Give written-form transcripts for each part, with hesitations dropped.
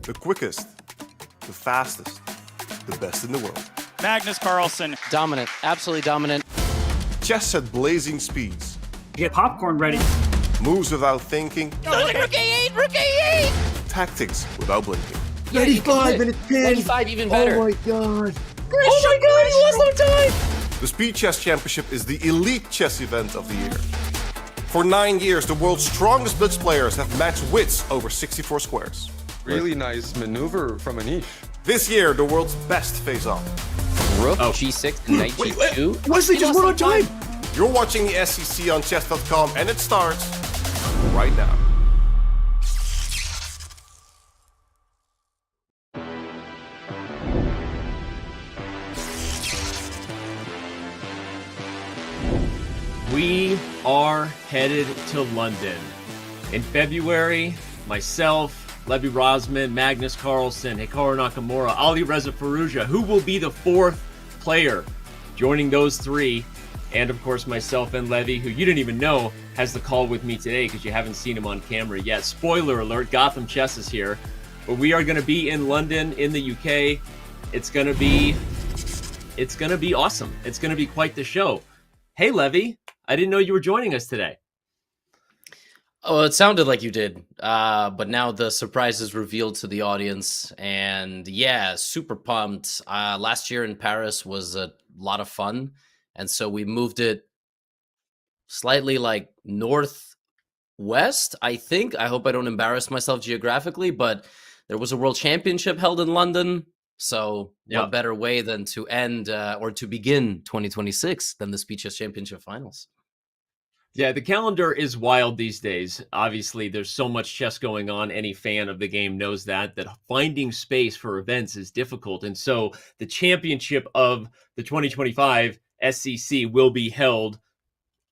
The quickest, the fastest, the best in the world. Magnus Carlsen. Dominant, absolutely dominant. Chess at blazing speeds. Get popcorn ready. Moves without thinking. Rook A8! Tactics without blinking. 95 and a 10. 95 even better. Oh my god. He lost no time! The Speed Chess Championship is the elite chess event of the year. For 9 years, the world's strongest blitz players have matched wits over 64 squares. Really nice maneuver from Anish. This year, the world's best face off. Rook G6 and Knight G2. Wesley just won on time. You're watching the SCC on Chess.com, and it starts right now. We are headed to London. In February, myself, Levi Rosman, Magnus Carlsen, Hikaru Nakamura, Alireza Firouzja, who will be the fourth player joining those three, and of course myself and Levi, who you didn't even know has the call with me today because you haven't seen him on camera yet. Spoiler alert, Gotham Chess is here, but we are going to be in London in the UK. It's going to be awesome. It's going to be quite the show. Hey Levi, I didn't know you were joining us today. Oh, it sounded like you did, but now the surprise is revealed to the audience, and yeah, super pumped. Last year in Paris was a lot of fun, and so we moved it slightly like northwest, I think. I hope I don't embarrass myself geographically, but there was a world championship held in London, so what better way than to end or to begin 2026 than the Speed Chess Championship Finals? Yeah, the calendar is wild these days. Obviously, there's so much chess going on. Any fan of the game knows that finding space for events is difficult. And so the championship of the 2025 SCC will be held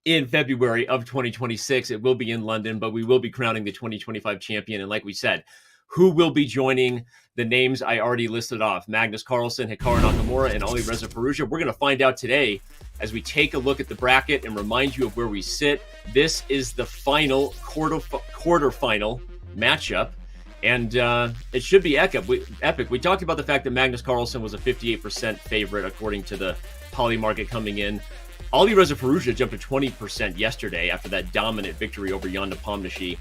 in February of 2026. It will be in London, but we will be crowning the 2025 champion. And like we said, who will be joining? The names I already listed off: Magnus Carlsen, Hikaru Nakamura, and Alireza Firouzja. We're going to find out today as we take a look at the bracket and remind you of where we sit. This is the final quarterfinal matchup, and it should be epic. We talked about the fact that Magnus Carlsen was a 58% favorite according to the Poly market coming in. Alireza Firouzja jumped to 20% yesterday after that dominant victory over Jan Nepomniachtchi.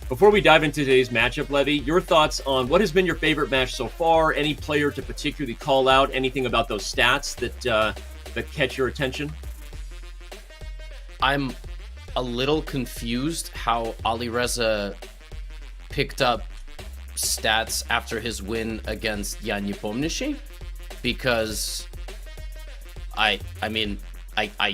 Before we dive into today's matchup, Levi, your thoughts on what has been your favorite match so far? Any player to particularly call out? Anything about those stats that catch your attention? I'm a little confused how Alireza picked up stats after his win against Jan Nepomniachtchi, because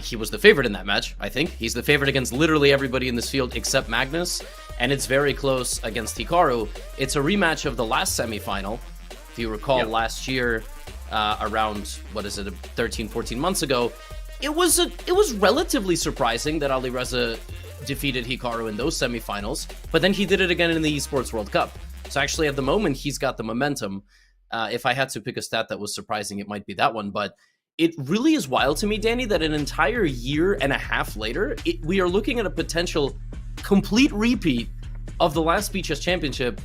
he was the favorite in that match. I think he's the favorite against literally everybody in this field except Magnus, and it's very close against Hikaru. It's a rematch of the last semifinal. If you recall, last year, around 13, 14 months ago, it was relatively surprising that Alireza defeated Hikaru in those semifinals, but then he did it again in the Esports World Cup. So actually, at the moment, he's got the momentum. If I had to pick a stat that was surprising, it might be that one. But it really is wild to me, Danny, that an entire year and a half later, we are looking at a potential complete repeat of the last Speed Chess Championship.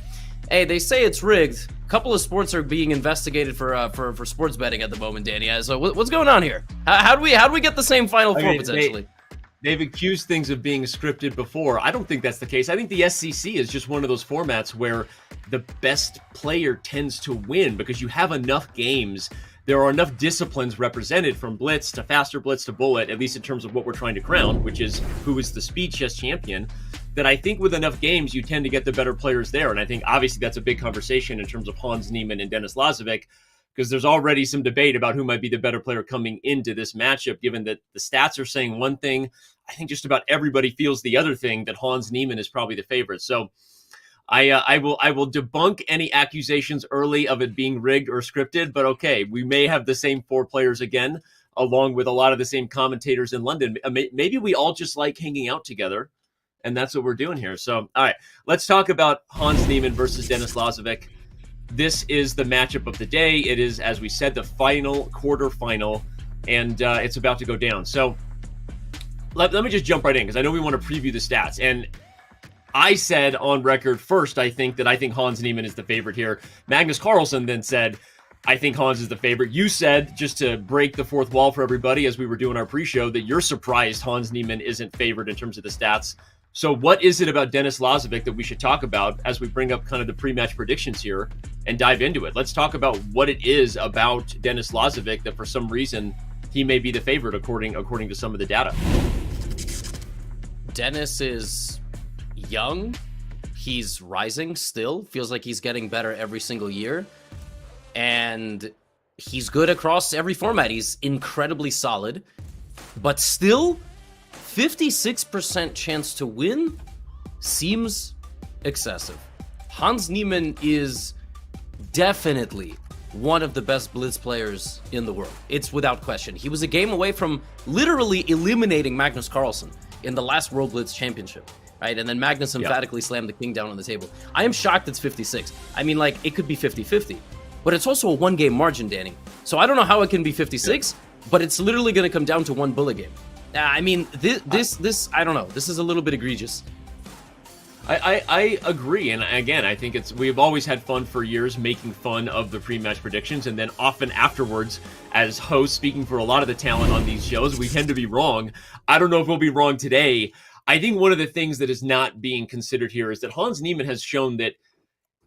Hey, they say it's rigged. A couple of sports are being investigated for sports betting at the moment, Danny. So what's going on here? How do we get the same Final Four potentially? They've accused things of being scripted before. I don't think that's the case. I think the SCC is just one of those formats where the best player tends to win because you have enough games. There are enough disciplines represented, from blitz to faster blitz to bullet, at least in terms of what we're trying to crown, which is who is the Speed Chess champion, that I think with enough games, you tend to get the better players there. And I think obviously that's a big conversation in terms of Hans Niemann and Denis Lazavik, because there's already some debate about who might be the better player coming into this matchup, given that the stats are saying one thing. I think just about everybody feels the other thing, that Hans Niemann is probably the favorite. So I will debunk any accusations early of it being rigged or scripted, but okay, we may have the same four players again, along with a lot of the same commentators in London. Maybe we all just like hanging out together, and that's what we're doing here. So, all right, let's talk about Hans Niemann versus Denis Lazavik. This is the matchup of the day. It is, as we said, the final quarterfinal, and it's about to go down. So let me just jump right in, because I know we want to preview the stats. And I said on record first, I think Hans Niemann is the favorite here. Magnus Carlsen then said, I think Hans is the favorite. You said, just to break the fourth wall for everybody as we were doing our pre-show, that you're surprised Hans Niemann isn't favored in terms of the stats. So what is it about Denis Lazavik that we should talk about as we bring up kind of the pre-match predictions here and dive into it? Let's talk about what it is about Denis Lazavik that for some reason he may be the favorite according to some of the data. Denis is young. He's rising still. Feels like he's getting better every single year. And he's good across every format. He's incredibly solid. But still, 56% chance to win seems excessive. Hans Niemann is definitely one of the best blitz players in the world. It's without question. He was a game away from literally eliminating Magnus Carlsen in the last World Blitz Championship, right? And then Magnus emphatically slammed the king down on the table. I am shocked it's 56. I mean, like, it could be 50-50, but it's also a one-game margin, Danny. So I don't know how it can be 56, but it's literally going to come down to one bullet game. I mean, this I don't know. This is a little bit egregious. I agree, and again, I think we've always had fun for years making fun of the pre-match predictions, and then often afterwards, as hosts speaking for a lot of the talent on these shows, we tend to be wrong. I don't know if we'll be wrong today. I think one of the things that is not being considered here is that Hans Niemann has shown that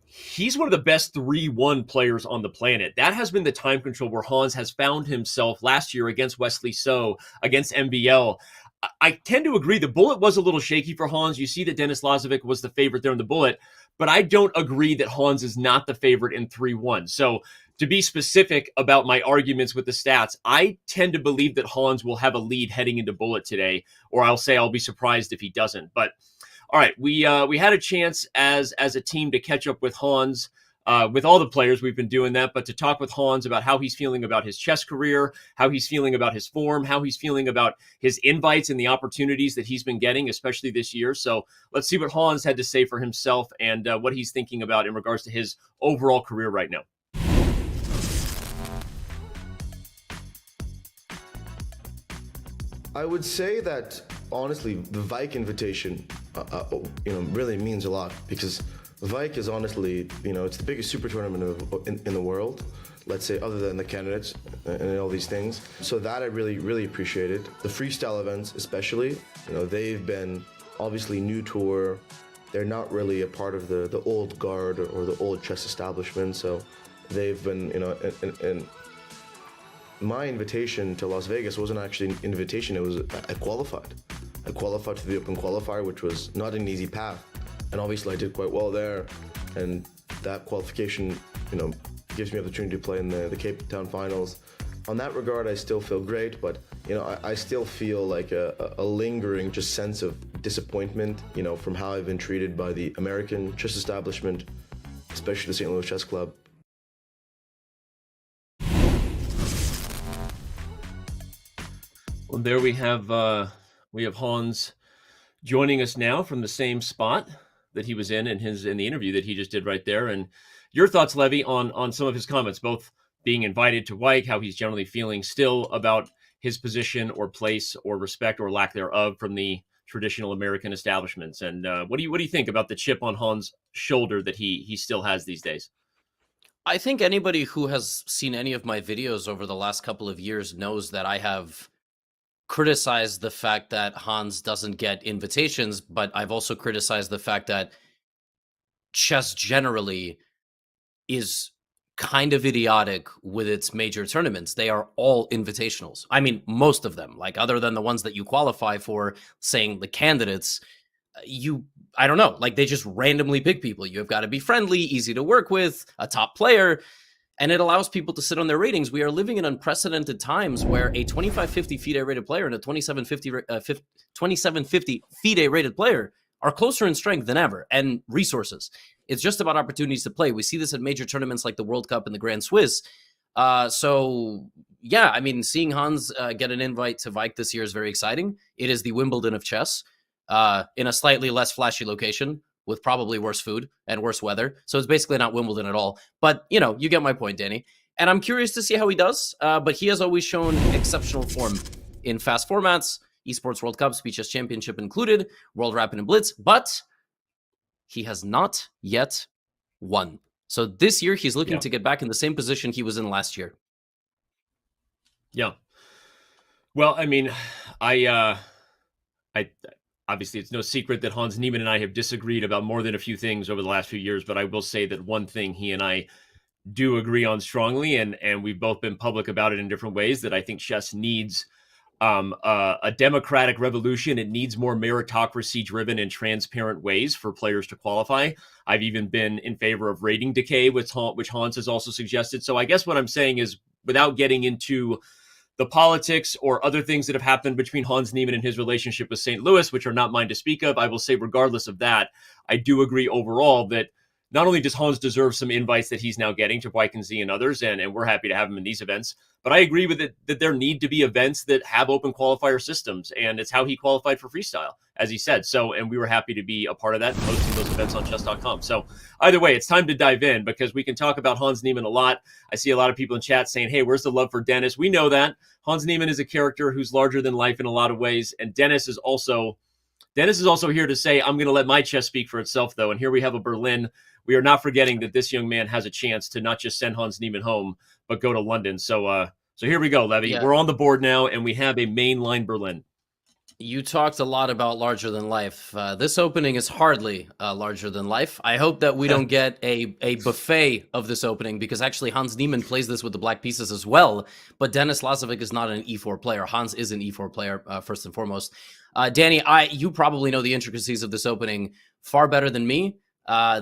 he's one of the best 3-1 players on the planet. That has been the time control where Hans has found himself last year against Wesley So, against MBL. I tend to agree the bullet was a little shaky for Hans. You see that Denis Lazavik was the favorite there in the bullet, but I don't agree that Hans is not the favorite in 3-1. So to be specific about my arguments with the stats, I tend to believe that Hans will have a lead heading into bullet today, or I'll be surprised if he doesn't. But all right, we had a chance as a team to catch up with Hans. With all the players, we've been doing that, but to talk with Hans about how he's feeling about his chess career, how he's feeling about his form, how he's feeling about his invites and the opportunities that he's been getting, especially this year. So let's see what Hans had to say for himself and what he's thinking about in regards to his overall career right now. I would say that, honestly, the Vike invitation, really means a lot because Vike is honestly, it's the biggest super tournament in the world, let's say, other than the candidates and all these things. So that I really, really appreciated. The freestyle events especially, they've been obviously new tour. They're not really a part of the old guard or the old chess establishment. So they've been, and my invitation to Las Vegas wasn't actually an invitation, I qualified. I qualified to the Open Qualifier, which was not an easy path. And obviously I did quite well there, and that qualification, gives me the opportunity to play in the Cape Town finals. On that regard, I still feel great, but I still feel like a lingering just sense of disappointment, from how I've been treated by the American chess establishment, especially the St. Louis Chess Club. Well, there we have Hans joining us now from the same spot that he was in the interview that he just did right there. And your thoughts, Levy, on some of his comments, both being invited to Wike, how he's generally feeling still about his position or place or respect or lack thereof from the traditional American establishments. And what do you think about the chip on Hans' shoulder that he still has these days? I think anybody who has seen any of my videos over the last couple of years knows that I have criticized the fact that Hans doesn't get invitations, but I've also criticized the fact that chess generally is kind of idiotic with its major tournaments. They are all invitationals. I mean, most of them, like other than the ones that you qualify for, saying the candidates, I don't know, like they just randomly pick people. You've got to be friendly, easy to work with, a top player, and it allows people to sit on their ratings. We are living in unprecedented times where a 2550 FIDE rated player and a 2750 FIDE rated player are closer in strength than ever, and resources. It's just about opportunities to play. We see this at major tournaments like the World Cup and the Grand Swiss. So yeah, I mean, seeing Hans get an invite to Vike this year is very exciting. It is the Wimbledon of chess in a slightly less flashy location, with probably worse food and worse weather. So it's basically not Wimbledon at all. But, you get my point, Danny. And I'm curious to see how he does. But he has always shown exceptional form in fast formats, Esports World Cup, Speed Chess Championship included, World Rapid and Blitz. But he has not yet won. So this year, he's looking to get back in the same position he was in last year. Yeah. Well, I mean, I obviously it's no secret that Hans Niemann and I have disagreed about more than a few things over the last few years, but I will say that one thing he and I do agree on strongly, and we've both been public about it in different ways, that I think chess needs a democratic revolution. It needs more meritocracy-driven and transparent ways for players to qualify. I've even been in favor of rating decay, which Hans has also suggested. So I guess what I'm saying is, without getting into the politics or other things that have happened between Hans Niemann and his relationship with St. Louis, which are not mine to speak of, I will say, regardless of that, I do agree overall that not only does Hans deserve some invites that he's now getting to Weikenzie and others, and we're happy to have him in these events, but I agree with it that there need to be events that have open qualifier systems, and it's how he qualified for freestyle, as he said. So, and we were happy to be a part of that and hosting those events on Chess.com. So either way, it's time to dive in, because we can talk about Hans Niemann a lot. I see a lot of people in chat saying, hey, where's the love for Denis? We know that. Hans Niemann is a character who's larger than life in a lot of ways, and Denis is also here to say, I'm going to let my chess speak for itself, though. And here we have a Berlin. We are not forgetting that this young man has a chance to not just send Hans Niemann home, but go to London. So here we go, Levy. Yeah. We're on the board now, and we have a mainline Berlin. You talked a lot about larger than life. This opening is hardly larger than life. I hope that we don't get a buffet of this opening, because actually Hans Niemann plays this with the black pieces as well. But Denis Lazavik is not an E4 player. Hans is an E4 player, first and foremost. Danny, you probably know the intricacies of this opening far better than me.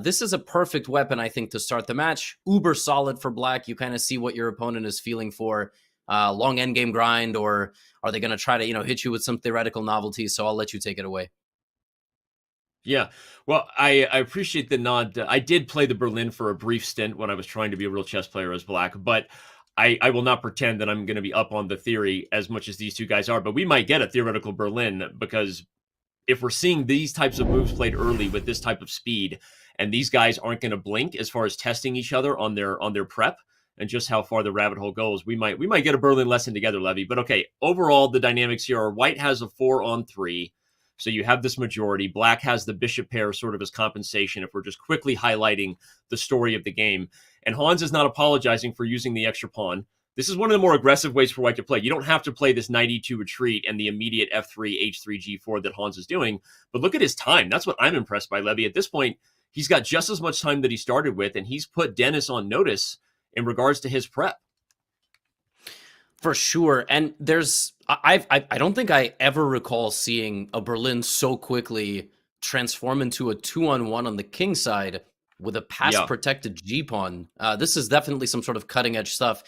This is a perfect weapon, I think, to start the match. Uber solid for black. You kind of see what your opponent is feeling for. Long endgame grind, or are they going to try to, hit you with some theoretical novelty? So I'll let you take it away. Yeah, well, I appreciate the nod. I did play the Berlin for a brief stint when I was trying to be a real chess player as black, but I will not pretend that I'm going to be up on the theory as much as these two guys are. But we might get a theoretical Berlin, because if we're seeing these types of moves played early with this type of speed, and these guys aren't going to blink as far as testing each other on their prep and just how far the rabbit hole goes, we might get a Berlin lesson together, Levy. But okay, overall, the dynamics here are white has a 4-on-3. So you have this majority. Black has the bishop pair sort of as compensation, if we're just quickly highlighting the story of the game. And Hans is not apologizing for using the extra pawn. This is one of the more aggressive ways for white to play. You don't have to play this knight e2 retreat and the immediate f3, h3, g4 that Hans is doing. But look at his time. That's what I'm impressed by, Levy. At this point, he's got just as much time that he started with, and he's put Denis on notice in regards to his prep. For sure. And I don't think I ever recall seeing a Berlin so quickly transform into a 2-on-1 on the king side with a pass-protected g-pawn. This is definitely some sort of cutting-edge stuff.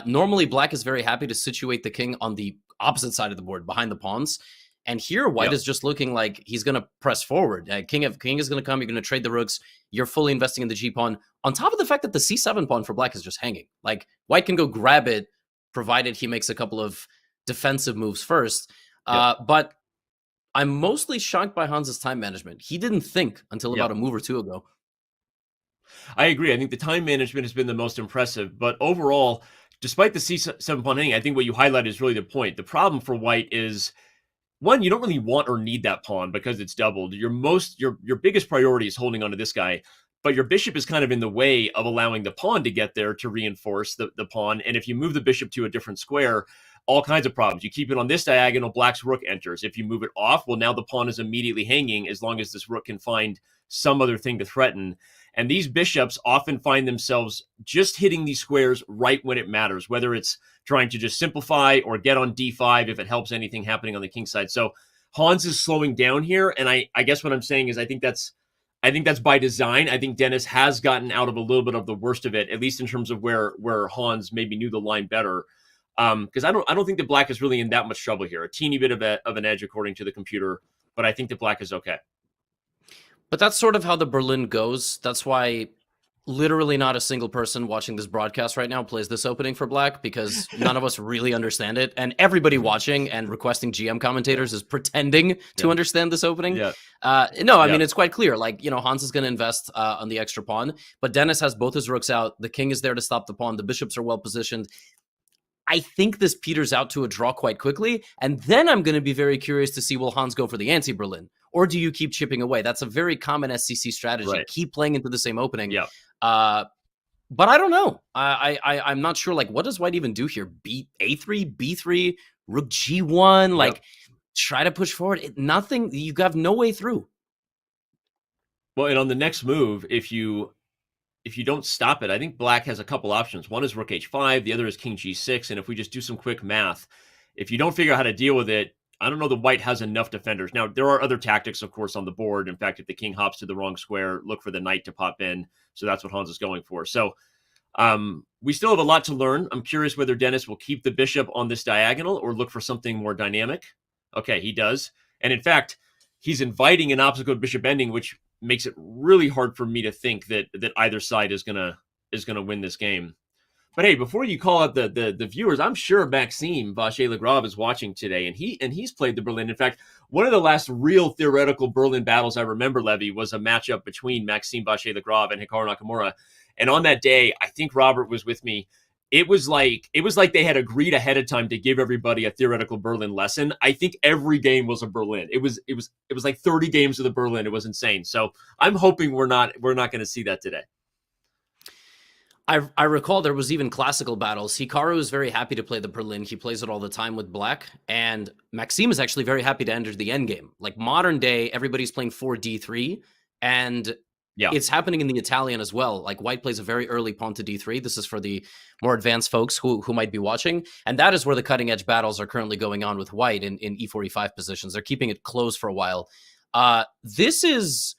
Normally, black is very happy to situate the king on the opposite side of the board, behind the pawns. And here, white is just looking like he's going to press forward. King is going to come. You're going to trade the rooks. You're fully investing in the g-pawn. On top of the fact that the c7 pawn for black is just hanging. Like, white can go grab it, provided he makes a couple of defensive moves first. But I'm mostly shocked by Hans's time management. He didn't think until about a move or two ago. I agree. I think the time management has been the most impressive. But overall, despite the c7 pawn hanging, I think what you highlighted is really the point. The problem for white is, one, you don't really want or need that pawn because it's doubled. Your biggest priority is holding onto this guy, but your bishop is kind of in the way of allowing the pawn to get there to reinforce the pawn. And if you move the bishop to a different square, all kinds of problems. You keep it on this diagonal, black's rook enters. If you move it off, well, now the pawn is immediately hanging as long as this rook can find some other thing to threaten. And these bishops often find themselves just hitting these squares right when it matters, whether it's trying to just simplify or get on d5 if it helps anything happening on the king side. So Hans is slowing down here, and I guess what I'm saying is I think that's by design. I think Denis has gotten out of a little bit of the worst of it, at least in terms of where Hans maybe knew the line better. Because I don't think that black is really in that much trouble here. A teeny bit of an edge according to the computer, but I think that black is okay. But that's sort of how the Berlin goes. That's why literally not a single person watching this broadcast right now plays this opening for black, because none of us really understand it. And everybody watching and requesting GM commentators is pretending to understand this opening. I mean, it's quite clear. Like, Hans is going to invest on the extra pawn, but Denis has both his rooks out. The king is there to stop the pawn. The bishops are well positioned. I think this peters out to a draw quite quickly. And then I'm going to be very curious to see, will Hans go for the anti-Berlin? Or do you keep chipping away? That's a very common SCC strategy. Right. Keep playing into the same opening. Yeah. But I don't know. I'm not sure. Like, what does White even do here? A3, B3, Rook G1. Like, try to push forward. Nothing. You have no way through. Well, and on the next move, if you don't stop it, I think Black has a couple options. One is Rook H5, the other is King G6. And if we just do some quick math, if you don't figure out how to deal with it, I don't know that White has enough defenders. Now, there are other tactics, of course, on the board. In fact, if the king hops to the wrong square, look for the knight to pop in. So that's what Hans is going for. So we still have a lot to learn. I'm curious whether Denis will keep the bishop on this diagonal or look for something more dynamic. Okay, he does. And in fact, he's inviting an obstacle bishop ending, which makes it really hard for me to think that either side is gonna win this game. But hey, before you call out the viewers, I'm sure Maxime Vacher-Lagrave is watching today, and he's played the Berlin. In fact, one of the last real theoretical Berlin battles I remember, Levy, was a matchup between Maxime Vacher-Lagrave and Hikaru Nakamura. And on that day, I think Robert was with me. It was like they had agreed ahead of time to give everybody a theoretical Berlin lesson. I think every game was a Berlin. It was like 30 games of the Berlin. It was insane. So I'm hoping we're not going to see that today. I recall there was even classical battles. Hikaru is very happy to play the Berlin. He plays it all the time with Black. And Maxime is actually very happy to enter the endgame. Like modern day, everybody's playing 4d3. And it's happening in the Italian as well. Like White plays a very early pawn to d3. This is for the more advanced folks who might be watching. And that is where the cutting edge battles are currently going on with White in e4, e5 positions. They're keeping it close for a while. This is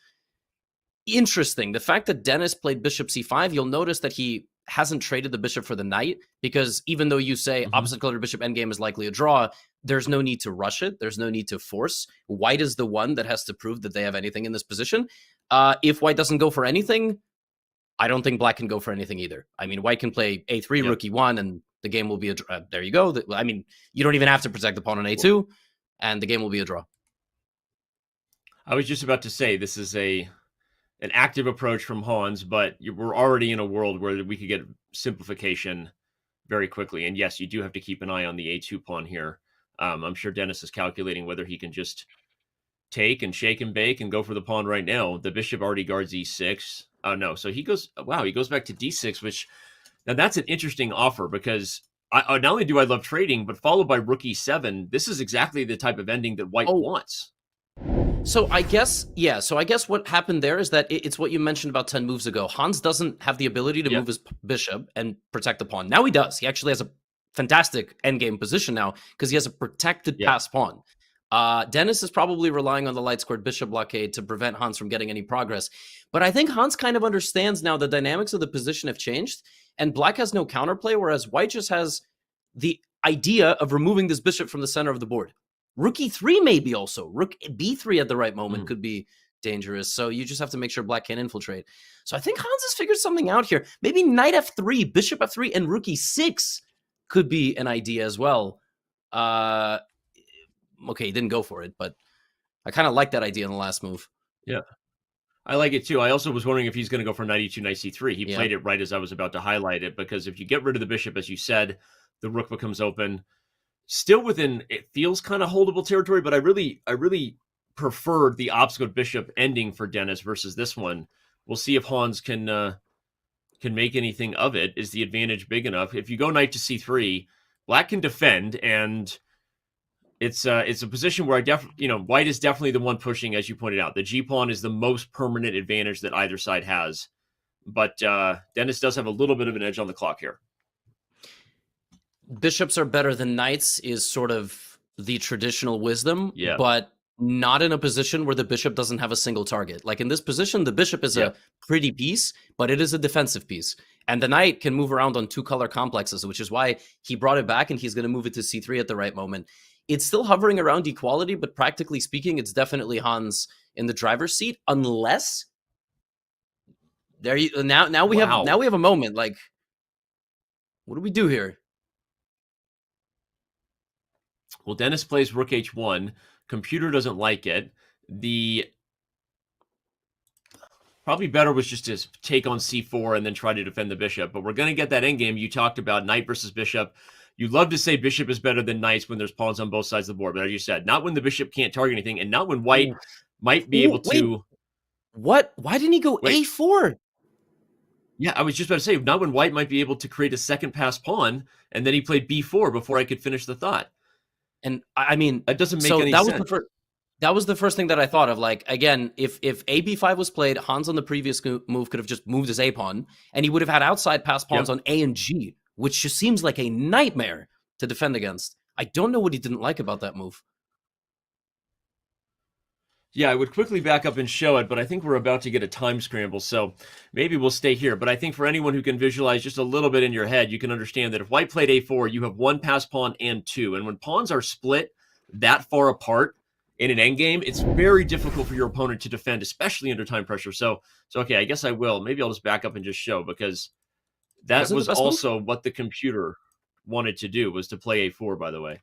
interesting. The fact that Denis played bishop c5, you'll notice that he hasn't traded the bishop for the knight, because even though you say opposite color bishop endgame is likely a draw, there's no need to rush it. There's no need to force. White is the one that has to prove that they have anything in this position. If White doesn't go for anything, I don't think Black can go for anything either. I mean, White can play a3, rook e1, and the game will be a draw. There you go. I mean, you don't even have to protect the pawn on a2, and the game will be a draw. I was just about to say, this is an active approach from Hans, but we're already in a world where we could get simplification very quickly. And yes, you do have to keep an eye on the a2 pawn here. I'm sure Denis is calculating whether he can just take and shake and bake and go for the pawn right now. The bishop already guards e6. Oh, no. So he goes back to d6, which now that's an interesting offer, because not only do I love trading, but followed by rook e7, this is exactly the type of ending that White wants. So I guess what happened there is that it's what you mentioned about 10 moves ago. Hans doesn't have the ability to move his bishop and protect the pawn. Now he does. He actually has a fantastic endgame position now because he has a protected pass pawn. Denis is probably relying on the light squared bishop blockade to prevent Hans from getting any progress. But I think Hans kind of understands now the dynamics of the position have changed, and Black has no counterplay, whereas White just has the idea of removing this bishop from the center of the board. Rook e3 maybe also. Rook b3 at the right moment could be dangerous. So you just have to make sure Black can infiltrate. So I think Hans has figured something out here. Maybe knight f3, bishop f3, and rook e6 could be an idea as well. Okay, he didn't go for it, but I kind of like that idea in the last move. Yeah, I like it too. I also was wondering if he's going to go for knight e2, knight c3. He played it right as I was about to highlight it, because if you get rid of the bishop, as you said, the rook becomes open. Still within, it feels kind of holdable territory, but I really preferred the obstacle bishop ending for Denis versus this one. We'll see if Hans can make anything of it. Is the advantage big enough? If you go knight to c3, Black can defend, and it's a position where White is definitely the one pushing, as you pointed out. The G pawn is the most permanent advantage that either side has, but Denis does have a little bit of an edge on the clock here. Bishops are better than knights is sort of the traditional wisdom, but not in a position where the bishop doesn't have a single target. Like in this position, the bishop is a pretty piece, but it is a defensive piece. And the knight can move around on two color complexes, which is why he brought it back, and he's going to move it to c3 at the right moment. It's still hovering around equality, but practically speaking, it's definitely Hans in the driver's seat, unless now we have a moment. Like, what do we do here? Well, Denis plays rook h1. Computer doesn't like it. The probably better was just to take on c4 and then try to defend the bishop. But we're going to get that endgame you talked about, knight versus bishop. You love to say bishop is better than knights when there's pawns on both sides of the board, but as you said, not when the bishop can't target anything, and not when white might be able Wait, to. what? Why didn't he go Wait. A4? Yeah, I was just about to say, not when white might be able to create a second pass pawn, and then he played b4 before I could finish the thought. And I mean, That doesn't make so any that sense. that was the first thing that I thought of. Like, again, if AB5 was played, Hans on the previous move could have just moved his A pawn, and he would have had outside pass pawns on A and G, which just seems like a nightmare to defend against. I don't know what he didn't like about that move. Yeah, I would quickly back up and show it, but I think we're about to get a time scramble, so maybe we'll stay here. But I think for anyone who can visualize just a little bit in your head, you can understand that if white played A4, you have 1 pass pawn and 2. And when pawns are split that far apart in an endgame, it's very difficult for your opponent to defend, especially under time pressure. So okay, I guess I will. Maybe I'll just back up and just show, because that was also what the computer wanted to do, was to play A4, by the way.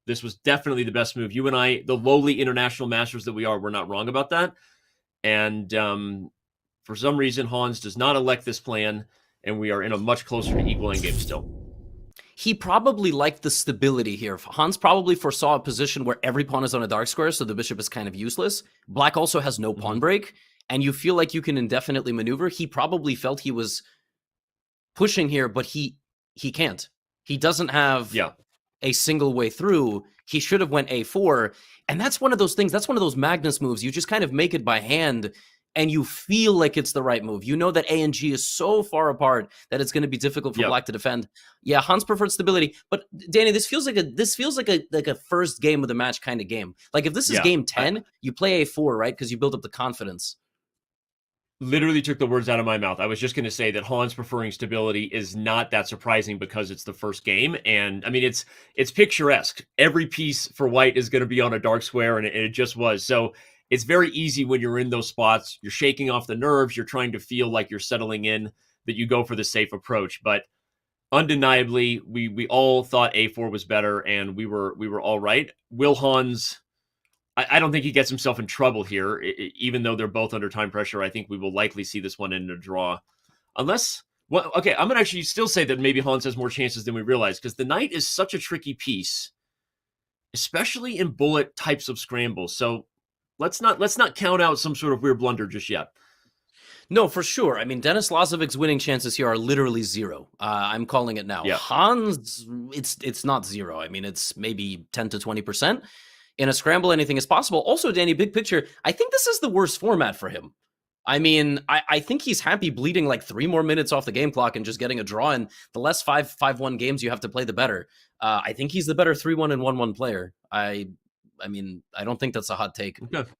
This was definitely the best move. You and I, the lowly international masters that we are, we're not wrong about that. And for some reason, Hans does not elect this plan, and we are in a much closer to equal endgame still. He probably liked the stability here. Hans probably foresaw a position where every pawn is on a dark square, so the bishop is kind of useless. Black also has no pawn break, and you feel like you can indefinitely maneuver. He probably felt he was pushing here, but he can't. He doesn't have a single way through. He should have went A4, and that's one of those things. That's one of those Magnus moves. You just kind of make it by hand, and you feel like it's the right move. You know that A and G is so far apart that it's going to be difficult for Black to defend. Yeah, Hans preferred stability, but Danny, this feels like a first game of the match kind of game. Like if this is game 10, you play A4, right? Because you build up the confidence. Literally took the words out of my mouth. I was just going to say that Hans preferring stability is not that surprising because it's the first game. And I mean, it's picturesque. Every piece for white is going to be on a dark square, and it just was. So it's very easy when you're in those spots. You're shaking off the nerves. You're trying to feel like you're settling in, that you go for the safe approach. But undeniably, we all thought A4 was better, and we were all right. Will Hans... I don't think he gets himself in trouble here, even though they're both under time pressure. I think we will likely see this one in a draw. Unless, well, okay, I'm going to actually still say that maybe Hans has more chances than we realize, because the knight is such a tricky piece, especially in bullet types of scrambles. So let's not count out some sort of weird blunder just yet. No, for sure. I mean, Denis Lazavik's winning chances here are literally 0. I'm calling it now. Yeah. Hans, it's not 0. I mean, it's maybe 10 to 20%. In a scramble, anything is possible. Also, Danny, big picture, I think this is the worst format for him. I mean, I think he's happy bleeding like 3 more minutes off the game clock and just getting a draw. And the less 5-1 games you have to play, the better. I think he's the better 3-1 and 1-1 player. I mean, I don't think that's a hot take. Okay.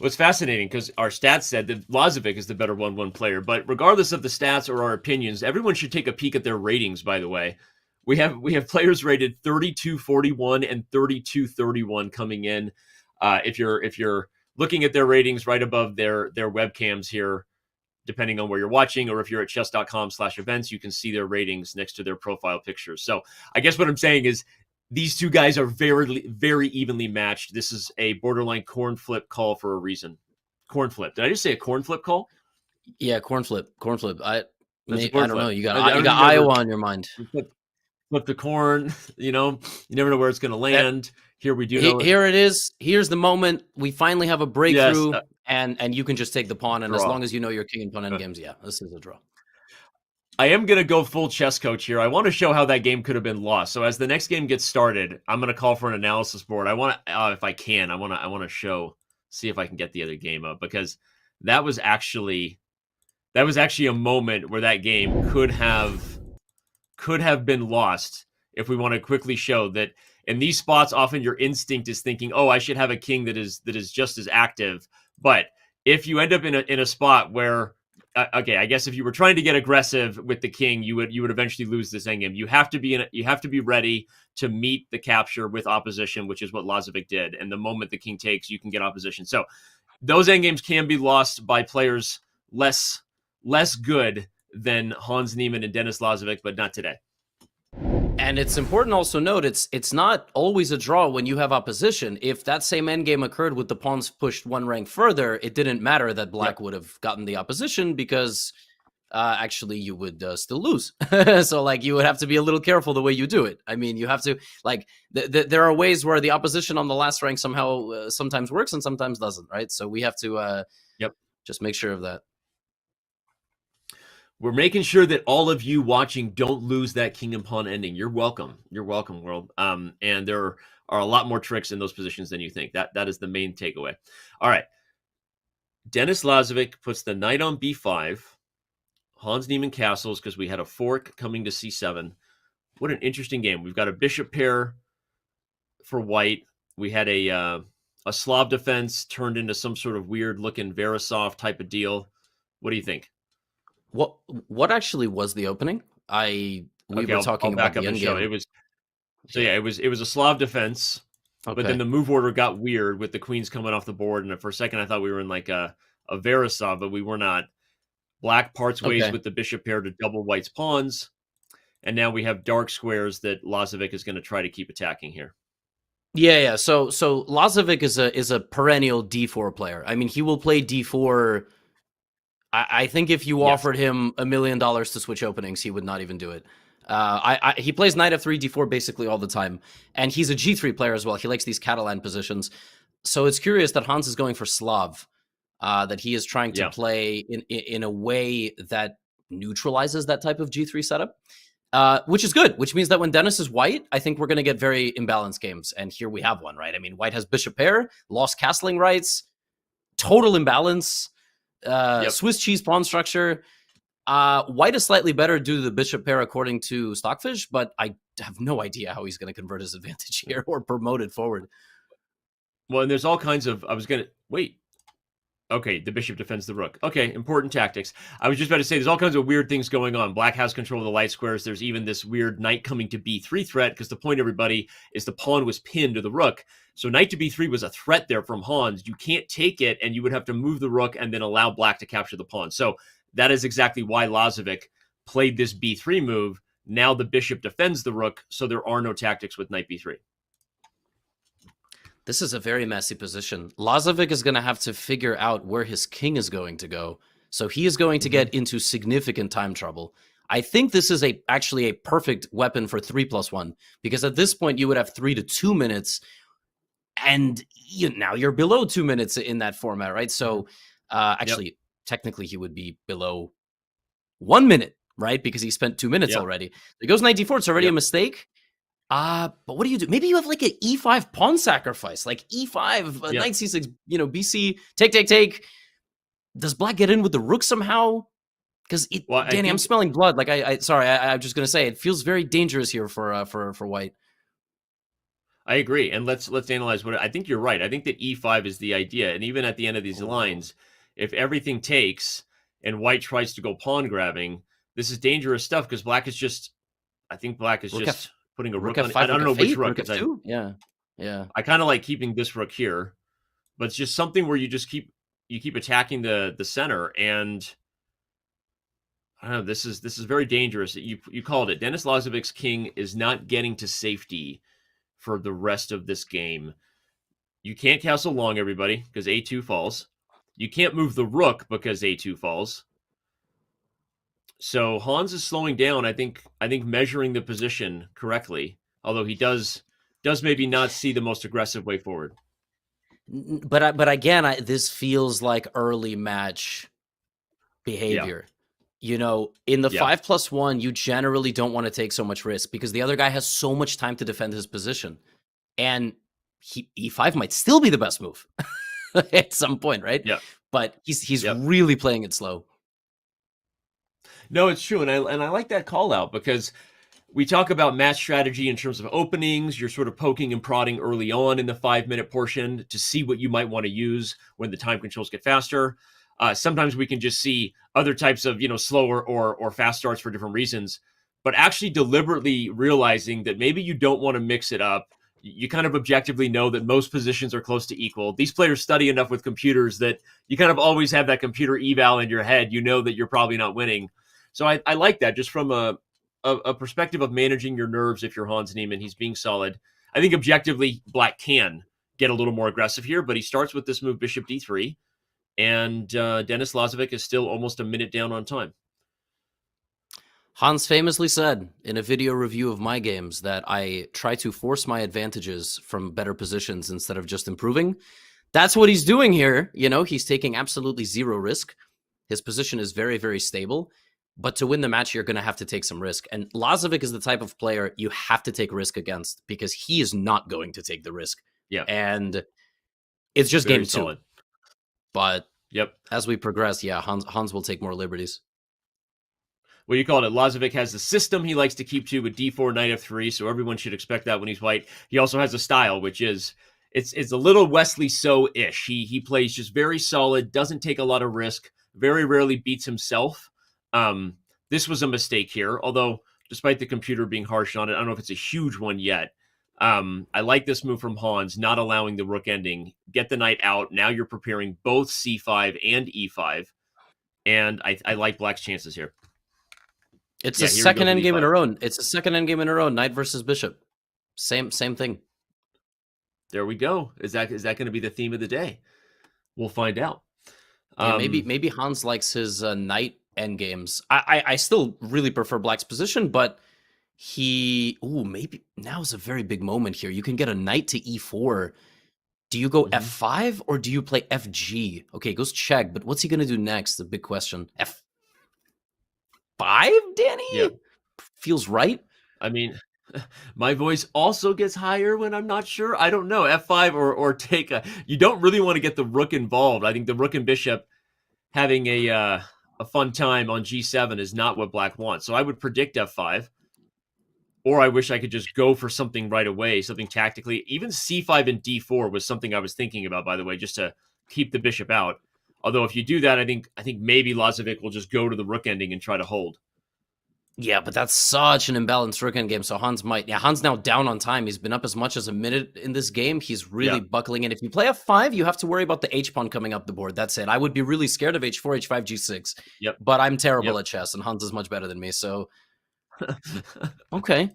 Well, it's fascinating because our stats said that Lazavik is the better 1-1 player. But regardless of the stats or our opinions, everyone should take a peek at their ratings, by the way. We have players rated 32-41 and 32-31 coming in. If you're looking at their ratings right above their webcams here, depending on where you're watching, or if you're at chess.com/events, you can see their ratings next to their profile pictures. So I guess what I'm saying is these two guys are very, very evenly matched. This is a borderline corn flip call for a reason. Corn flip. Did I just say a corn flip call? Yeah, corn flip. I don't flip. know. You got I Iowa on your mind. Flip the corn, you never know where it's going to land. Here we do know. Here it is. Here's the moment. We finally have a breakthrough, Yes, and you can just take the pawn. And draw. as long as you know your king and pawn endgames, this is a draw. I am going to go full chess coach here. I want to show how that game could have been lost. So as the next game gets started, I'm going to call for an analysis board. I want to, if I can, I want to see if I can get the other game up, because that was actually a moment where that game could have been lost. If we want to quickly show that in these spots, often your instinct is thinking, oh, I should have a king that is just as active. But if you end up in a spot where, okay, I guess if you were trying to get aggressive with the king, you would eventually lose this endgame. You have to be ready to meet the capture with opposition, which is what Lazavik did. And the moment the king takes, you can get opposition. So those endgames can be lost by players less good than Hans Niemann and Denis Lazavik, but not today. And it's important also note it's not always a draw when you have opposition. If that same endgame occurred with the pawns pushed one rank further, it didn't matter that Black would have gotten the opposition, because actually you would still lose. So like you would have to be a little careful the way you do it. I mean, you have to like there are ways where the opposition on the last rank somehow sometimes works and sometimes doesn't, right? So we have to just make sure of that. We're making sure that all of you watching don't lose that king and pawn ending. You're welcome. You're welcome, world. And there are a lot more tricks in those positions than you think. That is the main takeaway. All right. Denis Lazavik puts the knight on b5. Hans Niemann castles because we had a fork coming to c7. What an interesting game. We've got a bishop pair for white. We had a Slav defense turned into some sort of weird looking Verisov type of deal. What do you think? What actually was the opening? We were talking about the end game. It was it was a Slav defense, but then the move order got weird with the queens coming off the board, and for a second I thought we were in like a Verisov, but we were not. Black parts ways with the bishop pair to double white's pawns, and now we have dark squares that Lazavik is going to try to keep attacking here. Yeah. So Lazavik is a perennial d4 player. I mean, he will play d4. I think if you offered him $1 million to switch openings, he would not even do it. He plays knight f3, d4 basically all the time, and he's a g3 player as well. He likes these Catalan positions. So it's curious that Hans is going for Slav, that he is trying to play in a way that neutralizes that type of g3 setup, which is good, which means that when Denis is white, I think we're going to get very imbalanced games. And here we have one, right? I mean, white has bishop pair, lost castling rights, total imbalance. Swiss cheese pawn structure. White is slightly better due to the bishop pair according to Stockfish, but I have no idea how he's going to convert his advantage here or promote it forward. Well, and there's all kinds of. Okay, the bishop defends the rook. Okay, important tactics. I was just about to say there's all kinds of weird things going on. Black has control of the light squares. There's even this weird knight coming to b3 threat because the point, everybody, is the pawn was pinned to the rook. So knight to b3 was a threat there from Hans. You can't take it, and you would have to move the rook and then allow black to capture the pawn. So that is exactly why Lazavik played this b3 move. Now the bishop defends the rook, so there are no tactics with knight b3. This is a very messy position. Lazavik is going to have to figure out where his king is going to go. So he is going to get into significant time trouble. I think this is actually a perfect weapon for 3+1, because at this point you would have 3 to 2 minutes, and now you're below 2 minutes in that format, right? So technically he would be below 1 minute, right? Because he spent 2 minutes already. It goes knight d4. It's already a mistake. But what do you do? Maybe you have like an e5 pawn sacrifice, like e5, knight c6, bc, take. Does black get in with the rook somehow? Because Danny, I'm smelling blood. Like I'm just gonna say it feels very dangerous here for white. I agree, and let's analyze what I think. You're right. I think that e5 is the idea, and even at the end of these lines, if everything takes and white tries to go pawn grabbing, this is dangerous stuff because black is just. I think black is just putting a rook on. I don't know which rook. Yeah. I kind of like keeping this rook here, but it's just something where you just keep attacking the center, and I don't know. This is very dangerous. You called it. Denis Lazavik's king is not getting to safety for the rest of this game. You can't castle long, everybody, because a2 falls. You can't move the rook because a2 falls. So Hans is slowing down. I think measuring the position correctly, although he does maybe not see the most aggressive way forward. But again, this feels like early match behavior. In the 5+1, you generally don't want to take so much risk because the other guy has so much time to defend his position, and e5 might still be the best move at some point, right? Yeah. But he's really playing it slow. No, it's true, and I like that call out because we talk about match strategy in terms of openings. You're sort of poking and prodding early on in the 5-minute portion to see what you might want to use when the time controls get faster. Sometimes we can just see other types of slower or fast starts for different reasons, but actually deliberately realizing that maybe you don't want to mix it up. You kind of objectively know that most positions are close to equal. These players study enough with computers that you kind of always have that computer eval in your head. You know that you're probably not winning. So I like that just from a perspective of managing your nerves. If you're Hans Niemann, he's being solid. I think objectively, black can get a little more aggressive here, but he starts with this move, bishop d3, and Denis Lazavik is still almost a minute down on time. Hans famously said in a video review of my games that I try to force my advantages from better positions instead of just improving. That's what he's doing here. You know, he's taking absolutely zero risk. His position is very, very stable. But to win the match, you're going to have to take some risk. And Lazavik is the type of player you have to take risk against because he is not going to take the risk. Yeah. And it's just Very game solid. 2. But Yep. as we progress, yeah, Hans will take more liberties. What do you call it? Lazavik has a system he likes to keep to with d4, knight f3, so everyone should expect that when he's white. He also has a style, which is, it's a little Wesley So-ish. He plays just very solid, doesn't take a lot of risk, very rarely beats himself. This was a mistake here, although despite the computer being harsh on it, I don't know if it's a huge one yet. I like this move from Hans, not allowing the rook ending. Get the knight out. Now you're preparing both c5 and e5, and I like black's chances here. It's Yeah, a here we second go with endgame in a e5. row. It's a second endgame in a row. Knight versus bishop. Same thing. There we go. Is that going to be the theme of the day? We'll find out. Yeah, maybe Hans likes his knight endgames. I still really prefer black's position, but maybe now's a very big moment here. You can get a knight to e4. Do you go f5 or do you play fg? Okay, goes check, but what's he going to do next? The big question. F5, Danny? Yeah. Feels right. I mean, my voice also gets higher when I'm not sure. I don't know. F5 or take a... You don't really want to get the rook involved. I think the rook and bishop having a fun time on g7 is not what black wants. So I would predict f5. Or I wish I could just go for something right away, something tactically. Even c5 and d4 was something I was thinking about, by the way, just to keep the bishop out. Although if you do that, I think maybe Lazavik will just go to the rook ending and try to hold. Yeah, but that's such an imbalanced rook endgame. So Hans Hans now down on time. He's been up as much as a minute in this game. He's really buckling in. If you play f5, you have to worry about the h-pawn coming up the board. That's it. I would be really scared of h4, h5, g6. Yep. But I'm terrible at chess, and Hans is much better than me. So, okay.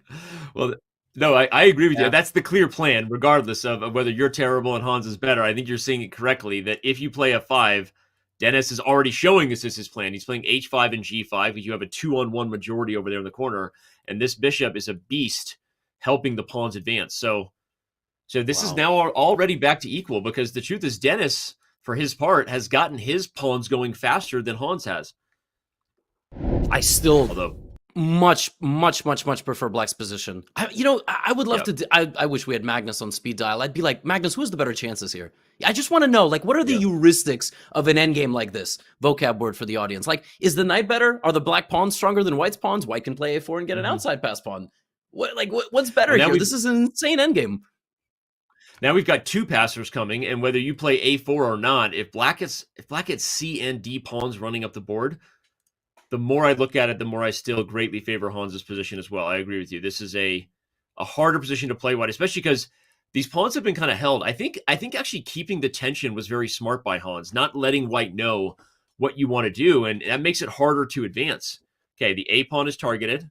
Well, no, I agree with you. That's the clear plan, regardless of whether you're terrible and Hans is better. I think you're seeing it correctly, that if you play f5, Denis is already showing this is his plan. He's playing h5 and g5 because you have a 2-on-1 majority over there in the corner, and this bishop is a beast helping the pawns advance. So this is now already back to equal, because the truth is Denis, for his part, has gotten his pawns going faster than Hans has. I still much prefer black's position. I would love to. I wish we had Magnus on speed dial. I'd be like, Magnus, who has the better chances here? I just want to know, like, what are the heuristics of an endgame like this? Vocab word for the audience. Like, is the knight better? Are the black pawns stronger than white's pawns? White can play a4 and get an outside pass pawn. What's better here? This is an insane endgame. Now we've got two passers coming, and whether you play a4 or not, if black gets c and d pawns running up the board, the more I look at it, the more I still greatly favor Hans's position as well. I agree with you. This is a harder position to play white, especially because these pawns have been kind of held. I think actually keeping the tension was very smart by Hans, not letting white know what you want to do, and that makes it harder to advance. Okay, the a pawn is targeted.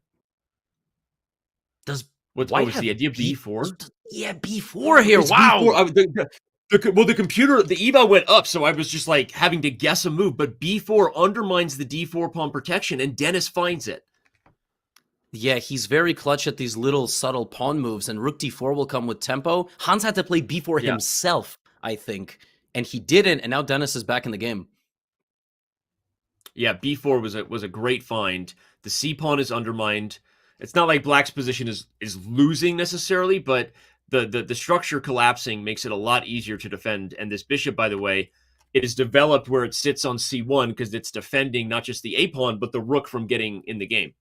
Does what's the idea of b4? Yeah, b4 here. It's wow. B4. The computer, the eval went up, so I was just like having to guess a move, but b4 undermines the d4 pawn protection, and Denis finds it. Yeah, he's very clutch at these little subtle pawn moves, and rook d4 will come with tempo. Hans had to play b4 himself, I think, and he didn't, and now Denis is back in the game. Yeah, b4 was a great find. The c pawn is undermined. It's not like black's position is losing necessarily, but the structure collapsing makes it a lot easier to defend. And this bishop, by the way, it is developed where it sits on c1 because it's defending not just the a pawn, but the rook from getting in the game.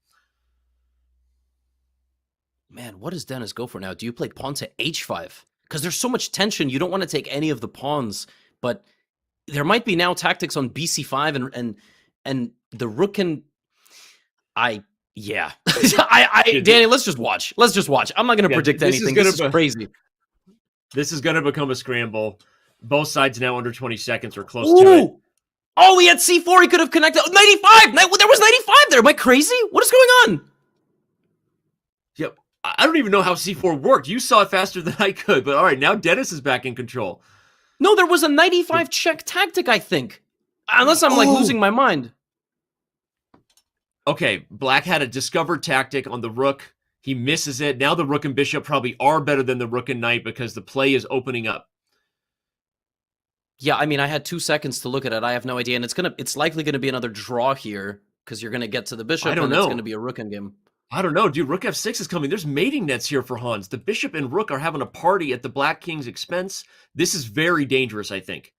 Man, what does Denis go for now? Do you play pawn to h5? Because there's so much tension, you don't want to take any of the pawns, but there might be now tactics on bc5 and the rook can... Danny, let's just watch. I'm not going to predict anything. This is crazy. This is going to become a scramble. Both sides now under 20 seconds or close to it. Oh, he had c4. He could have connected. 95. There was 95 there. Am I crazy? What is going on? Yep. I don't even know how c4 worked. You saw it faster than I could. But all right, now Denis is back in control. No, there was a 95 check tactic, I think. Unless I'm losing my mind. okay, Black had a discovered tactic on the rook. He misses it. Now the rook and bishop probably are better than the rook and knight because the play is opening up. Yeah, I mean, I had 2 seconds to look at it. I have no idea, and it's likely gonna be another draw here because you're gonna get to the bishop, I don't and know. it's gonna be a rook end game. I don't know, dude. Rook f6 is coming. There's mating nets here for Hans. The bishop and rook are having a party at the Black King's expense. This is very dangerous, I think.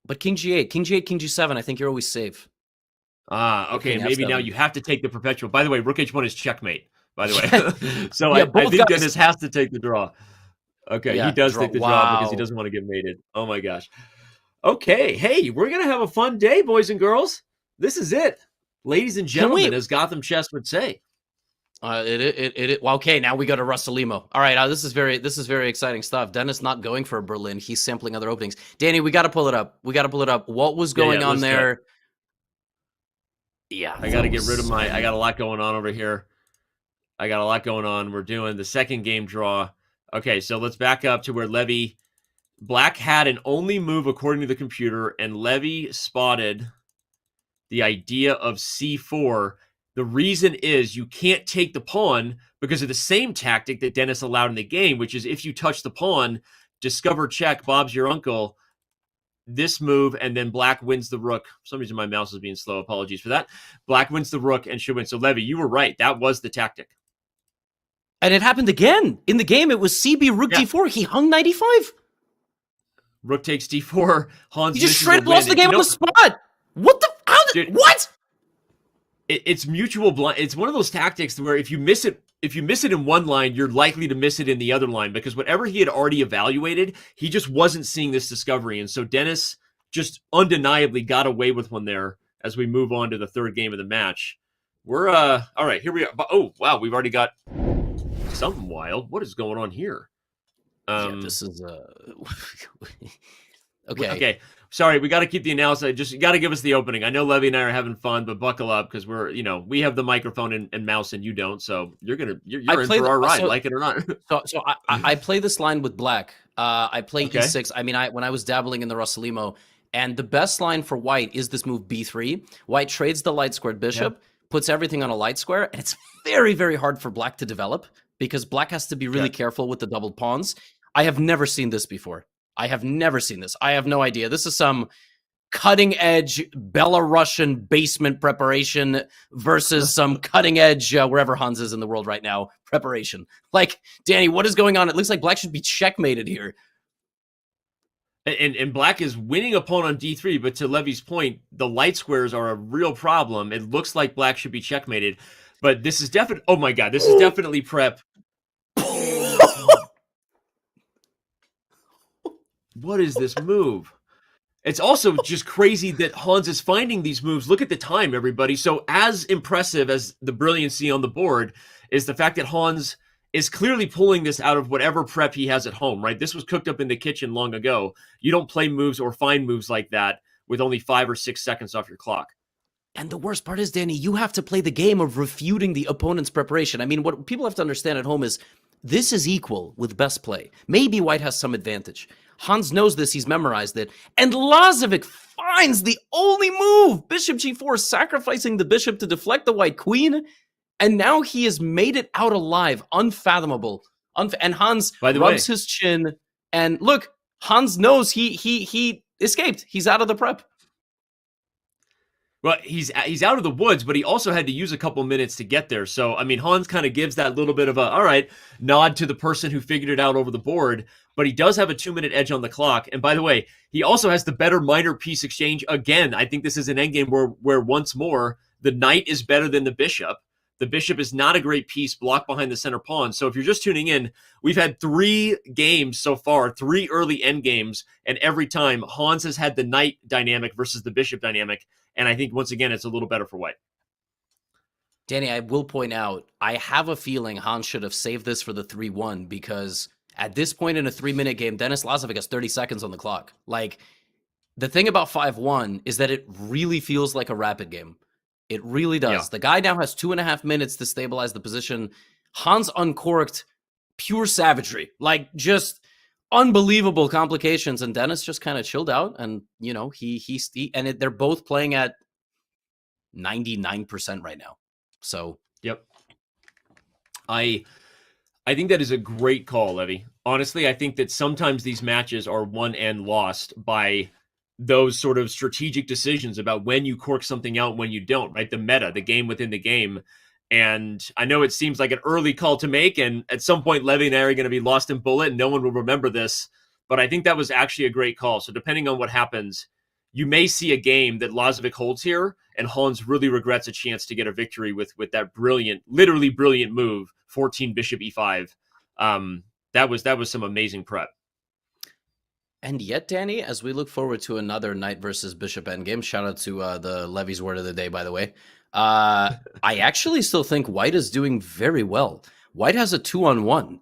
But king g8, king g8, king g7, I think you're always safe. Okay, King maybe f7. now you have to take the perpetual. By the way, rook h1 is checkmate, by the way. So Yeah, I both think guys- Dennis has to take the draw. Okay, Yeah, he does draw. take the draw because he Wow. doesn't want to get mated. Oh my gosh. Okay, hey, we're going to have a fun day, boys and girls. This is it. Ladies and gentlemen, as Gotham Chess would say. Well, okay, now we go to Russalimo. All right, this is very exciting stuff. Dennis not going for a Berlin. He's sampling other openings. Danny, we got to pull it up. What was going on let's do there? it. Yeah. I got to get rid of I got a lot going on over here. I got a lot going on. We're doing the second game draw. Okay, so let's back up to where Levy, Black had an only move according to the computer, and Levy spotted the idea of c4. The reason is you can't take the pawn because of the same tactic that Dennis allowed in the game, which is if you touch the pawn, discover check, Bob's your uncle, this move, and then Black wins the rook. For some reason my mouse is being slow. Apologies for that. Black wins the rook and should win. So Levy, you were right. That was the tactic. And it happened again. In the game, it was CB rook d4. He hung 95. Rook takes d4. Hans He just misses straight a lost win. the game on the spot. What the? How did? Dude. What? It's mutual blind. It's one of those tactics where if you miss it in one line, you're likely to miss it in the other line because whatever he had already evaluated, he just wasn't seeing this discovery. And so Dennis just undeniably got away with one there as we move on to the third game of the match. We're all right, here we are. Oh, wow, we've already got something wild. What is going on here? Yeah, this is Okay. Sorry, we got to keep the analysis. Just got to give us the opening. I know Levy and I are having fun, but buckle up because we have the microphone and mouse and you don't. So you're in for our ride, like it or not. So I play this line with Black. I play Okay. e6. I mean, when I was dabbling in the Russalimo, and the best line for White is this move b3. White trades the light squared bishop, puts everything on a light square, and it's very, very hard for Black to develop because Black has to be really careful with the doubled pawns. I have never seen this before. I have never seen this. I have no idea. This is some cutting edge Belarusian basement preparation versus some cutting edge wherever Hans is in the world right now preparation. Like, Danny, what is going on? It looks like Black should be checkmated here. And Black is winning a pawn on d3, but to Levy's point, the light squares are a real problem. It looks like Black should be checkmated, but this is definitely. Oh my god, this is definitely prep. What is this move? It's also just crazy that Hans is finding these moves. Look at the time, everybody. So as impressive as the brilliancy on the board is the fact that Hans is clearly pulling this out of whatever prep he has at home, right? This was cooked up in the kitchen long ago. You don't play moves or find moves like that with only 5 or 6 seconds off your clock. And the worst part is, Danny, you have to play the game of refuting the opponent's preparation. I mean, what people have to understand at home is this is equal with best play. Maybe White has some advantage. Hans knows this, he's memorized it. And Lazavik finds the only move. Bishop g4, sacrificing the bishop to deflect the white queen. And now he has made it out alive. Unfathomable. And Hans rubs his chin. And look, Hans knows he escaped. He's out of the prep. Well, he's out of the woods, but he also had to use a couple minutes to get there. So, I mean, Hans kind of gives that little bit of all right, nod to the person who figured it out over the board, but he does have a 2-minute edge on the clock. And by the way, he also has the better minor piece exchange. Again, I think this is an endgame where once more, the knight is better than the bishop. The bishop is not a great piece blocked behind the center pawn. So if you're just tuning in, we've had 3 games so far, 3 early end games, and every time Hans has had the knight dynamic versus the bishop dynamic. And I think, once again, it's a little better for White. Danny, I will point out, I have a feeling Hans should have saved this for the 3-1 because at this point in a 3-minute game, Denis Lazavik has 30 seconds on the clock. Like, the thing about 5-1 is that it really feels like a rapid game. It really does. Yeah. The guy now has 2.5 minutes to stabilize the position. Hans uncorked pure savagery. Like, just unbelievable complications, and Dennis just kind of chilled out, and they're both playing at 99% right now. So Yep. I think that is a great call, Levy. Honestly, I think that sometimes these matches are won and lost by those sort of strategic decisions about when you cork something out, when you don't, right? The meta, the game within the game. And I know it seems like an early call to make, and at some point, Levy and I are going to be lost in bullet, and no one will remember this. But I think that was actually a great call. So depending on what happens, you may see a game that Lazavik holds here, and Hans really regrets a chance to get a victory with that brilliant, literally brilliant move, 14 bishop e5. That was some amazing prep. And yet, Danny, as we look forward to another knight versus bishop endgame, shout out to the Levy's word of the day, by the way. I actually still think White is doing very well. White has a 2-on-1.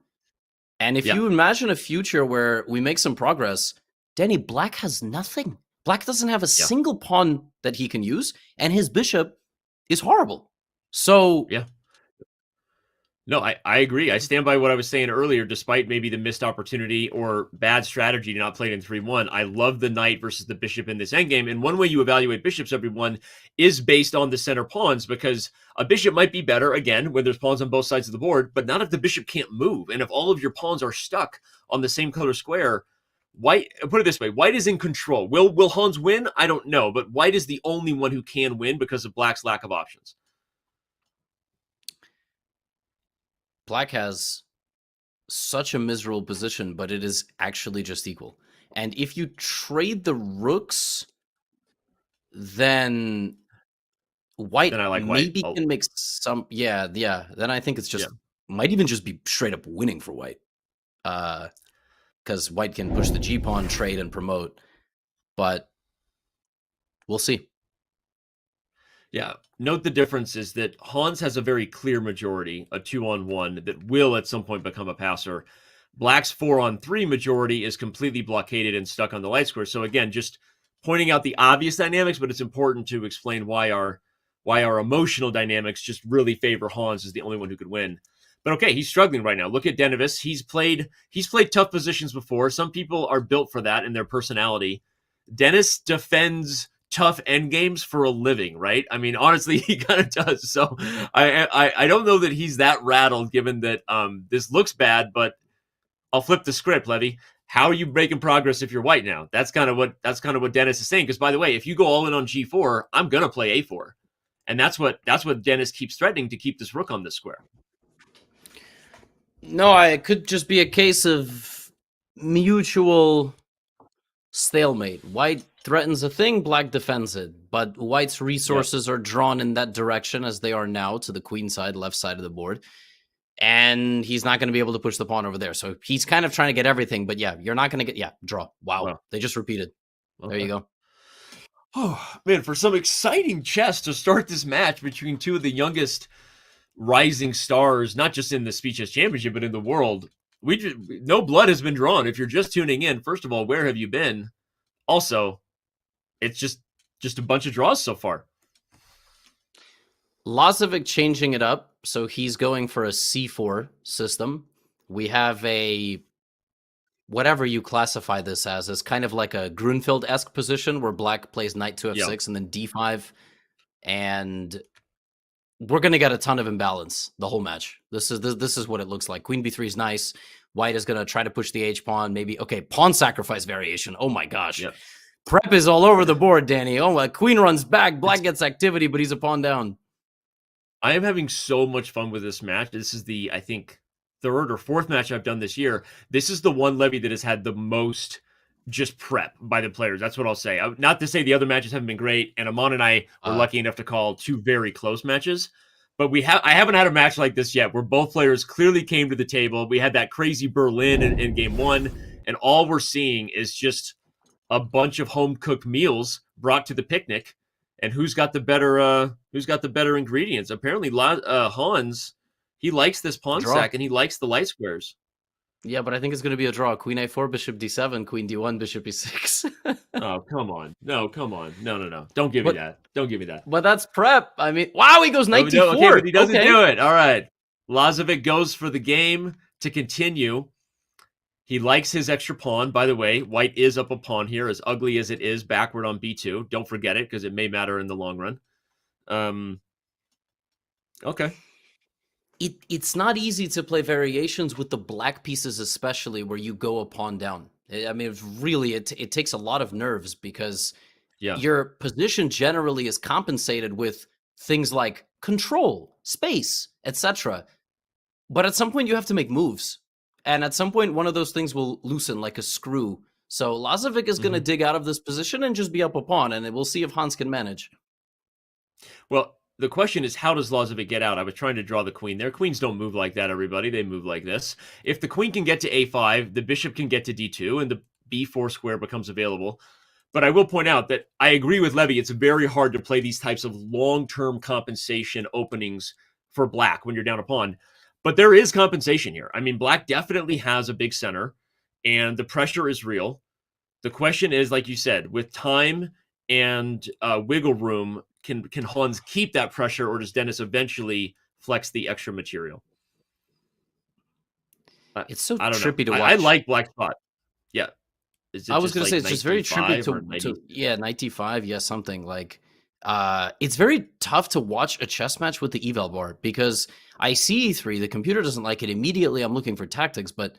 And if you imagine a future where we make some progress, Danny, Black has nothing. Black doesn't have a single pawn that he can use, and his bishop is horrible. So yeah. No, I agree. I stand by what I was saying earlier, despite maybe the missed opportunity or bad strategy to not play it in 3-1. I love the knight versus the bishop in this endgame. And one way you evaluate bishops, everyone, is based on the center pawns, because a bishop might be better, again, when there's pawns on both sides of the board, but not if the bishop can't move. And if all of your pawns are stuck on the same color square, White, put it this way, White is in control. Will Hans win? I don't know, but White is the only one who can win because of Black's lack of options. Black has such a miserable position, but it is actually just equal. And if you trade the rooks, then White Then I like maybe White. can make some. Yeah. Then I think it's just might even just be straight up winning for White, because White can push the G pawn, trade, and promote. But we'll see. Yeah. Note the difference is that Hans has a very clear majority, a 2-on-1, that will at some point become a passer. Black's 4-on-3 majority is completely blockaded and stuck on the light square. So again, just pointing out the obvious dynamics, but it's important to explain why our emotional dynamics just really favor Hans as the only one who could win. But okay, he's struggling right now. Look at Denis. He's played tough positions before. Some people are built for that in their personality. Denis defends tough endgames for a living, right? I mean, honestly, he kind of does. So I don't know that he's that rattled, given that this looks bad, but I'll flip the script, Levy. How are you making progress if you're White now? That's kind of what Denis is saying. Because by the way, if you go all in on G4, I'm gonna play A4, and that's what Denis keeps threatening, to keep this rook on this square. No, it could just be a case of mutual stalemate. White threatens a thing, Black defends it. But White's resources are drawn in that direction, as they are now, to the queen side, left side of the board. And he's not going to be able to push the pawn over there. So he's kind of trying to get everything. But yeah, you're not going to get... draw. Wow. They just repeated. Okay. There you go. Oh, man, for some exciting chess to start this match between two of the youngest rising stars, not just in the Speed Chess Championship, but in the world. No blood has been drawn. If you're just tuning in, first of all, where have you been? Also, it's just a bunch of draws so far. Lazavik changing it up. So he's going for a C4 system. We have a, whatever you classify this as kind of like a Grunfeld-esque position where Black plays knight to f6 and then d5. And we're going to get a ton of imbalance the whole match. This is what it looks like. Queen b3 is nice. White is going to try to push the h-pawn. Maybe, okay, pawn sacrifice variation. Oh my gosh. Yep. Prep is all over the board, Danny. Oh, my queen runs back. Black gets activity, but he's a pawn down. I am having so much fun with this match. This is the, I think, third or fourth match I've done this year. This is the one, Levy, that has had the most just prep by the players. That's what I'll say. Not to say the other matches haven't been great, and Amon and I were lucky enough to call two very close matches. But I haven't had a match like this yet, where both players clearly came to the table. We had that crazy Berlin in game one, and all we're seeing is just a bunch of home-cooked meals brought to the picnic. And who's got the better ingredients? Apparently, Hans, he likes this pawn sack and he likes the light squares. Yeah, but I think it's going to be a draw. Queen a4, bishop d7, queen d1, bishop e6. Oh, come on. No, come on. No. Don't give me that. Don't give me that. But that's prep. I mean, wow, he goes knight d4. Okay, but he doesn't do it. All right. Lazavik goes for the game to continue. He likes his extra pawn. By the way, White is up a pawn here, as ugly as it is backward on b2. Don't forget it, because it may matter in the long run. Okay. It's not easy to play variations with the black pieces, especially where you go a pawn down. I mean, it's really it takes a lot of nerves because Yeah. your position generally is compensated with things like control, space, etc. But at some point you have to make moves. And at some point one of those things will loosen like a screw. So Lazavik is going to dig out of this position and just be up a pawn, and we'll see if Hans can manage. Well, the question is, how does Lazavik get out? I was trying to draw the queen there. Queens don't move like that, everybody. They move like this. If the queen can get to a5, the bishop can get to d2, and the b4 square becomes available. But I will point out that I agree with Levy. It's very hard to play these types of long-term compensation openings for black when you're down a pawn. But there is compensation here. I mean, black definitely has a big center, and the pressure is real. The question is, like you said, with time and wiggle room, can Hans keep that pressure, or does Denis eventually flex the extra material? It's so I don't trippy know. to watch. I like black spot. Yeah. I was going to say it's just very trippy to 95? yeah, something like it's very tough to watch a chess match with the eval bar because I see E3, the computer doesn't like it immediately. I'm looking for tactics, but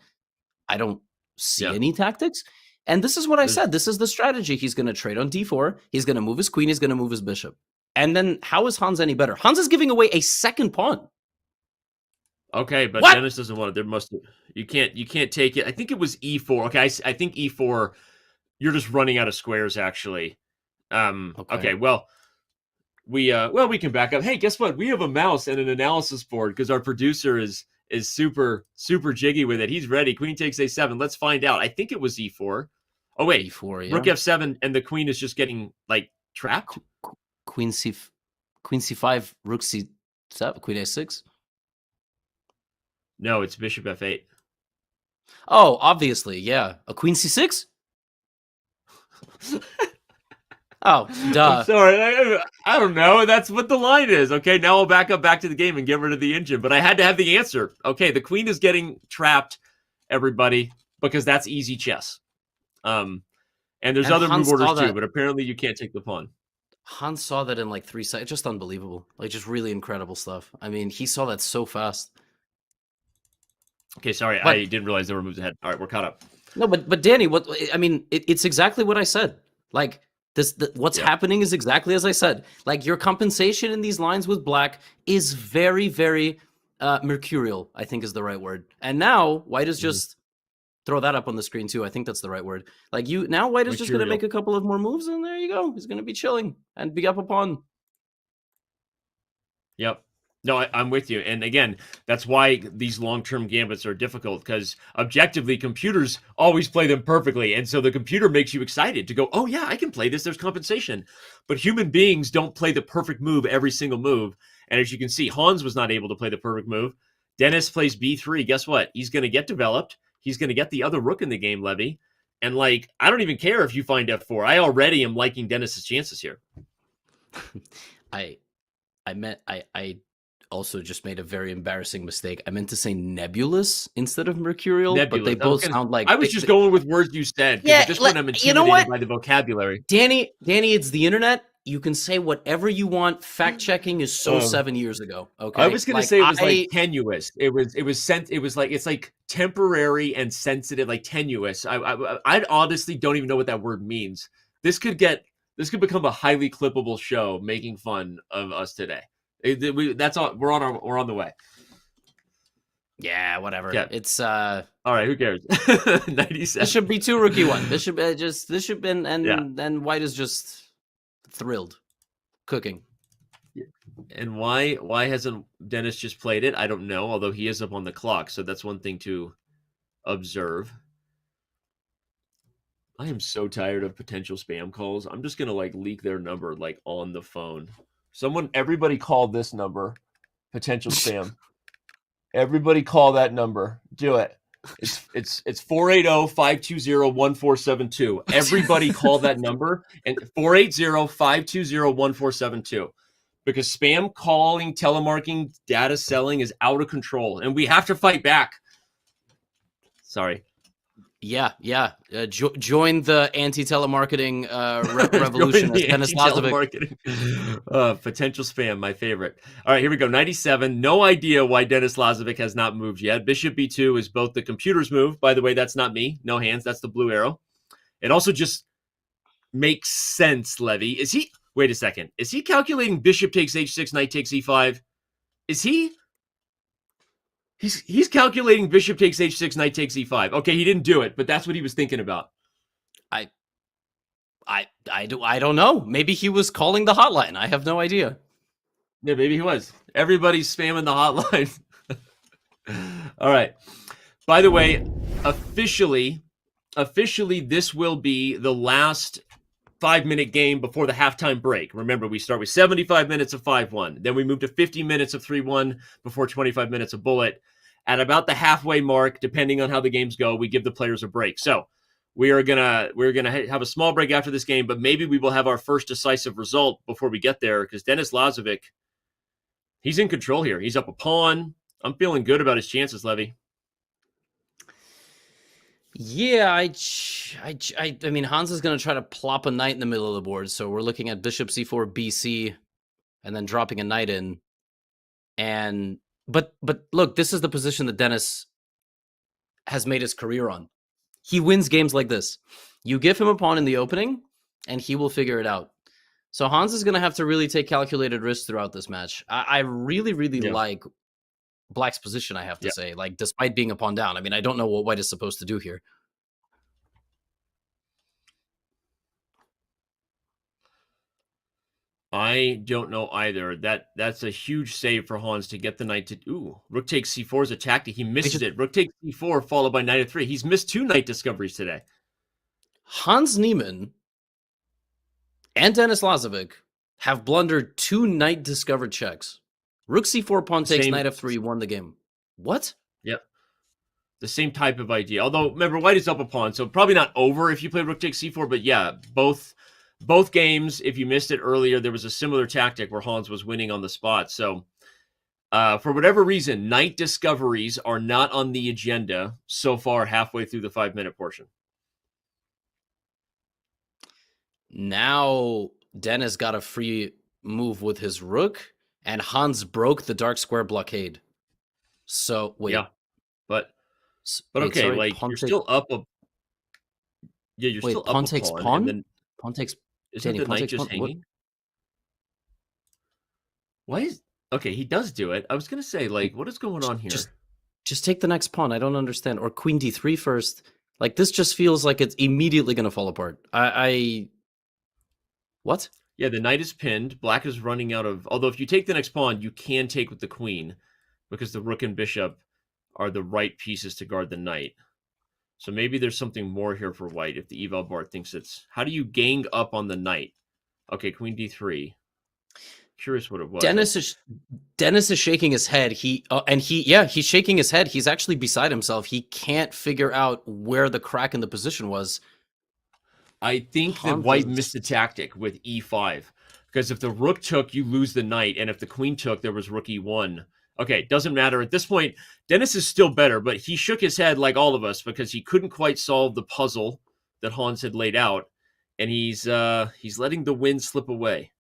I don't see any tactics. And this is what I said. This is the strategy. He's going to trade on d4. He's going to move his queen. He's going to move his bishop. And then how is Hans any better? Hans is giving away a second pawn. Okay, but What? Denis doesn't want it. There must you can't take it. I think it was e4. Okay, I think e4. You're just running out of squares, actually. Okay. Well, we can back up. Hey, guess what? We have a mouse and an analysis board because our producer is super jiggy with it. He's ready. Queen takes a7. Let's find out. I think it was e4. Oh wait, e4, yeah. Rook f7, and the queen is just getting like trapped. Queen c5, rook c7, queen a6. No, it's bishop f8. Oh, obviously, yeah. A queen c6? Oh, duh. I'm sorry, I don't know. That's what the line is. Okay, now I'll back to the game and get rid of the engine. But I had to have the answer. Okay, the queen is getting trapped, everybody, because that's easy chess. And there's other Hans move orders saw too, but apparently you can't take the pawn. Hans saw that in like 3 seconds. Just unbelievable. Like, just really incredible stuff. I mean, he saw that so fast. Okay, sorry, I didn't realize there were moves ahead. All right, we're caught up. No, but Danny, it's exactly what I said. Like, what's happening is exactly as I said. Like, your compensation in these lines with black is very, very mercurial, I think is the right word. And now white is just throw that up on the screen too. I think that's the right word. Like, now white is just going to make a couple of more moves, and there you go. He's going to be chilling and be up a pawn. Yep. No, I'm with you. And again, that's why these long-term gambits are difficult, because objectively, computers always play them perfectly. And so the computer makes you excited to go, oh yeah, I can play this. There's compensation. But human beings don't play the perfect move every single move. And as you can see, Hans was not able to play the perfect move. Denis plays b3. Guess what? He's going to get developed. He's going to get the other rook in the game, Levy. And like, I don't even care if you find f4. I already am liking Denis's chances here. I also just made a very embarrassing mistake. I meant to say nebulous instead of mercurial, but they both sound like... I was just going with words you said. Yeah, just when I'm intimidated by the vocabulary. Danny, it's the internet. You can say whatever you want. Fact checking is 7 years ago. Okay, I was going to say it was like tenuous. It's like temporary and sensitive, like tenuous. I honestly don't even know what that word means. This could become a highly clippable show making fun of us today. That's all. We're on the way. Yeah, whatever. Yeah. It's all right. Who cares? 97. This should be 2 rookie one. This should be and white is just thrilled, cooking. And why hasn't Denis just played it? I don't know. Although he is up on the clock, so that's one thing to observe. I am so tired of potential spam calls. I'm just gonna leak their number on the phone. Everybody call this number. Potential spam. Everybody call that number. Do it. It's 480-520-1472. Everybody call that number, and 480-520-1472. Because spam calling, telemarketing, data selling is out of control, and we have to fight back. Sorry. Yeah. Join the anti-telemarketing revolution as Denis Lazavik. Marketing. Potential spam, my favorite. All right, here we go. 97. No idea why Denis Lazovic has not moved yet. Bishop b2 is both the computer's move. By the way, that's not me. No hands. That's the blue arrow. It also just makes sense, Levy. Is he... Wait a second. Is he calculating bishop takes h6, knight takes e5? Is he... He's calculating bishop takes h6, knight takes e5. Okay, he didn't do it, but that's what he was thinking about. I don't know. Maybe he was calling the hotline. I have no idea. Yeah, maybe he was. Everybody's spamming the hotline. All right. By the way, officially, this will be the last 5-minute game before the halftime break. Remember, we start with 75 minutes of 5-1. Then we move to 50 minutes of 3-1 before 25 minutes of bullet. At about the halfway mark, depending on how the games go, we give the players a break. So we're gonna have a small break after this game, but maybe we will have our first decisive result before we get there, because Denis Lazovic, he's in control here. He's up a pawn. I'm feeling good about his chances, Levy. Yeah, I mean, Hans is going to try to plop a knight in the middle of the board, so we're looking at bishop c4, bc, and then dropping a knight in. And but look, this is the position that Denis has made his career on. He wins games like this. You give him a pawn in the opening, and he will figure it out. So Hans is going to have to really take calculated risks throughout this match. I really like Black's position, I have to say, like, despite being a pawn down. I mean, I don't know what White is supposed to do here. I don't know either. That's a huge save for Hans to get the knight to... Ooh, rook takes c4 is a tactic. He misses it. Rook takes c4 followed by knight f3. He's missed 2 knight discoveries today. Hans Niemann and Denis Lazavik have blundered 2 knight discovered checks. Rook c4, pawn takes, knight f3, won the game. What? Yep. The same type of idea. Although, remember, White is up a pawn, so probably not over if you play rook takes c4, but yeah, both games, if you missed it earlier, there was a similar tactic where Hans was winning on the spot. So, for whatever reason, knight discoveries are not on the agenda so far halfway through the 5-minute portion. Now, Denis got a free move with his rook, and Hans broke the dark square blockade. So, wait. Yeah, but okay, sorry, like, you're still up a... Yeah, you're still up a pawn. Takes pawn? And then pawn takes... Isn't Danny, the knight just pawn, hanging? Why is... Okay, he does do it. I was going to say, like, what is going on here? Just take the next pawn. I don't understand. Or queen d3 first. Like, this just feels like it's immediately going to fall apart. What? Yeah, the knight is pinned. Black is running out of... Although if you take the next pawn, you can take with the queen, because the rook and bishop are the right pieces to guard the knight. So maybe there's something more here for White if the eval bar thinks it's... How do you gang up on the knight? Okay, queen d3. Curious what it was. Denis is shaking his head. He's shaking his head. He's actually beside himself. He can't figure out where the crack in the position was. I think that White missed a tactic with e5. Because if the rook took, you lose the knight. And if the queen took, there was rook e1. Okay, doesn't matter. At this point, Denis is still better, but he shook his head like all of us because he couldn't quite solve the puzzle that Hans had laid out. And he's letting the win slip away.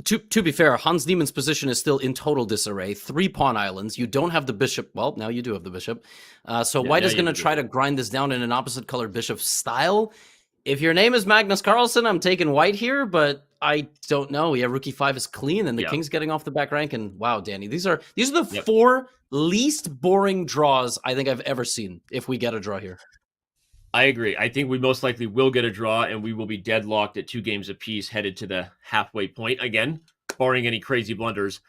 To be fair, Hans Niemann's position is still in total disarray. 3 pawn islands. You don't have the bishop. Well, now you do have the bishop. So White is going to try to grind this down in an opposite colored bishop style. If your name is Magnus Carlsen, I'm taking White here, but I don't know. Yeah, rook e5 is clean, and the king's getting off the back rank. And wow, Danny, these are the 4 least boring draws I think I've ever seen. If we get a draw here. I agree. I think we most likely will get a draw, and we will be deadlocked at 2 games apiece, headed to the halfway point again, barring any crazy blunders.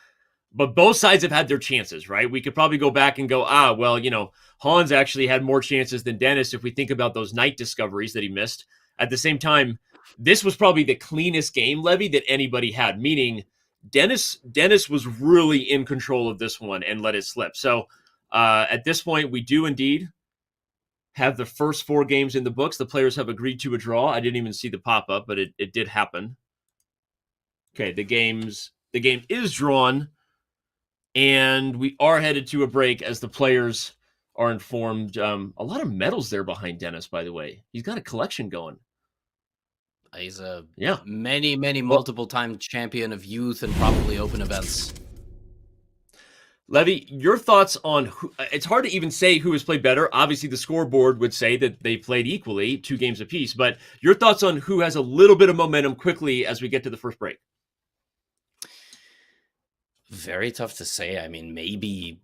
But both sides have had their chances, right? We could probably go back and go, well, you know, Hans actually had more chances than Denis if we think about those knight discoveries that he missed. At the same time, this was probably the cleanest game, Levy, that anybody had, meaning Denis was really in control of this one and let it slip. So at this point, we do indeed have the first 4 games in the books. The players have agreed to a draw. I didn't even see the pop-up, but it did happen. Okay, the game is drawn, and we are headed to a break as the players are informed. A lot of medals there behind Denis, by the way. He's got a collection going. He's a Yeah. many multiple time champion of youth and probably open events. Levy, your thoughts on who, it's hard to even say who has played better. Obviously, the scoreboard would say that they played equally, 2 games apiece. But your thoughts on who has a little bit of momentum quickly as we get to the first break? Very tough to say. I mean, maybe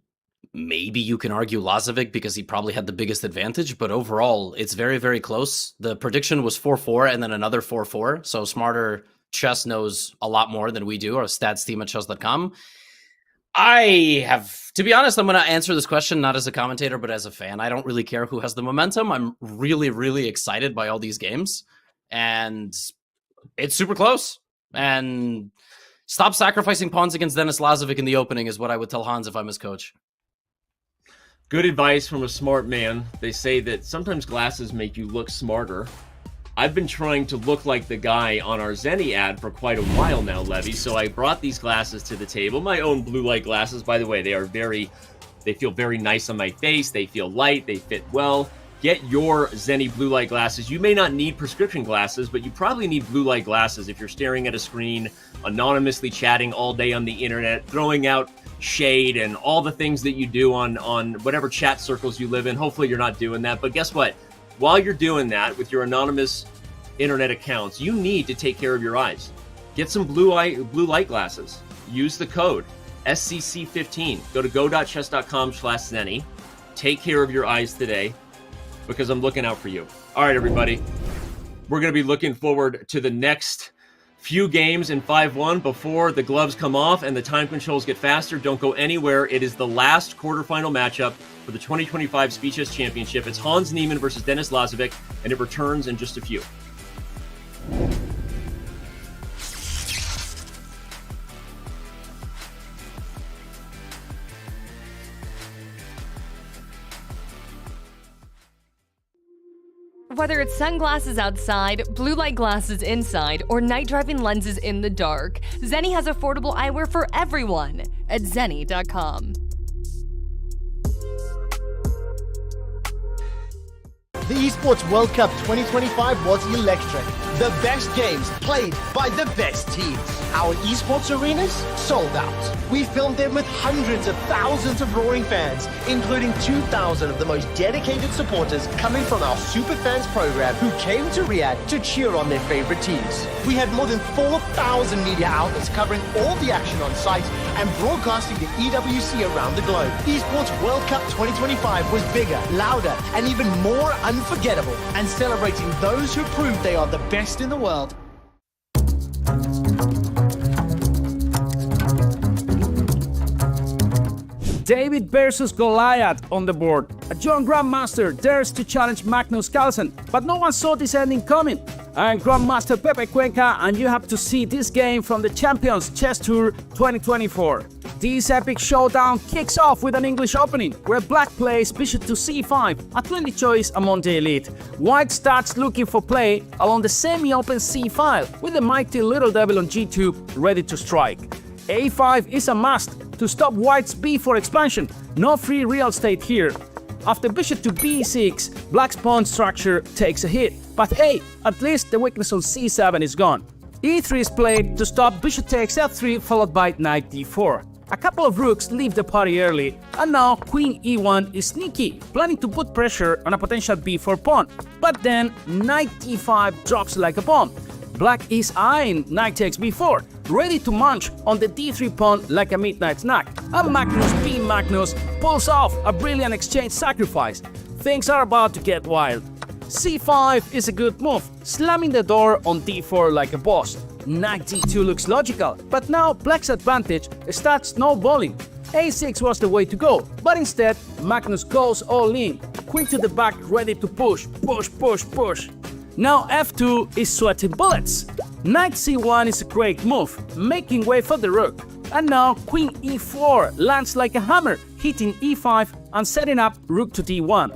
you can argue Lazavik because he probably had the biggest advantage, but overall, it's very close. The prediction was 4-4 and then another 4-4. So Smarter Chess knows a lot more than we do, our stats team at Chess.com. To be honest, I'm going to answer this question not as a commentator, but as a fan. I don't really care who has the momentum. I'm really excited by all these games, and it's super close. And stop sacrificing pawns against Denis Lazavik in the opening is what I would tell Hans if I'm his coach. Good advice from a smart man. They say that sometimes glasses make you look smarter. I've been trying to look like the guy on our Zenny ad for quite a while now, Levy, so I brought these glasses to the table. My own blue light glasses, by the way. They feel very nice on my face. They feel light. They fit well. Get your Zenny blue light glasses. You may not need prescription glasses, but you probably need blue light glasses if you're staring at a screen, anonymously chatting all day on the internet, throwing out shade and all the things that you do on whatever chat circles you live in. Hopefully you're not doing that. But guess what? While you're doing that with your anonymous internet accounts, you need to take care of your eyes. Get some blue light glasses. Use the code SCC15. Go to go.chess.com/Zenny. Take care of your eyes today because I'm looking out for you. All right, everybody. We're going to be looking forward to the next few games in 5-1 before the gloves come off and the time controls get faster. Don't go anywhere. It is the last quarterfinal matchup for the 2025 Speed Chess Championship. It's Hans Niemann versus Denis Lazavik, and it returns in just a few. Whether it's sunglasses outside, blue light glasses inside, or night driving lenses in the dark, Zenny has affordable eyewear for everyone at Zenny.com. The Esports World Cup 2025 was electric. The best games played by the best teams. Our esports arenas sold out. We filmed them with hundreds of thousands of roaring fans, including 2,000 of the most dedicated supporters coming from our Super Fans program who came to Riyadh to cheer on their favorite teams. We had more than 4,000 media outlets covering all the action on site and broadcasting the EWC around the globe. Esports World Cup 2025 was bigger, louder, and even more unforgettable, and celebrating those who proved they are the best in the world. David versus Goliath on the board. A young Grandmaster dares to challenge Magnus Carlsen, but no one saw this ending coming. I'm Grandmaster Pepe Cuenca, and you have to see this game from the Champions Chess Tour 2024. This epic showdown kicks off with an English opening, where Black plays bishop to c5, a trendy choice among the elite. White starts looking for play along the semi-open c file, with the mighty Little Devil on g2 ready to strike. a5 is a must to stop White's b4 expansion. No free real estate here. After bishop to b6, Black's pawn structure takes a hit. But hey, at least the weakness on c7 is gone. e3 is played to stop bishop takes f3 followed by knight d4. A couple of rooks leave the party early, and now queen e1 is sneaky, planning to put pressure on a potential b4 pawn. But then knight d5 drops like a bomb. Black is eyeing knight takes b4, ready to munch on the d3 pawn like a midnight snack. And Magnus pulls off a brilliant exchange sacrifice. Things are about to get wild. c5 is a good move, slamming the door on d4 like a boss. Knight d2 looks logical, but now Black's advantage starts snowballing. a6 was the way to go, but instead Magnus goes all in. Queen to the back, ready to push. Now f2 is sweating bullets. Knight c1 is a great move, making way for the rook. And now queen e4 lands like a hammer, hitting e5 and setting up rook to d1.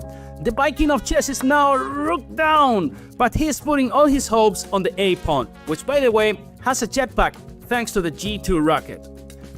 The Viking of chess is now rook down, but he's putting all his hopes on the a pawn, which by the way has a jetpack thanks to the g2 rocket.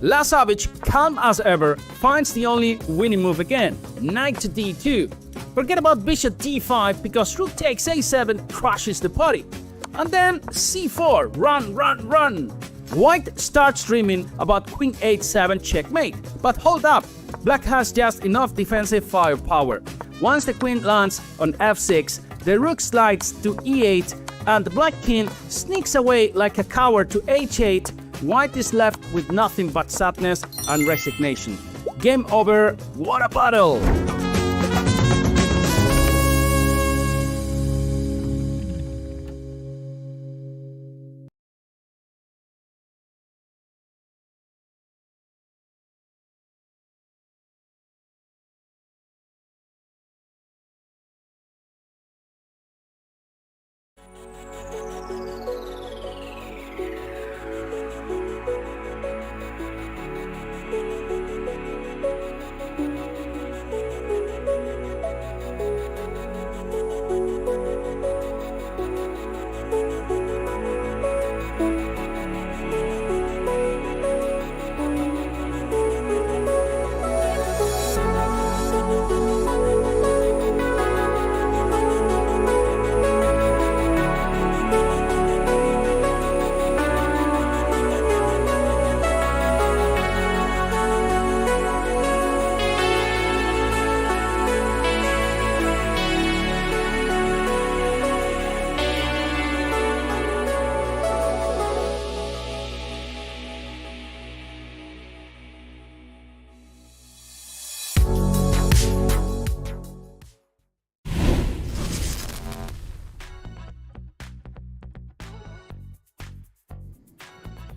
Lazavik, calm as ever, finds the only winning move again, knight to d2. Forget about bishop d5 because rook takes a7 crushes the party. And then c4, run. White starts dreaming about queen h7 checkmate, but hold up, black has just enough defensive firepower. Once the queen lands on f6, the rook slides to e8 and the black king sneaks away like a coward to h8. White is left with nothing but sadness and resignation. Game over, what a battle!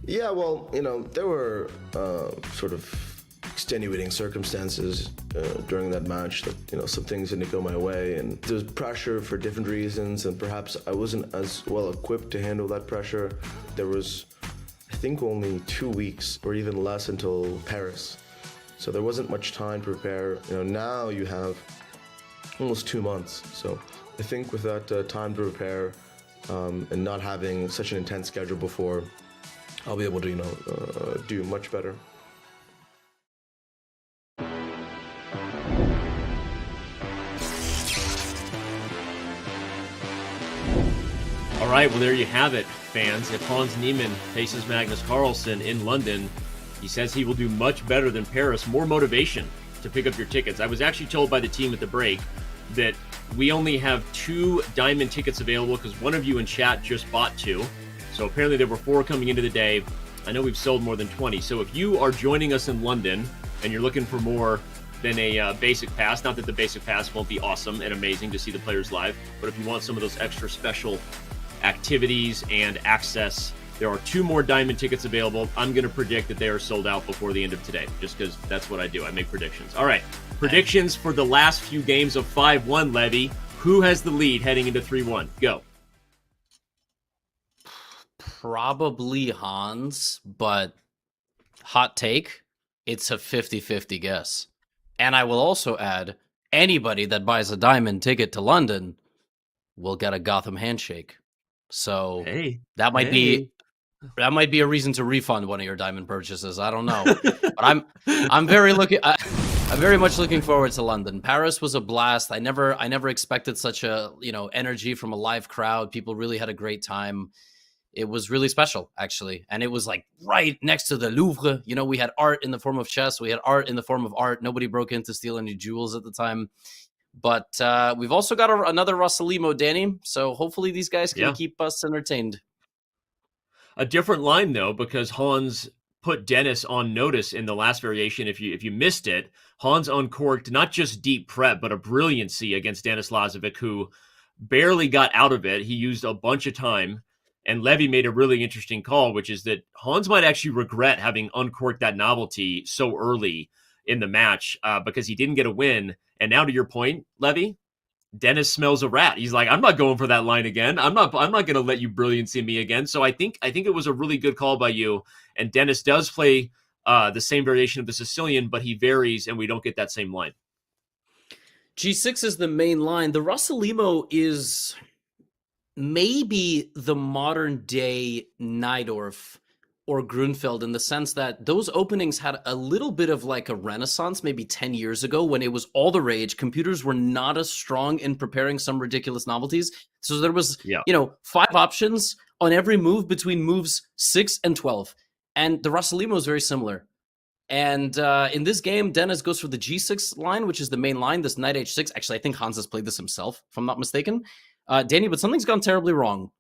Yeah, well, there were sort of extenuating circumstances during that match that, some things didn't go my way, and there was pressure for different reasons, and perhaps I wasn't as well equipped to handle that pressure. There was, I think, only 2 weeks or even less until Paris. So there wasn't much time to prepare. Now you have almost 2 months. So I think with that time to prepare and not having such an intense schedule before, I'll be able to, do much better. All right, well, there you have it, fans. If Hans Niemann faces Magnus Carlsen in London, he says he will do much better than Paris. More motivation to pick up your tickets. I was actually told by the team at the break that we only have 2 diamond tickets available because one of you in chat just bought 2. So apparently there were 4 coming into the day. I know we've sold more than 20. So if you are joining us in London and you're looking for more than a basic pass, not that the basic pass won't be awesome and amazing to see the players live, but if you want some of those extra special activities and access, there are 2 more diamond tickets available. I'm going to predict that they are sold out before the end of today, just because that's what I do. I make predictions. All right, predictions for the last few games of 5-1, Levy. Who has the lead heading into 3-1? Go. Probably Hans, but hot take, it's a 50-50 guess. And I will also add, anybody that buys a diamond ticket to London will get a Gotham handshake. So that might be a reason to refund one of your diamond purchases. I don't know, but I'm very much looking forward to London. Paris was a blast. I never expected such a energy from a live crowd. People really had a great time. It was really special, actually. And it was like right next to the Louvre. We had art in the form of chess. We had art in the form of art. Nobody broke in to steal any jewels at the time. But we've also got another Rossalimo, Danny. So hopefully these guys can keep us entertained. A different line, though, because Hans put Denis on notice in the last variation. If you missed it, Hans uncorked not just deep prep, but a brilliancy against Denis Lazavik, who barely got out of it. He used a bunch of time. And Levy made a really interesting call, which is that Hans might actually regret having uncorked that novelty so early in the match because he didn't get a win. And now to your point, Levy, Denis smells a rat. He's like, I'm not going for that line again. I'm not going to let you brilliancy me again. So I think it was a really good call by you. And Denis does play the same variation of the Sicilian, but he varies and we don't get that same line. G6 is the main line. The Rossalimo is maybe the modern day Najdorf or Grunfeld in the sense that those openings had a little bit of like a renaissance maybe 10 years ago when it was all the rage. Computers were not as strong in preparing some ridiculous novelties. So there was, 5 options on every move between moves 6 and 12. And the Rossolimo is very similar. And in this game, Denis goes for the G6 line, which is the main line, this knight H6. Actually, I think Hans has played this himself, if I'm not mistaken. Danny, but something's gone terribly wrong.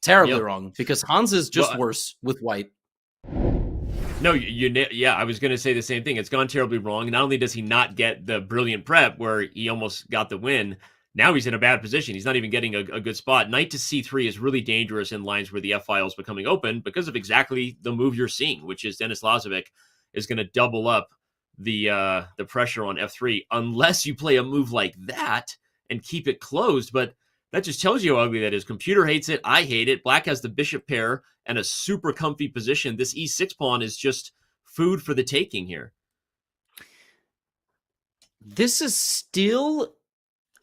Terribly wrong, because Hans is just worse with white. No, I was going to say the same thing. It's gone terribly wrong. Not only does he not get the brilliant prep where he almost got the win, now he's in a bad position. He's not even getting a good spot. Knight to C3 is really dangerous in lines where the F-file is becoming open because of exactly the move you're seeing, which is Denis Lazavik is going to double up the pressure on F3 unless you play a move like that and keep it closed. But that just tells you how ugly that is. Computer hates it. I hate it. Black has the bishop pair and a super comfy position. This E6 pawn is just food for the taking here. This is still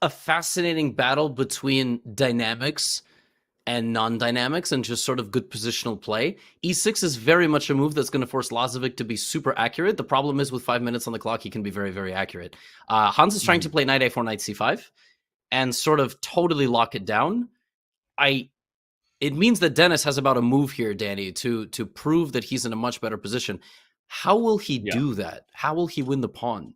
a fascinating battle between dynamics and non-dynamics and just sort of good positional play. E6 is very much a move that's going to force Lazavik to be super accurate. The problem is with 5 minutes on the clock, he can be very, very accurate. Hans is trying to play knight A4, knight C5. And sort of totally lock it down. It means that Denis has about a move here, Danny, to prove that he's in a much better position. How will he do that? How will he win the pawn?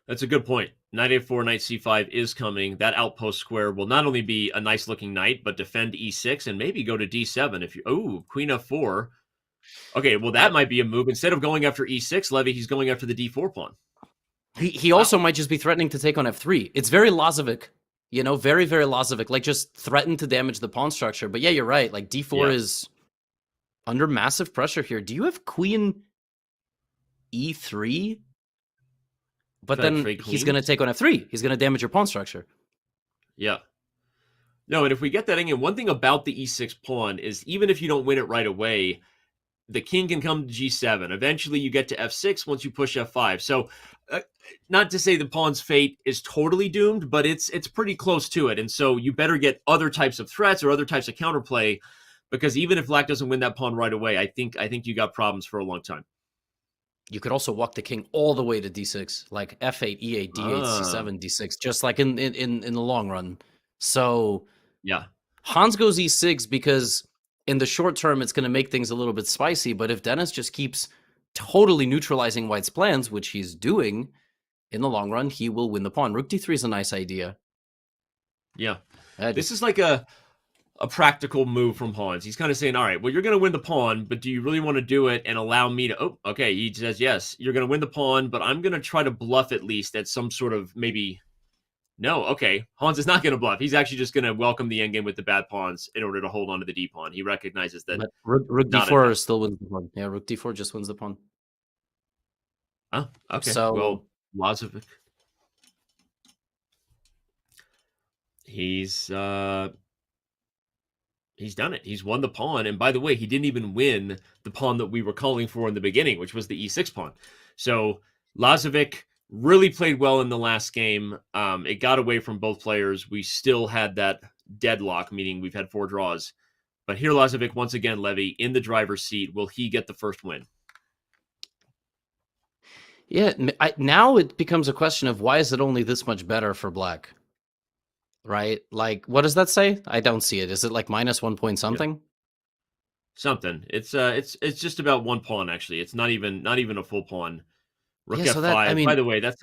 That's a good point. Knight A4, knight C5 is coming. That outpost square will not only be a nice looking knight, but defend E6 and maybe go to D7 if you. Queen F4. Okay, well that might be a move. Instead of going after E6, Levy, he's going after the D4 pawn. He also might just be threatening to take on F3. It's very Lazavik, very, very Lazavik. Like, just threaten to damage the pawn structure. But yeah, you're right. Like, D4 is under massive pressure here. Do you have Queen E3? But then he's going to take on F3. He's going to damage your pawn structure. Yeah. No, and if we get that in, one thing about the E6 pawn is even if you don't win it right away, the king can come to G7. Eventually, you get to F6 once you push F5. So, not to say the pawn's fate is totally doomed, but it's pretty close to it. And so you better get other types of threats or other types of counterplay, because even if Black doesn't win that pawn right away, I think you got problems for a long time. You could also walk the king all the way to D6, like F8, E8, D8, C7, D6, just like in the long run. So, yeah, Hans goes E6 because in the short term, it's going to make things a little bit spicy. But if Denis just keeps totally neutralizing White's plans, which he's doing, in the long run, he will win the pawn. Rook D3 is a nice idea. Yeah. This is like a practical move from Hans. He's kind of saying, all right, well, you're going to win the pawn, but do you really want to do it and allow me to... Oh, okay, he says, yes, you're going to win the pawn, but I'm going to try to bluff at least at some sort of maybe... No, okay. Hans is not going to bluff. He's actually just going to welcome the endgame with the bad pawns in order to hold on to the D pawn. He recognizes that... But Rook D4 still wins the pawn. Yeah, Rook D4 just wins the pawn. Oh, okay. So, well, Lazavik... He's done it. He's won the pawn. And by the way, he didn't even win the pawn that we were calling for in the beginning, which was the E6 pawn. So Lazavik really played well in the last game. It got away from both players. We still had that deadlock, meaning we've had 4 draws. But here Lazavik, once again, Levy, in the driver's seat. Will he get the first win? Yeah, now it becomes a question of why is it only this much better for Black? Right? Like, what does that say? I don't see it. Is it like minus 1 point something? Yeah. Something. It's just about 1 pawn actually. It's not even a full pawn. Rook F5. That, I mean, by the way, that's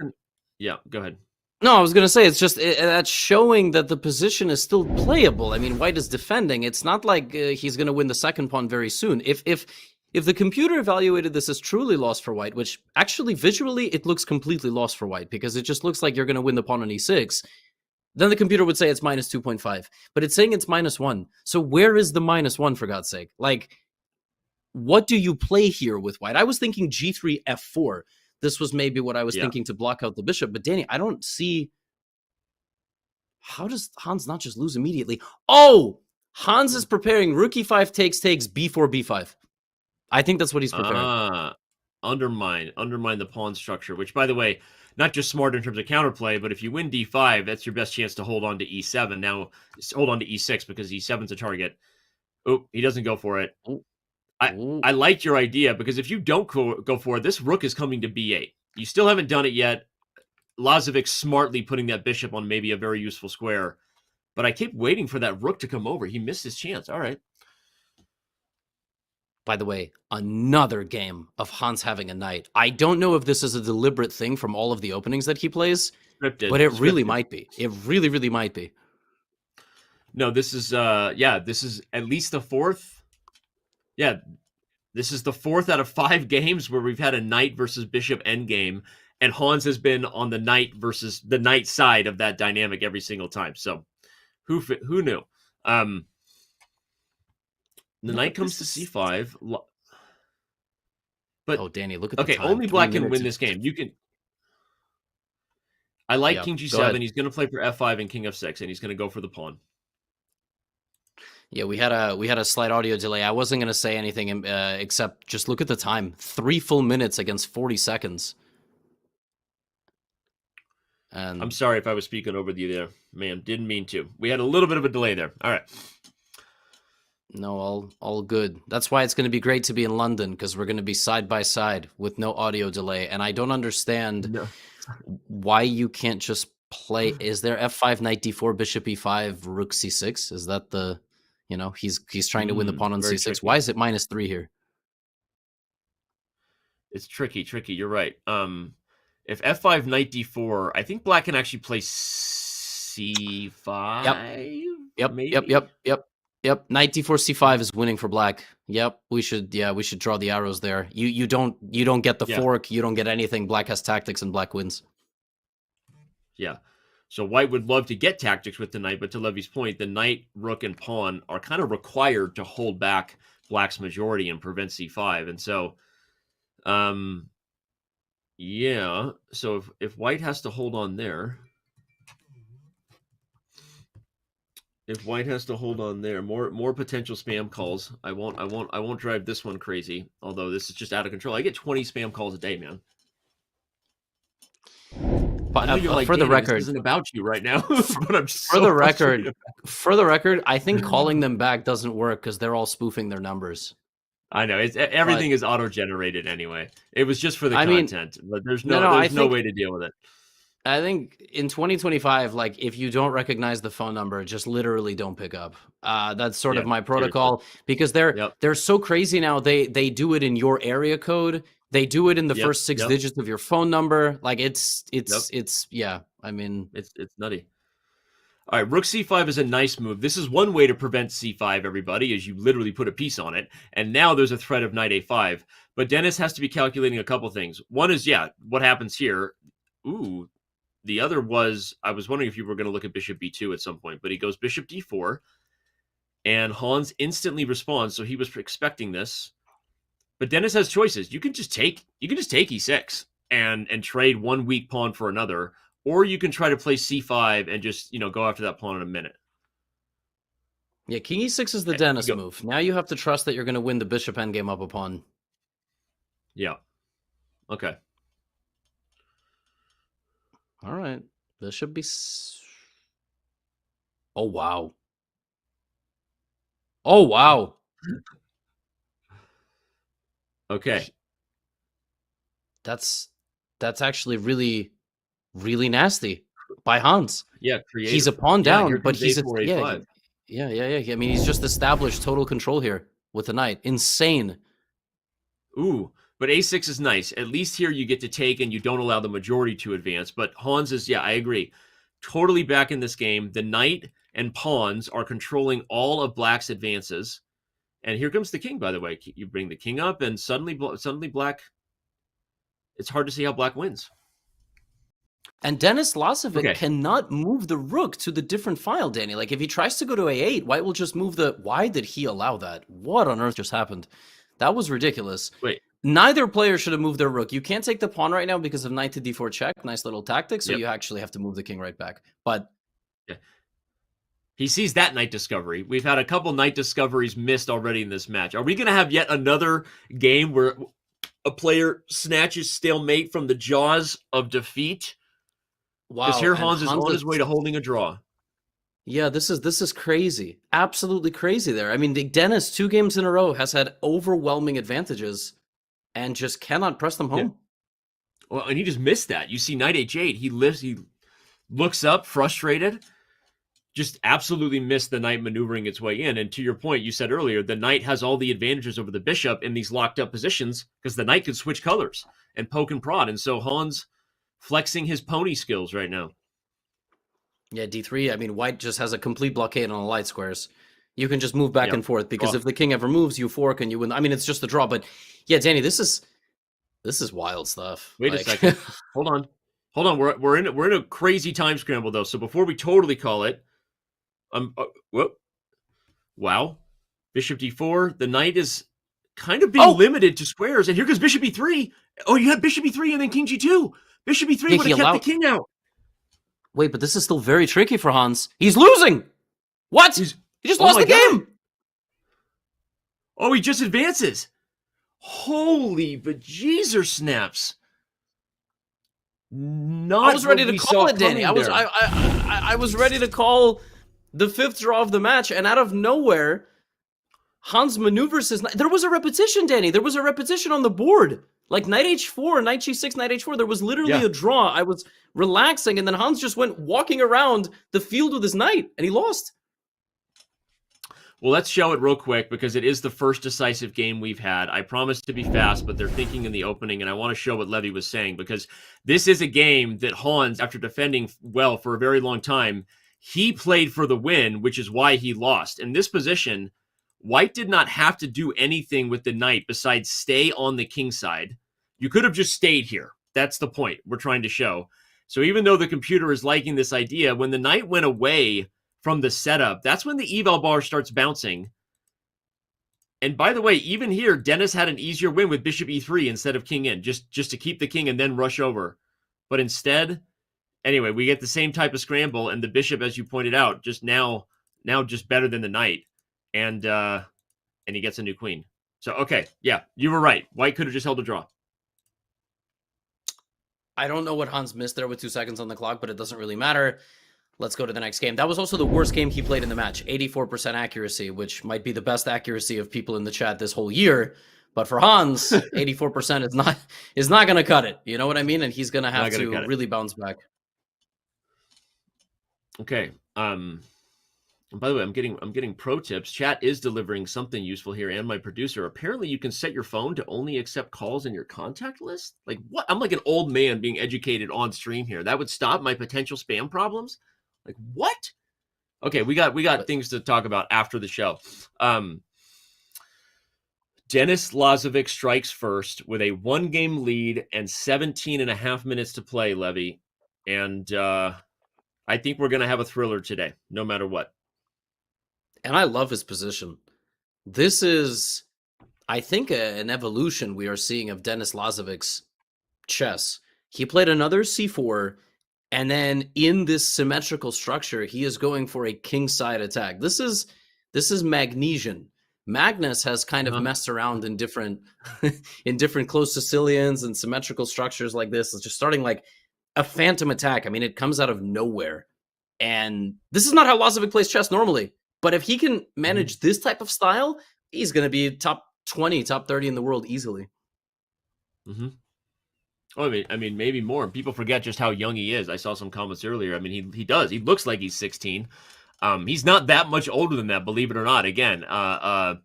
yeah. Go ahead. No, I was gonna say it's just that's showing that the position is still playable. I mean, White is defending. It's not like he's gonna win the second pawn very soon. If the computer evaluated this as truly lost for White, which actually visually it looks completely lost for White because it just looks like you're gonna win the pawn on E6. Then the computer would say it's minus 2.5, but it's saying it's minus 1. So where is the minus 1, for God's sake? Like, what do you play here with White? I was thinking G3, F4. This was maybe what I was thinking to block out the bishop. But Danny, I don't see... How does Hans not just lose immediately? Oh! Hans is preparing Rook E5 takes, B4, B5. I think that's what he's preparing. Undermine the pawn structure, which, by the way, not just smart in terms of counterplay, but if you win D5, that's your best chance to hold on to E7. Now, hold on to E6 because E7's a target. Oh, he doesn't go for it. I like your idea, because if you don't go for it, this rook is coming to b8. You still haven't done it yet. Lazavik smartly putting that bishop on maybe a very useful square. But I keep waiting for that rook to come over. He missed his chance. All right. By the way, another game of Hans having a knight. I don't know if this is a deliberate thing from all of the openings that he plays, but it really might be. It really, really might be. No, this is this is at least the fourth. Yeah, this is the fourth out of 5 games where we've had a knight versus bishop endgame, and Hans has been on the knight versus the knight side of that dynamic every single time. So, who knew? The knight comes to c5. But Danny, look at the time. Only black can win this game. You can. I like king g7. He's going to play for f5 and king f6, and he's going to go for the pawn. Yeah, we had a slight audio delay. I wasn't going to say anything except just look at the time. 3 full minutes against 40 seconds. And I'm sorry if I was speaking over you there, man. Didn't mean to. We had a little bit of a delay there. All right. No, all good. That's why it's going to be great to be in London, because we're going to be side by side with no audio delay. And I don't understand why you can't just play. Is there f5, knight d4, bishop e5, rook c6? Is that the, he's trying to win the pawn on c6. Tricky. Why is it -3 here? It's tricky. You're right. If f5, knight d4, I think black can actually play c5. Yep. Knight d4 c5 is winning for black. Yep. We should draw the arrows there. You don't get the fork, you don't get anything. Black has tactics and black wins. Yeah. So white would love to get tactics with the knight, but to Levy's point, the knight, rook, and pawn are kind of required to hold back black's majority and prevent c5. And so so if white has to hold on there, more potential spam calls. I won't drive this one crazy, although this is just out of control. I get 20 spam calls a day, man. But for the record, this isn't about you right now. But I'm for the record, I think calling them back doesn't work because they're all spoofing their numbers. I know everything is auto-generated anyway. It was just for the content, but there's no way to deal with it. I think in 2025, like if you don't recognize the phone number, just literally don't pick up. That's sort of my protocol because they're so crazy now. They do it in your area code. They do it in the first 6 digits of your phone number. Like it's I mean, it's nutty. All right, rook c5 is a nice move. This is one way to prevent c5, everybody, is you literally put a piece on it. And now there's a threat of knight a5. But Denis has to be calculating a couple things. One is, what happens here? Ooh, the other was, I was wondering if you were going to look at bishop b2 at some point. But he goes bishop d4. And Hans instantly responds, so he was expecting this. But Denis has choices. You can just take e6 and trade one weak pawn for another. Or you can try to play c5 and just, go after that pawn in a minute. Yeah, king e6 is the Denis move. Now you have to trust that you're going to win the bishop endgame up a pawn. Yeah. Okay. All right. Bishop b... Oh, wow. Oh, wow. Okay. That's actually really... really nasty by Hans. Yeah, creative. He's a pawn down, but he's a yeah. I mean, he's just established total control here with the knight. Insane. Ooh, but a6 is nice. At least here you get to take and you don't allow the majority to advance. But Hans is, I agree, totally back in this game. The knight and pawns are controlling all of black's advances. And here comes the king, by the way. You bring the king up and suddenly black, it's hard to see how black wins. And Denis Lazavik cannot move the rook to the different file, Danny. Like, if he tries to go to a8, white will just move the... Why did he allow that? What on earth just happened? That was ridiculous. Wait. Neither player should have moved their rook. You can't take the pawn right now because of knight to d4 check. Nice little tactic. So you actually have to move the king right back. But... he sees that knight discovery. We've had a couple knight discoveries missed already in this match. Are we going to have yet another game where a player snatches stalemate from the jaws of defeat? Wow. Because here Hans is on his way to holding a draw. Yeah, this is crazy. Absolutely crazy there. I mean, Denis 2 games in a row has had overwhelming advantages and just cannot press them home. Well, and he just missed that. You see knight h8, he looks up frustrated, just absolutely missed the knight maneuvering its way in. And to your point, you said earlier, the knight has all the advantages over the bishop in these locked up positions because the knight can switch colors and poke and prod. And so Hans flexing his pony skills right now. Yeah, d3. I mean, white just has a complete blockade on the light squares. You can just move back and forth because if the king ever moves, you fork and you win. I mean, it's just a draw. But yeah, Danny, this is wild stuff. Wait a second. Hold on. We're in a crazy time scramble though. So before we totally call it, whoop. Wow. Bishop d4. The knight is kind of being limited to squares. And here goes bishop e3. Oh, you had bishop e3 and then king g2. Bishop e3 would have kept the king out. Wait, but this is still very tricky for Hans. He's losing. What? He just lost the game. Oh, he just advances. Holy bejesus snaps. I was ready to call it, Danny. I was ready to call the 5th draw of the match, and out of nowhere, Hans maneuvers his knight. There was a repetition, Danny. There was a repetition on the board. Like knight h4, knight g6, knight h4. There was literally a draw. I was relaxing, and then Hans just went walking around the field with his knight, and he lost. Well, let's show it real quick because it is the first decisive game we've had. I promised to be fast, but they're thinking in the opening, and I want to show what Levy was saying because this is a game that Hans, after defending well for a very long time, he played for the win, which is why he lost. In this position, white did not have to do anything with the knight besides stay on the king side. You could have just stayed here. That's the point we're trying to show. So even though the computer is liking this idea, when the knight went away from the setup, that's when the eval bar starts bouncing. And by the way, even here, Denis had an easier win with bishop e3 instead of king in, just to keep the king and then rush over. But instead, anyway, we get the same type of scramble, and the bishop, as you pointed out, just now just better than the knight. And he gets a new queen. So, okay, yeah, you were right. White could have just held a draw. I don't know what Hans missed there with 2 seconds on the clock, but it doesn't really matter. Let's go to the next game. That was also the worst game he played in the match. 84% accuracy, which might be the best accuracy of people in the chat this whole year. But for Hans, 84% is not going to cut it. You know what I mean? And he's going to have to really bounce back. Okay. And by the way, I'm getting pro tips. Chat is delivering something useful here, and my producer. Apparently, you can set your phone to only accept calls in your contact list. Like what? I'm like an old man being educated on stream here. That would stop my potential spam problems. Like what? Okay, we got things to talk about after the show. Denis Lazavik strikes first with a 1-game lead and 17 and a half minutes to play, Levy. And I think we're going to have a thriller today, no matter what. And I love his position. This is, I think, an evolution we are seeing of Denis Lazavik's chess. He played another c4, and then in this symmetrical structure, he is going for a kingside attack. This is Magnesian. Magnus has kind of messed around in different close Sicilians and symmetrical structures like this. It's just starting like a phantom attack. I mean, it comes out of nowhere. And this is not how Lazavik plays chess normally. But if he can manage this type of style, he's going to be top 20, top 30 in the world easily. Mm-hmm. Oh, I mean, maybe more. People forget just how young he is. I saw some comments earlier. I mean, he does. He looks like he's 16. He's not that much older than that, believe it or not. Again, a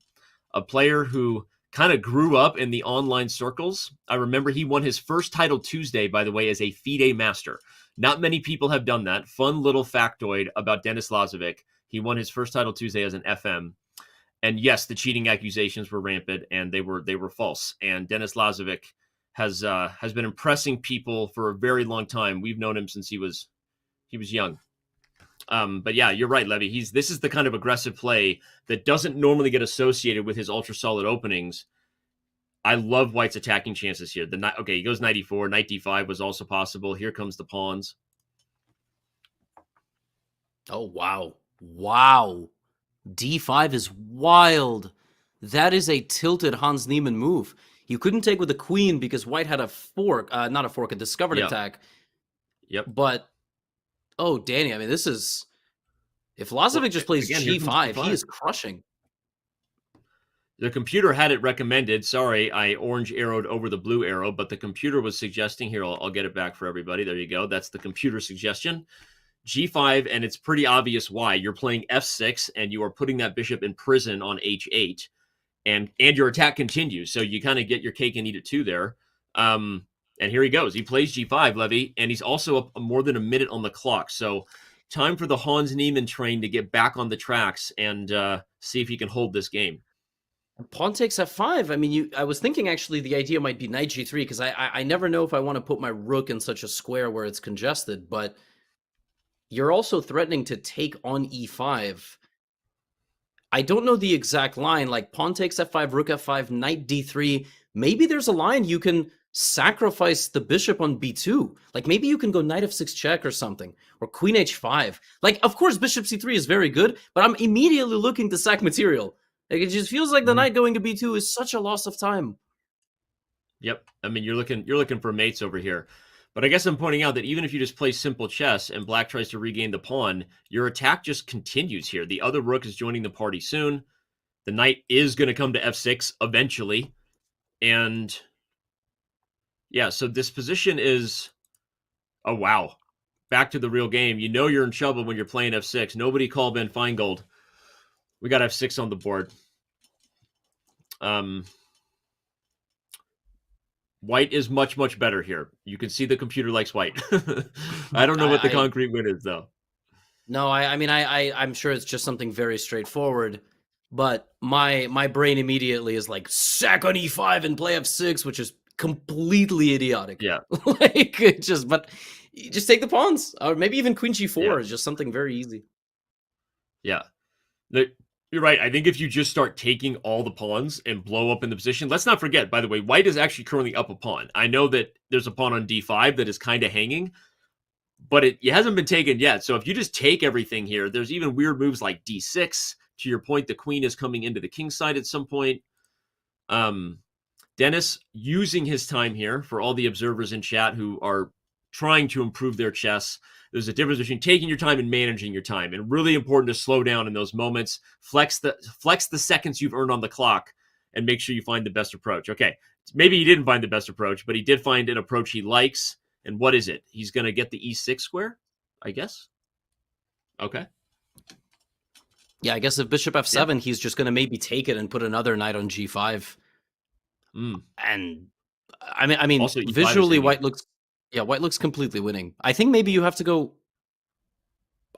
player who kind of grew up in the online circles. I remember he won his first title Tuesday, by the way, as a FIDE master. Not many people have done that. Fun little factoid about Denis Lazavik. He won his first title Tuesday as an FM. And yes, the cheating accusations were rampant and they were false. And Denis Lazavik has been impressing people for a very long time. We've known him since he was young. But yeah, you're right, Levy. This is the kind of aggressive play that doesn't normally get associated with his ultra solid openings. I love White's attacking chances here. Okay, he goes knight e4, knight d5 was also possible. Here comes the pawns. Oh wow. Wow. D5 is wild. That is a tilted Hans Niemann move. You couldn't take with the queen because White had a fork, not a fork, a discovered attack. Yep. But, oh, Danny, I mean, this is If Lazavik just plays again, here comes G5, G5. he is crushing. The computer had it recommended. Sorry, I orange arrowed over the blue arrow, but the computer was suggesting here. I'll get it back for everybody. There you go. That's the computer suggestion. G5, and it's pretty obvious why. You're playing F6, and you are putting that bishop in prison on H8, and your attack continues. So you kind of get your cake and eat it too there. And here he goes. He plays G5, Levy, and he's also up more than a minute on the clock. So time for the Hans Niemann train to get back on the tracks and see if he can hold this game. Pawn takes F5. I mean, I was thinking actually the idea might be knight G3 because I never know if I want to put my rook in such a square where it's congested, but you're also threatening to take on E5. I don't know the exact line, like pawn takes F5, rook F5, knight D3. Maybe there's a line you can sacrifice the bishop on B2. Like maybe you can go knight F6 check or something, or queen H5. Like, of course, bishop C3 is very good, but I'm immediately looking to sack material. Like, it just feels like the knight going to B2 is such a loss of time. Yep. I mean, you're looking for mates over here. But I guess I'm pointing out that even if you just play simple chess and black tries to regain the pawn, your attack just continues here. The other rook is joining the party soon. The knight is going to come to F6 eventually. And yeah, so this position is, oh, wow. Back to the real game. You know you're in trouble when you're playing F6. Nobody call Ben Feingold. We got F6 on the board. White is much, much better here. You can see the computer likes white. I don't know what the concrete win is, though. No, I'm sure it's just something very straightforward. But my brain immediately is like, sack on E5 and play F6, which is completely idiotic. Yeah. But just take the pawns. Or maybe even queen G4 is just something very easy. Yeah. You're right. I think if you just start taking all the pawns and blow up in the position, let's not forget, by the way, white is actually currently up a pawn. I know that there's a pawn on D5 that is kind of hanging, but it hasn't been taken yet. So if you just take everything here, there's even weird moves like D6. To your point, the queen is coming into the king side at some point. Denis using his time here for all the observers in chat who are trying to improve their chess. There's a difference between taking your time and managing your time, and really important to slow down in those moments. Flex the seconds you've earned on the clock and make sure you find the best approach. Okay, maybe he didn't find the best approach, but he did find an approach he likes. And what is it? He's going to get the E6 square, I guess. Okay. Yeah, I guess if bishop F7, he's just going to maybe take it and put another knight on G5. And I mean, also, visually, white looks completely winning. I think maybe you have to go.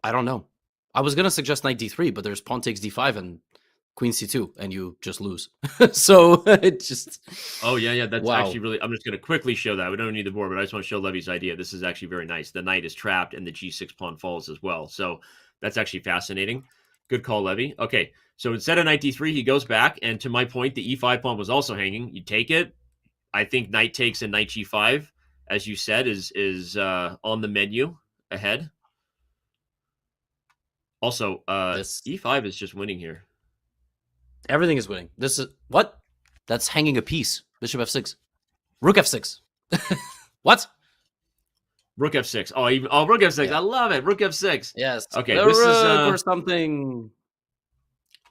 I don't know. I was gonna suggest knight D3, but there's pawn takes D5 and queen C2, and you just lose. So it just. Oh yeah. That's actually really. I'm just gonna quickly show that. We don't need the board, but I just want to show Levy's idea. This is actually very nice. The knight is trapped, and the G6 pawn falls as well. So that's actually fascinating. Good call, Levy. Okay, so instead of knight D3, he goes back, and to my point, the E5 pawn was also hanging. You take it. I think knight takes and knight G5, as you said, is on the menu ahead. Also, E5 is just winning here. Everything is winning. This is what? That's hanging a piece. Bishop F6, rook F6. What? Rook F6. Oh, Rook F6. Yeah. I love it. Rook F6. Yes. Okay. This is or something.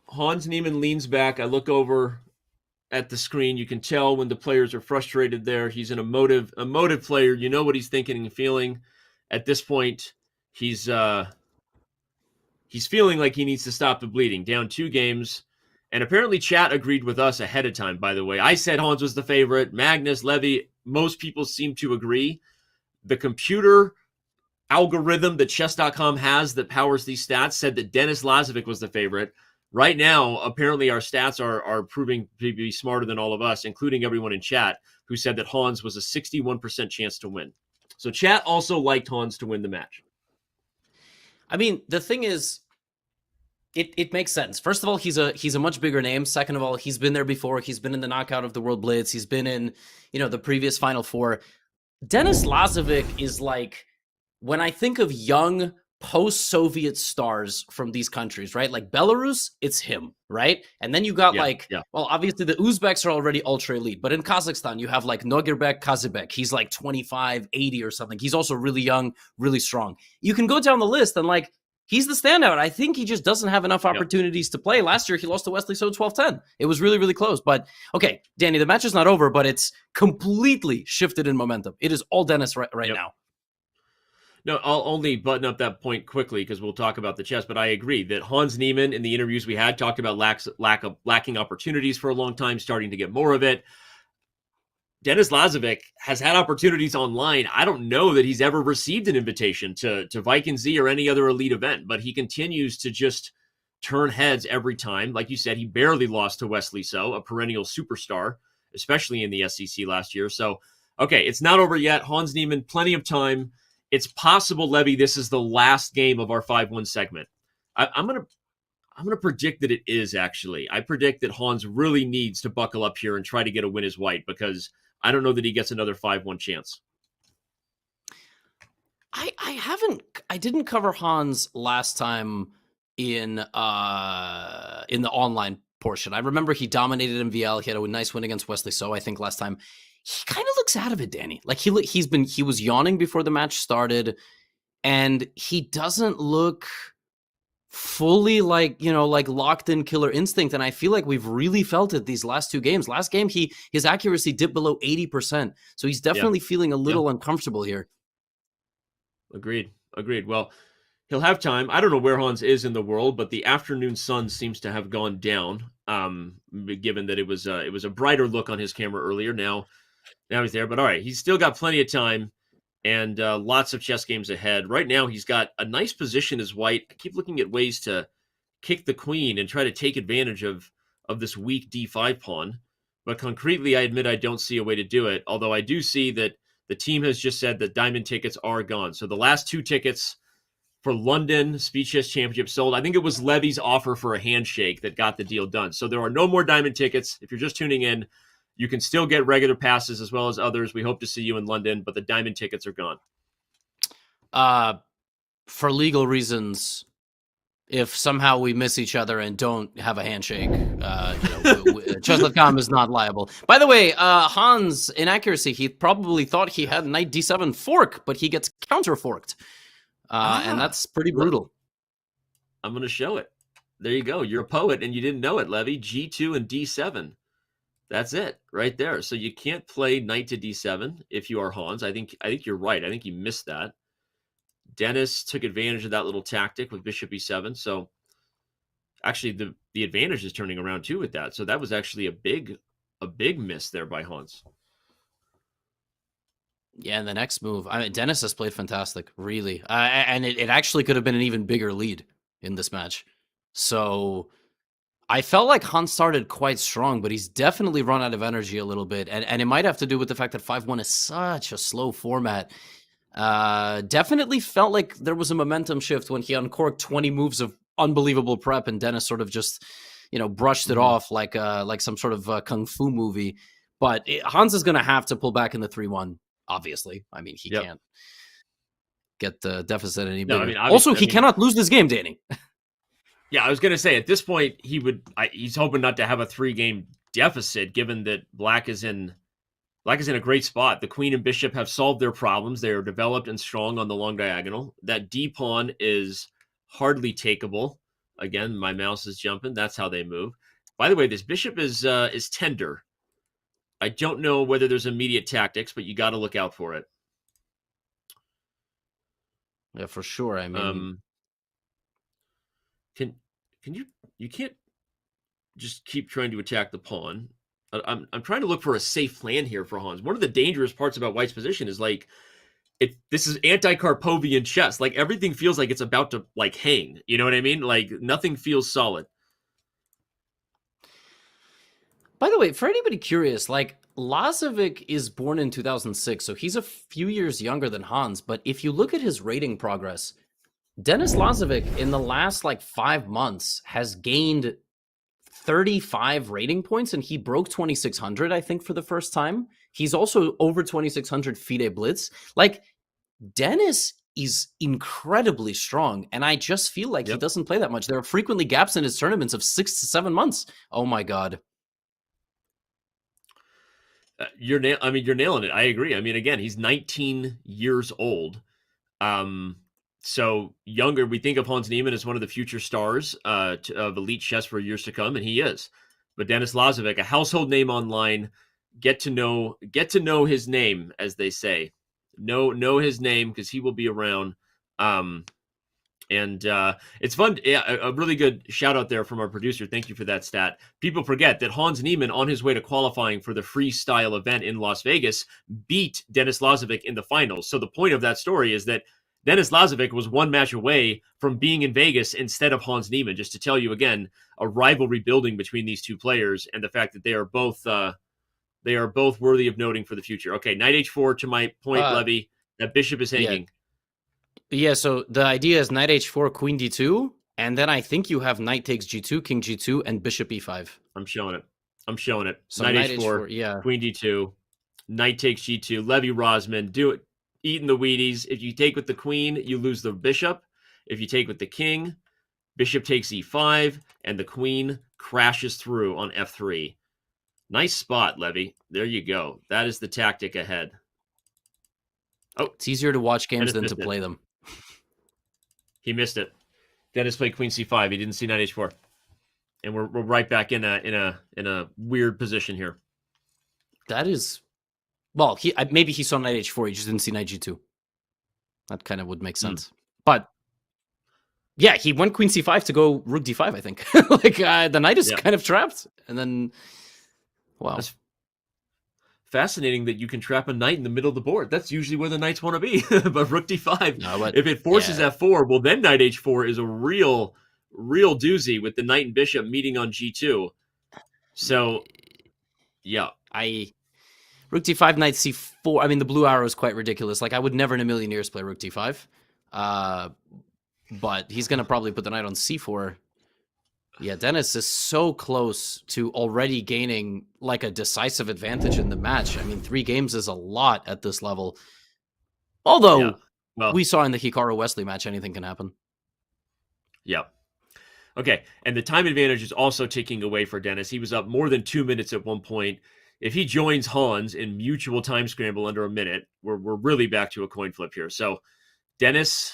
Hans Niemann leans back. I look over at the screen. You can tell when the players are frustrated there. He's an emotive player. You know what he's thinking and feeling. At this point, he's feeling like he needs to stop the bleeding. Down 2 games. And apparently chat agreed with us ahead of time, by the way. I said Hans was the favorite. Magnus, Levy, most people seem to agree. The computer algorithm that Chess.com has that powers these stats said that Denis Lazavik was the favorite. Right now, apparently our stats are proving to be smarter than all of us, including everyone in chat, who said that Hans was a 61% chance to win. So chat also liked Hans to win the match. I mean, the thing is, it makes sense. First of all, he's a much bigger name. Second of all, he's been there before. He's been in the knockout of the World Blitz. He's been in, the previous Final Four. Denis Lazavik is like, when I think of young post-Soviet stars from these countries, right? Like Belarus, it's him, right? And then you got well, obviously the Uzbeks are already ultra elite, but in Kazakhstan, you have like Nogirbek Kazibek. He's like 25, 80 or something. He's also really young, really strong. You can go down the list and like, He's the standout. I think he just doesn't have enough opportunities to play. Last year, he lost to Wesley So 12-10. It was really, really close. But, okay, Danny, the match is not over, but it's completely shifted in momentum. It is all Denis right now. No, I'll only button up that point quickly because we'll talk about the chess, but I agree that Hans Niemann, in the interviews we had, talked about lacking opportunities for a long time, starting to get more of it. Denis Lazavik has had opportunities online. I don't know that he's ever received an invitation to Viking Z or any other elite event, but he continues to just turn heads every time. Like you said, he barely lost to Wesley So, a perennial superstar, especially in the SCC last year. So, okay, it's not over yet. Hans Niemann, plenty of time. It's possible, Levy, this is the last game of our 5-1 segment. I'm gonna predict that it is, actually. I predict that Hans really needs to buckle up here and try to get a win as white, because I don't know that he gets another 5-1 chance. I didn't cover Hans last time in the online portion. I remember he dominated MVL. He had a nice win against Wesley So, I think, last time. He kind of looks out of it, Danny. Like he was yawning before the match started, and he doesn't look fully like locked in killer instinct. And I feel like we've really felt it these last two games. Last game, his accuracy dipped below 80%. So he's definitely feeling a little uncomfortable here. Agreed. Well, he'll have time. I don't know where Hans is in the world, but the afternoon sun seems to have gone down. Given that it was a brighter look on his camera earlier. Now he's there. But all right, he's still got plenty of time. And lots of chess games ahead. Right now, he's got a nice position as white. I keep looking at ways to kick the queen and try to take advantage of this weak d5 pawn. But concretely, I admit I don't see a way to do it. Although I do see that the team has just said that diamond tickets are gone. So the last 2 tickets for London Speed Chess Championship sold. I think it was Levy's offer for a handshake that got the deal done. So there are no more diamond tickets. If you're just tuning in, you can still get regular passes as well as others. We hope to see you in London, but the diamond tickets are gone. For legal reasons, if somehow we miss each other and don't have a handshake, Chess.com is not liable. By the way, Hans' inaccuracy, he probably thought he had knight d7 fork, but he gets counter forked. And that's pretty brutal. I'm going to show it. There you go. You're a poet and you didn't know it, Levy. G2 and D7. That's it right there. So you can't play knight to d7 if you are Hans. I think you're right. I think you missed that. Denis took advantage of that little tactic with bishop e7. So actually the advantage is turning around too with that. So that was actually a big miss there by Hans. Yeah, and the next move, Denis has played fantastic, really. And it actually could have been an even bigger lead in this match. So I felt like Hans started quite strong, but he's definitely run out of energy a little bit. And it might have to do with the fact that 5-1 is such a slow format. Definitely felt like there was a momentum shift when he uncorked 20 moves of unbelievable prep, and Denis sort of just, brushed it off like some sort of kung fu movie. But Hans is going to have to pull back in the 3-1, obviously. I mean, he can't get the deficit any bigger. He cannot lose this game, Danny. Yeah, I was going to say, at this point, he's hoping not to have a 3-game deficit, given that Black is in a great spot. The queen and bishop have solved their problems. They are developed and strong on the long diagonal. That D pawn is hardly takeable. Again, my mouse is jumping. That's how they move. By the way, this bishop is tender. I don't know whether there's immediate tactics, but you got to look out for it. Yeah, for sure. I mean, you can't just keep trying to attack the pawn. I'm trying to look for a safe plan here for Hans. One of the dangerous parts about White's position is this is anti-Karpovian chess. Like everything feels like it's about to hang. You know what I mean? Like nothing feels solid. By the way, for anybody curious, Lazavik is born in 2006, so he's a few years younger than Hans. But if you look at his rating progress, Denis Lazavik in the last 5 months has gained 35 rating points, and he broke 2600, I think, for the first time. He's also over 2600 FIDE Blitz. Denis is incredibly strong, and I just feel like he doesn't play that much. There are frequently gaps in his tournaments of 6 to 7 months. Oh my God. You're nailing it. I agree. I mean, again, he's 19 years old. So younger, we think of Hans Niemann as one of the future stars of elite chess for years to come, and he is. But Denis Lazavik, a household name online, get to know his name, as they say. Know his name because he will be around. And it's fun. Yeah, a really good shout out there from our producer. Thank you for that stat. People forget that Hans Niemann, on his way to qualifying for the freestyle event in Las Vegas, beat Denis Lazavik in the finals. So the point of that story is that Denis Lazavik was one match away from being in Vegas instead of Hans Niemann. Just to tell you again, a rivalry building between these two players, and the fact that they are both worthy of noting for the future. Okay, knight h4 to my point, Levy. That bishop is hanging. Yeah, so the idea is knight h4, queen d2, and then I think you have knight takes g2, king g2, and bishop e5. I'm showing it. So knight h4, yeah. Queen d2, knight takes g2, Levy Rosman, do it, eating the Wheaties. If you take with the queen, you lose the bishop. If you take with the king, bishop takes e5, and the queen crashes through on f3. Nice spot, Levy. There you go. That is the tactic ahead. Oh, it's easier to watch games than to play them. He missed it. Denis played queen c5. He didn't see knight h4, and we're right back in a weird position here. That is, well, maybe he saw knight h4. He just didn't see knight g2. That kind of would make sense. But yeah, he went queen c5 to go rook d5. I think the knight is kind of trapped, and then wow. That's fascinating that you can trap a knight in the middle of the board. That's usually where the knights want to be. But rook d5, if it forces f4, well, then knight h4 is a real doozy with the knight and bishop meeting on g2. So, yeah. Rook d5, knight c4. I mean, the blue arrow is quite ridiculous. Like, I would never in a million years play rook d5. But he's going to probably put the knight on c4. Yeah, Denis is so close to already gaining like a decisive advantage in the match. I mean, 3 games is a lot at this level. Although we saw in the Hikaru Wesley match, anything can happen. Yeah. Okay, and the time advantage is also taking away for Denis. He was up more than 2 minutes at one point. If he joins Hans in mutual time scramble under a minute, we're really back to a coin flip here. So Denis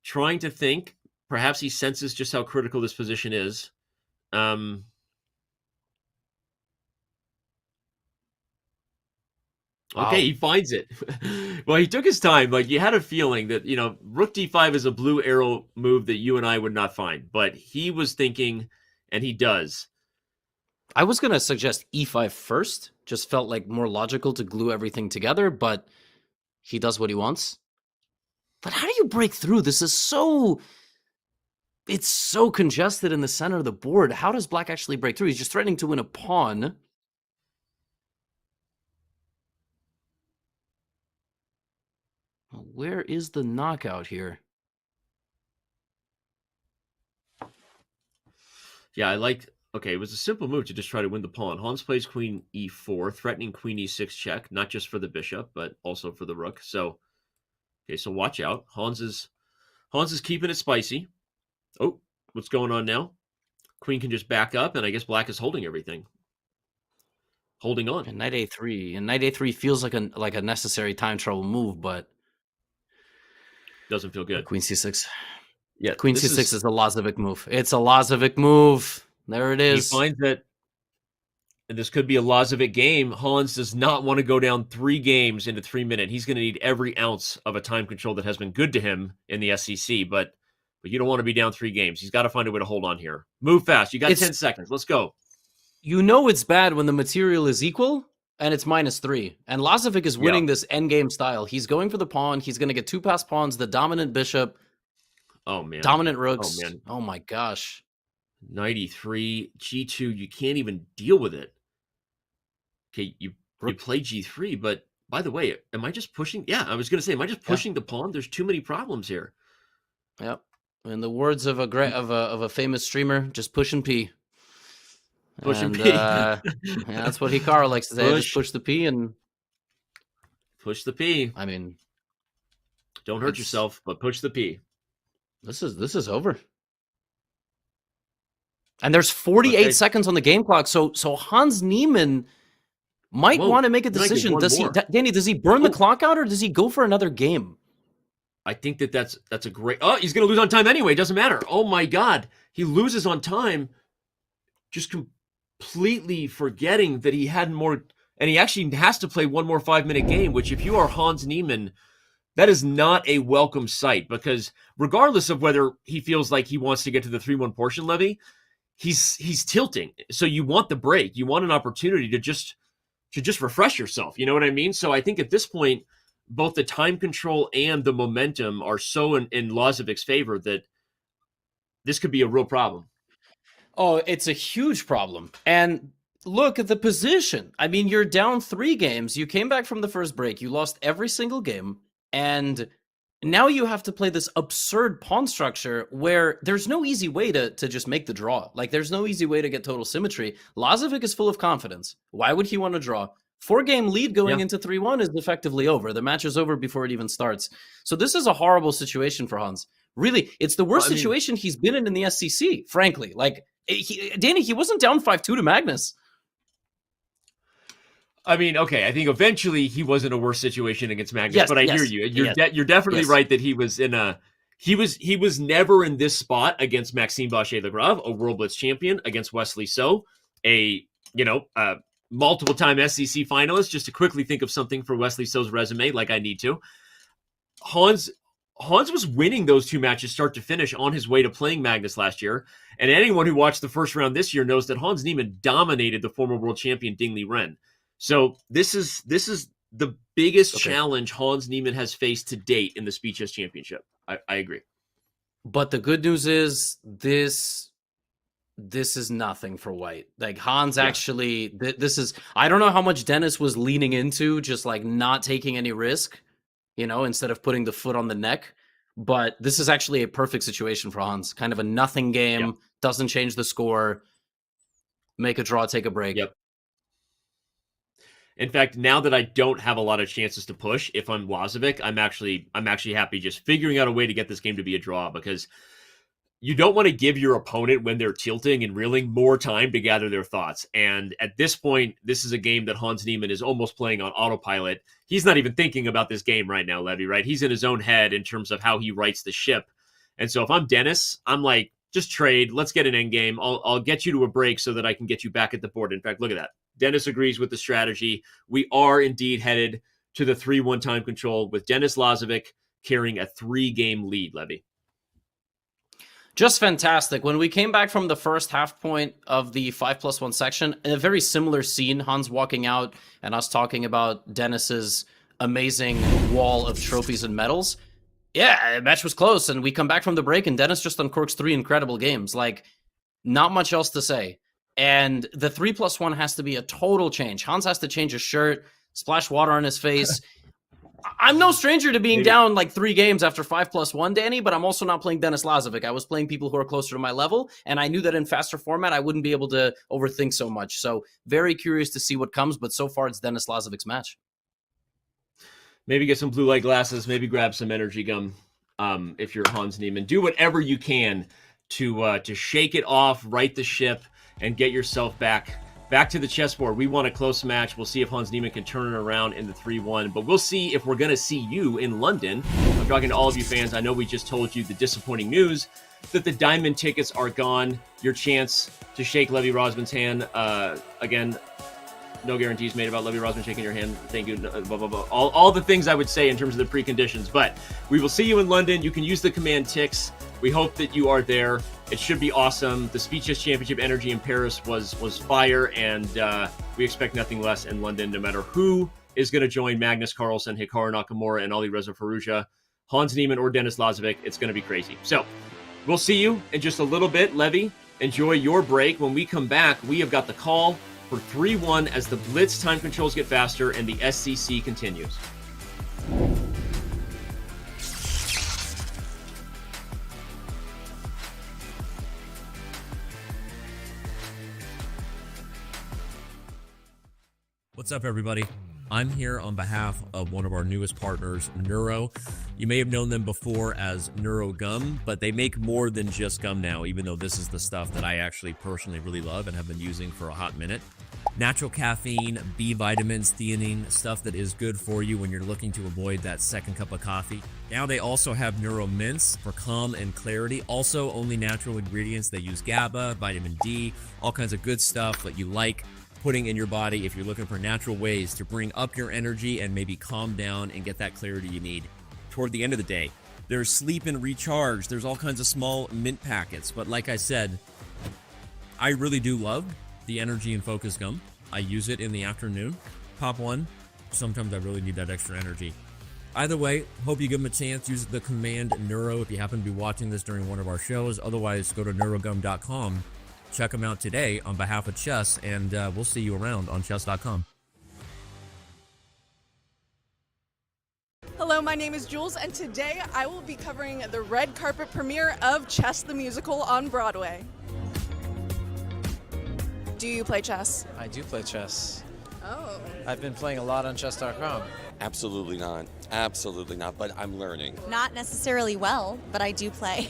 trying to think. Perhaps he senses just how critical this position is. Okay, he finds it. Well, he took his time. Like, you had a feeling that, rook d5 is a blue arrow move that you and I would not find. But he was thinking, and he does. I was going to suggest e5 first. Just felt like more logical to glue everything together, but he does what he wants. But how do you break through? This is so... It's so congested in the center of the board. How does black actually break through? He's just threatening to win a pawn. Where is the knockout here? Yeah, okay, it was a simple move to just try to win the pawn. Hans plays queen e4, threatening queen e6 check, not just for the bishop, but also for the rook. So, okay, so watch out. Hans is keeping it spicy. Oh, what's going on now? Queen can just back up, and I guess black is holding everything. Holding on. And knight a3. And knight a3 feels like a necessary time trouble move, but... Doesn't feel good. Queen c6. Yeah, Queen c6 is a Lazavik move. It's a Lazavik move. There it is. He finds that, and this could be a Lazavik game, Hans does not want to go down 3 games into 3 minutes. He's going to need every ounce of a time control that has been good to him in the SCC, but you don't want to be down 3 games. He's got to find a way to hold on here. Move fast. You got 10 seconds. Let's go. You know it's bad when the material is equal and it's -3. And Lazavik is winning this endgame style. He's going for the pawn. He's going to get 2 passed pawns, the dominant bishop. Oh, man. Dominant rooks. Oh, man. Oh, my gosh. Knight e3, g2. You can't even deal with it. Okay, you play g3, but by the way, am I just pushing? Yeah, I was going to say, am I just pushing the pawn? There's too many problems here. Yep. In the words of a famous streamer, just push and pee. Push and pee. Yeah, that's what Hikaru likes to say. Just push the pee and push the pee. I mean, don't hurt yourself, but push the pee. This is over. And there's 48 seconds on the game clock. So Hans Niemann might want to make a decision. Danny, does he burn the clock out or does he go for another game? I think that's a great. Oh, he's going to lose on time anyway. Doesn't matter. Oh my God, he loses on time, just completely forgetting that he had more, and he actually has to play one more 5-minute game. Which, if you are Hans Niemann, that is not a welcome sight, because regardless of whether he feels like he wants to get to the 3-1 portion, Levy, he's tilting. So you want the break. You want an opportunity to just refresh yourself. You know what I mean? So I think at this point, both the time control and the momentum are so in Lazavik's favor that this could be a real problem. Oh, it's a huge problem. And look at the position. I mean, you're down 3 games. You came back from the first break. You lost every single game. And now you have to play this absurd pawn structure where there's no easy way to just make the draw. Like, there's no easy way to get total symmetry. Lazavik is full of confidence. Why would he want to draw? 4-game lead going into 3-1 is effectively over. The match is over before it even starts. So this is a horrible situation for Hans. Really, it's the worst situation he's been in the SCC, frankly. Like, Danny, he wasn't down 5-2 to Magnus. I mean, okay, I think eventually he was in a worse situation against Magnus, yes, but I hear you. You're definitely right that he was in a he was never in this spot against Maxime Vachier-Lagrave, a World Blitz champion, against Wesley So, a multiple-time SCC finalist. Just to quickly think of something for Wesley So's resume, like I need to. Hans was winning those 2 matches start to finish on his way to playing Magnus last year, and anyone who watched the first round this year knows that Hans Niemann dominated the former world champion Ding Liren. So this is the biggest challenge Hans Niemann has faced to date in the Speed Chess Championship. I agree. But the good news is this is nothing for White. Like, Hans actually, this is, I don't know how much Denis was leaning into, just like not taking any risk, instead of putting the foot on the neck. But this is actually a perfect situation for Hans. Kind of a nothing game, doesn't change the score, make a draw, take a break. Yep. In fact, now that I don't have a lot of chances to push, if I'm Lazavik, I'm actually happy just figuring out a way to get this game to be a draw, because you don't want to give your opponent, when they're tilting and reeling, more time to gather their thoughts. And at this point, this is a game that Hans Niemann is almost playing on autopilot. He's not even thinking about this game right now, Levy, right? He's in his own head in terms of how he writes the ship. And so if I'm Denis, I'm like, just trade. Let's get an end game. I'll get you to a break so that I can get you back at the board. In fact, look at that. Denis agrees with the strategy. We are indeed headed to the 3-1 time control with Denis Lazavik carrying a 3-game lead, Levy. Just fantastic. When we came back from the first half point of the 5+1 section, a very similar scene, Hans walking out and us talking about Denis's amazing wall of trophies and medals. Yeah, the match was close, and we come back from the break, and Denis just uncorks 3 incredible games. Like, not much else to say. And the 3+1 has to be a total change. Hans has to change his shirt, splash water on his face. I'm no stranger to being down like 3 games after 5+1, Danny, but I'm also not playing Denis Lazavik. I was playing people who are closer to my level, and I knew that in faster format, I wouldn't be able to overthink so much. So very curious to see what comes, but so far it's Denis Lazavik's match. Maybe get some blue light glasses, maybe grab some energy gum if you're Hans Niemann. Do whatever you can to shake it off, right the ship, and get yourself back to the chessboard. We want a close match. We'll see if Hans Niemann can turn it around in the 3-1, but we'll see if we're going to see you in London. I'm talking to all of you fans. I know we just told you the disappointing news that the diamond tickets are gone. Your chance to shake Levy Rosman's hand. Again, no guarantees made about Levy Rosman shaking your hand. Thank you. Blah, blah, blah. All the things I would say in terms of the preconditions, but we will see you in London. You can use the command TIX. We hope that you are there. It should be awesome. The Speed Chess Championship energy in Paris was fire, and we expect nothing less in London, no matter who is going to join Magnus Carlsen, Hikaru Nakamura, and Alireza Firouzja, Hans Niemann, or Denis Lazavik. It's going to be crazy. So we'll see you in just a little bit. Levy, enjoy your break. When we come back, we have got the call for 3-1 as the Blitz time controls get faster and the SCC continues. What's up, everybody? I'm here on behalf of one of our newest partners, Neuro. You may have known them before as Neuro Gum, but they make more than just gum now, even though this is the stuff that I actually personally really love and have been using for a hot minute. Natural caffeine, B vitamins, theanine, stuff that is good for you when you're looking to avoid that second cup of coffee. Now they also have Neuro Mints for calm and clarity. Also only natural ingredients. They use GABA, vitamin D, all kinds of good stuff that you like putting in your body if you're looking for natural ways to bring up your energy and maybe calm down and get that clarity you need toward the end of the day. There's sleep and recharge. There's all kinds of small mint packets. But like I said, I really do love the energy and focus gum. I use it in the afternoon. Pop one. Sometimes I really need that extra energy. Either way, hope you give them a chance. Use the command Neuro if you happen to be watching this during one of our shows. Otherwise, go to neurogum.com. Check them out today on behalf of Chess, and we'll see you around on Chess.com. Hello, my name is Jules, and today I will be covering the red carpet premiere of Chess the Musical on Broadway. Do you play chess? I do play chess. Oh. I've been playing a lot on Chess.com. Absolutely not. Absolutely not, but I'm learning. Not necessarily well, but I do play.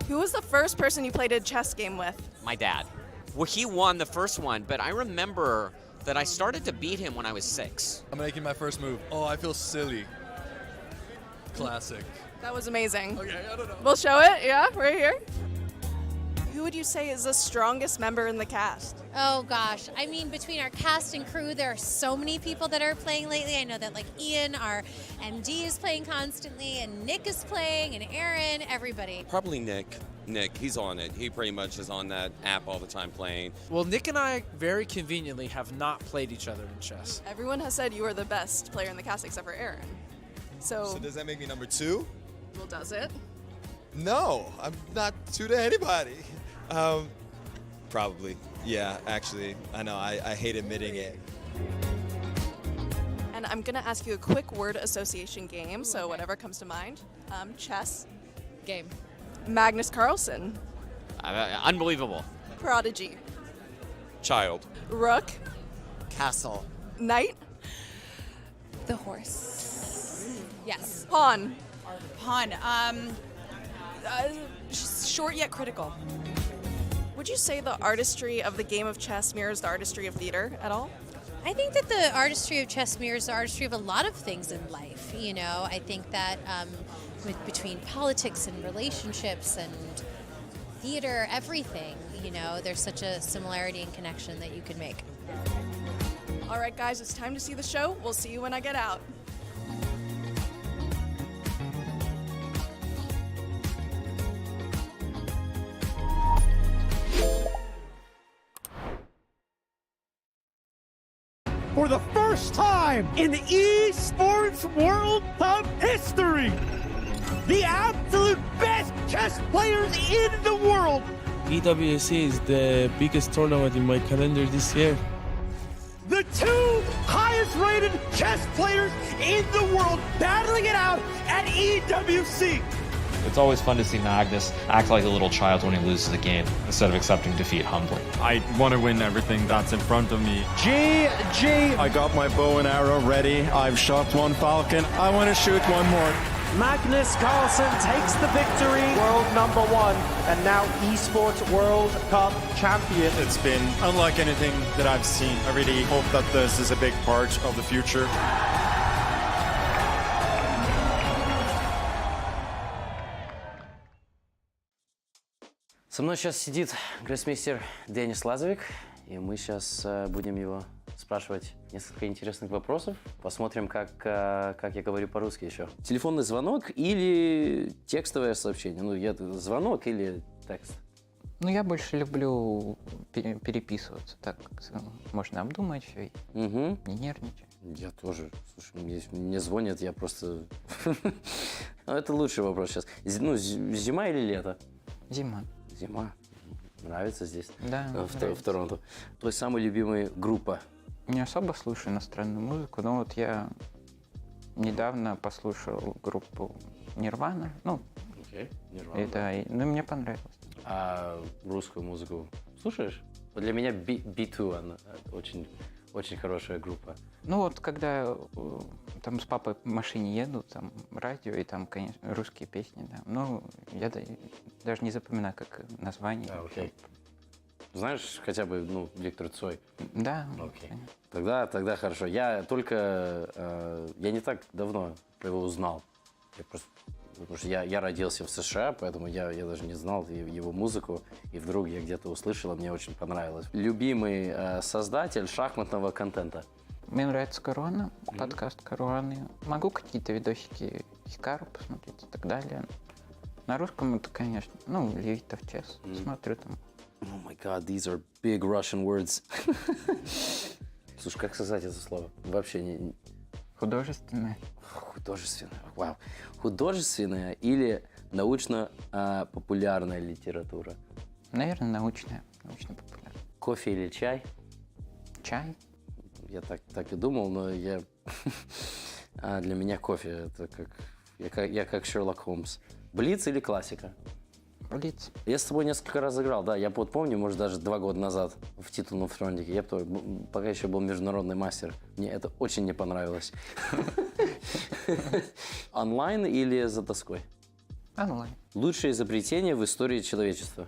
Who was the first person you played a chess game with? My dad. Well, he won the first one, but I remember that I started to beat him when I was 6. I'm making my first move. Oh, I feel silly. Classic. That was amazing. Okay, I don't know. We'll show it, yeah, right here. Who would you say is the strongest member in the cast? Oh gosh, I mean, between our cast and crew, there are so many people that are playing lately. I know that like Ian, our MD, is playing constantly, and Nick is playing, and Aaron, everybody. Probably Nick. Nick, he's on it. He pretty much is on that app all the time playing. Well, Nick and I very conveniently have not played each other in chess. Everyone has said you are the best player in the cast except for Aaron. So does that make me number 2? Well, does it? No, I'm not 2 to anybody. Probably. Yeah, actually. I know, I hate admitting it. And I'm gonna ask you a quick word association game, so whatever comes to mind. Chess. Game. Magnus Carlsen. Unbelievable. Prodigy. Child. Rook. Castle. Knight. The horse. Yes. Pawn. Pawn. Short yet critical. Would you say the artistry of the game of chess mirrors the artistry of theater at all? I think that the artistry of chess mirrors the artistry of a lot of things in life. You know, I think that between politics and relationships and theater, everything, you know, there's such a similarity and connection that you can make. All right, guys, it's time to see the show. We'll see you when I get out. For the first time in the esports World Cup history, the absolute best chess players in the world. EWC is the biggest tournament in my calendar this year. The 2 highest rated chess players in the world battling it out at EWC. It's always fun to see Magnus act like a little child when he loses a game instead of accepting defeat humbly. I want to win everything that's in front of me. GG! I got my bow and arrow ready. I've shot one falcon. I want to shoot one more. Magnus Carlsen takes the victory, world number 1, and now esports World Cup champion. It's been unlike anything that I've seen. I really hope that this is a big part of the future. Со мной сейчас сидит гроссмейстер Денис Лазавик, и мы сейчас будем его спрашивать несколько интересных вопросов. Посмотрим, как я говорю по-русски еще. Телефонный звонок или текстовое сообщение? Ну, звонок или текст? Ну, я больше люблю переписываться, так можно обдумать все и не нервничать. Я тоже. Слушай, мне звонят, я просто... Это лучший вопрос сейчас. Ну, зима или лето? Зима. Зима. Нравится здесь? Да, в Торонто. Твоя самая любимая группа? Не особо слушаю иностранную музыку, но вот я недавно послушал группу Nirvana. Ну, Nirvana. ну, мне понравилось. А русскую музыку слушаешь? Для меня B2 она очень, очень хорошая группа. Ну вот, когда там с папой в машине еду, там радио, и там, конечно, русские песни, да. Ну, я даже не запоминаю, как название. Окей. Знаешь хотя бы, ну, Виктор Цой? Да. Окей. Тогда хорошо. Я не так давно его узнал. Потому что я родился в США, поэтому я даже не знал его музыку. И вдруг я где-то услышал, мне очень понравилось. Любимый создатель шахматного контента? Мне нравится Корона, подкаст Короны. Могу какие-то видосики Hikaru посмотреть и так далее. На русском это, конечно, ну, Левитов Chess. Смотрю там. Oh my god, these are big Russian words. Слушай, как сказать это слово? Вообще не... Художественное. Художественное, вау. Художественная или научно-популярная литература? Наверное, научная. Научно-популярная. Кофе или чай? Чай. Я так и думал, но для меня кофе это как... Я как Шерлок Холмс. Блиц или классика? Блиц. Я с тобой несколько раз играл, да. Я вот помню, может, даже 2 года назад в титульном фронтике. Я пока еще был международный мастер. Мне это очень не понравилось. Онлайн или за доской? Онлайн. Лучшее изобретение в истории человечества?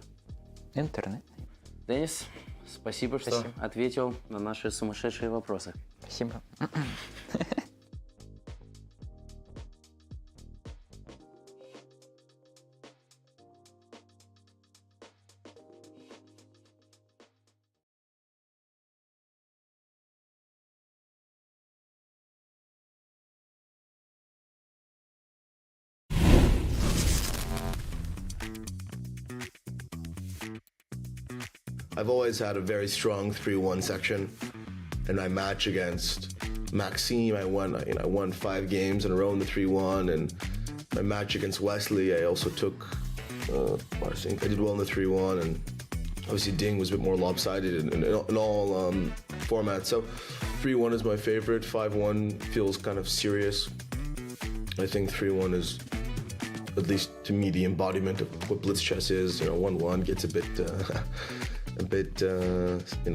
Интернет. Денис, спасибо, что ответил на наши сумасшедшие вопросы. Спасибо. I've always had a very strong 3-1 section. In my match against Maxime, I won 5 games in a row in the 3-1, and my match against Wesley, I also took, I think I did well in the 3-1, and obviously Ding was a bit more lopsided in all formats. So 3-1 is my favorite. 5-1 feels kind of serious. I think 3-1 is, at least to me, the embodiment of what blitz chess is. 1-1 gets a bit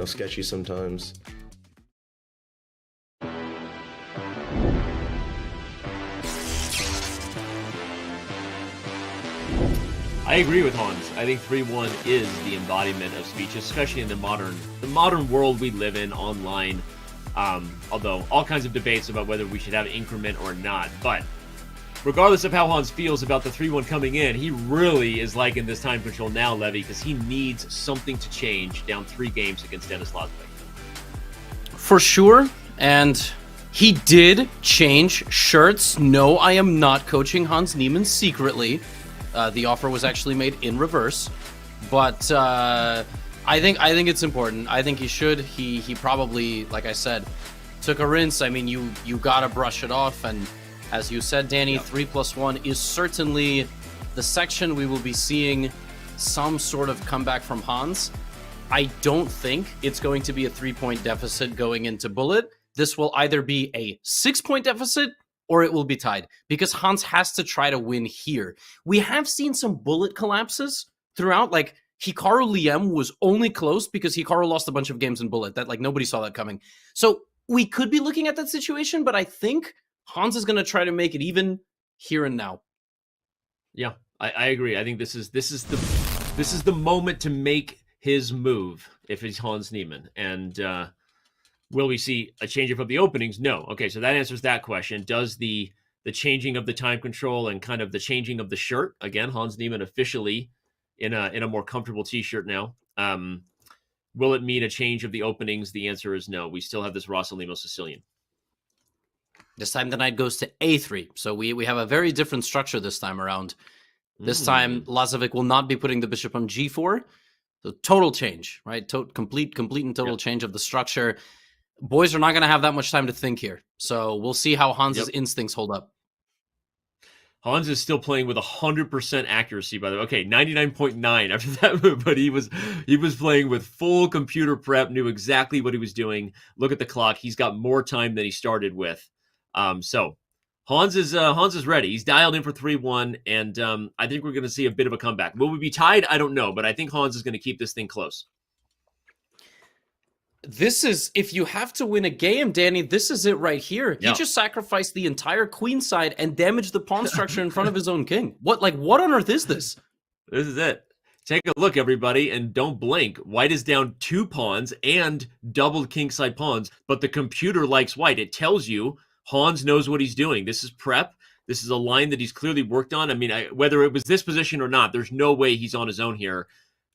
sketchy sometimes. I agree with Hans. I think 3-1 is the embodiment of speech, especially in the modern world we live in online. Although all kinds of debates about whether we should have increment or not. But regardless of how Hans feels about the 3-1 coming in, he really is liking this time control now, Levy, because he needs something to change down 3 games against Denis Lazavik. For sure, and he did change shirts. No, I am not coaching Hans Niemann secretly. The offer was actually made in reverse, but I think it's important. I think he should. He probably, like I said, took a rinse. I mean, you gotta brush it off, and as you said, Danny, 3+1 is certainly the section we will be seeing some sort of comeback from Hans. I don't think it's going to be a 3-point deficit going into Bullet. This will either be a 6-point deficit or it will be tied, because Hans has to try to win here. We have seen some Bullet collapses throughout, like Hikaru Liem was only close because Hikaru lost a bunch of games in Bullet. That, like, nobody saw that coming. So we could be looking at that situation, but I think Hans is going to try to make it even here and now. Yeah, I agree. I think this is the moment to make his move if it's Hans Niemann. And will we see a change of the openings? No. Okay, so that answers that question. Does the changing of the time control and kind of the changing of the shirt, again, Hans Niemann officially in a more comfortable t-shirt now, will it mean a change of the openings? The answer is no. We still have this Rossalimo Sicilian. This time the knight goes to a3. So we have a very different structure this time around. This time Lazavik will not be putting the bishop on g4. So total change, right? Complete and total change of the structure. Boys are not going to have that much time to think here. So we'll see how Hans's instincts hold up. Hans is still playing with 100% accuracy, by the way. Okay, 99.9 after that move, but he was playing with full computer prep, knew exactly what he was doing. Look at the clock. He's got more time than he started with. So Hans is ready. He's dialed in for 3-1, and I think we're going to see a bit of a comeback. Will we be tied? I don't know, but I think Hans is going to keep this thing close. This is, if you have to win a game, Danny, this is it right here. Yeah. He just sacrificed the entire queen side and damaged the pawn structure in front of his own king. What on earth is this? This is it. Take a look, everybody, and don't blink. White is down 2 pawns and doubled kingside pawns, but the computer likes white. It tells you Hans knows what he's doing. This is prep. This is a line that he's clearly worked on. I mean, whether it was this position or not, there's no way he's on his own here.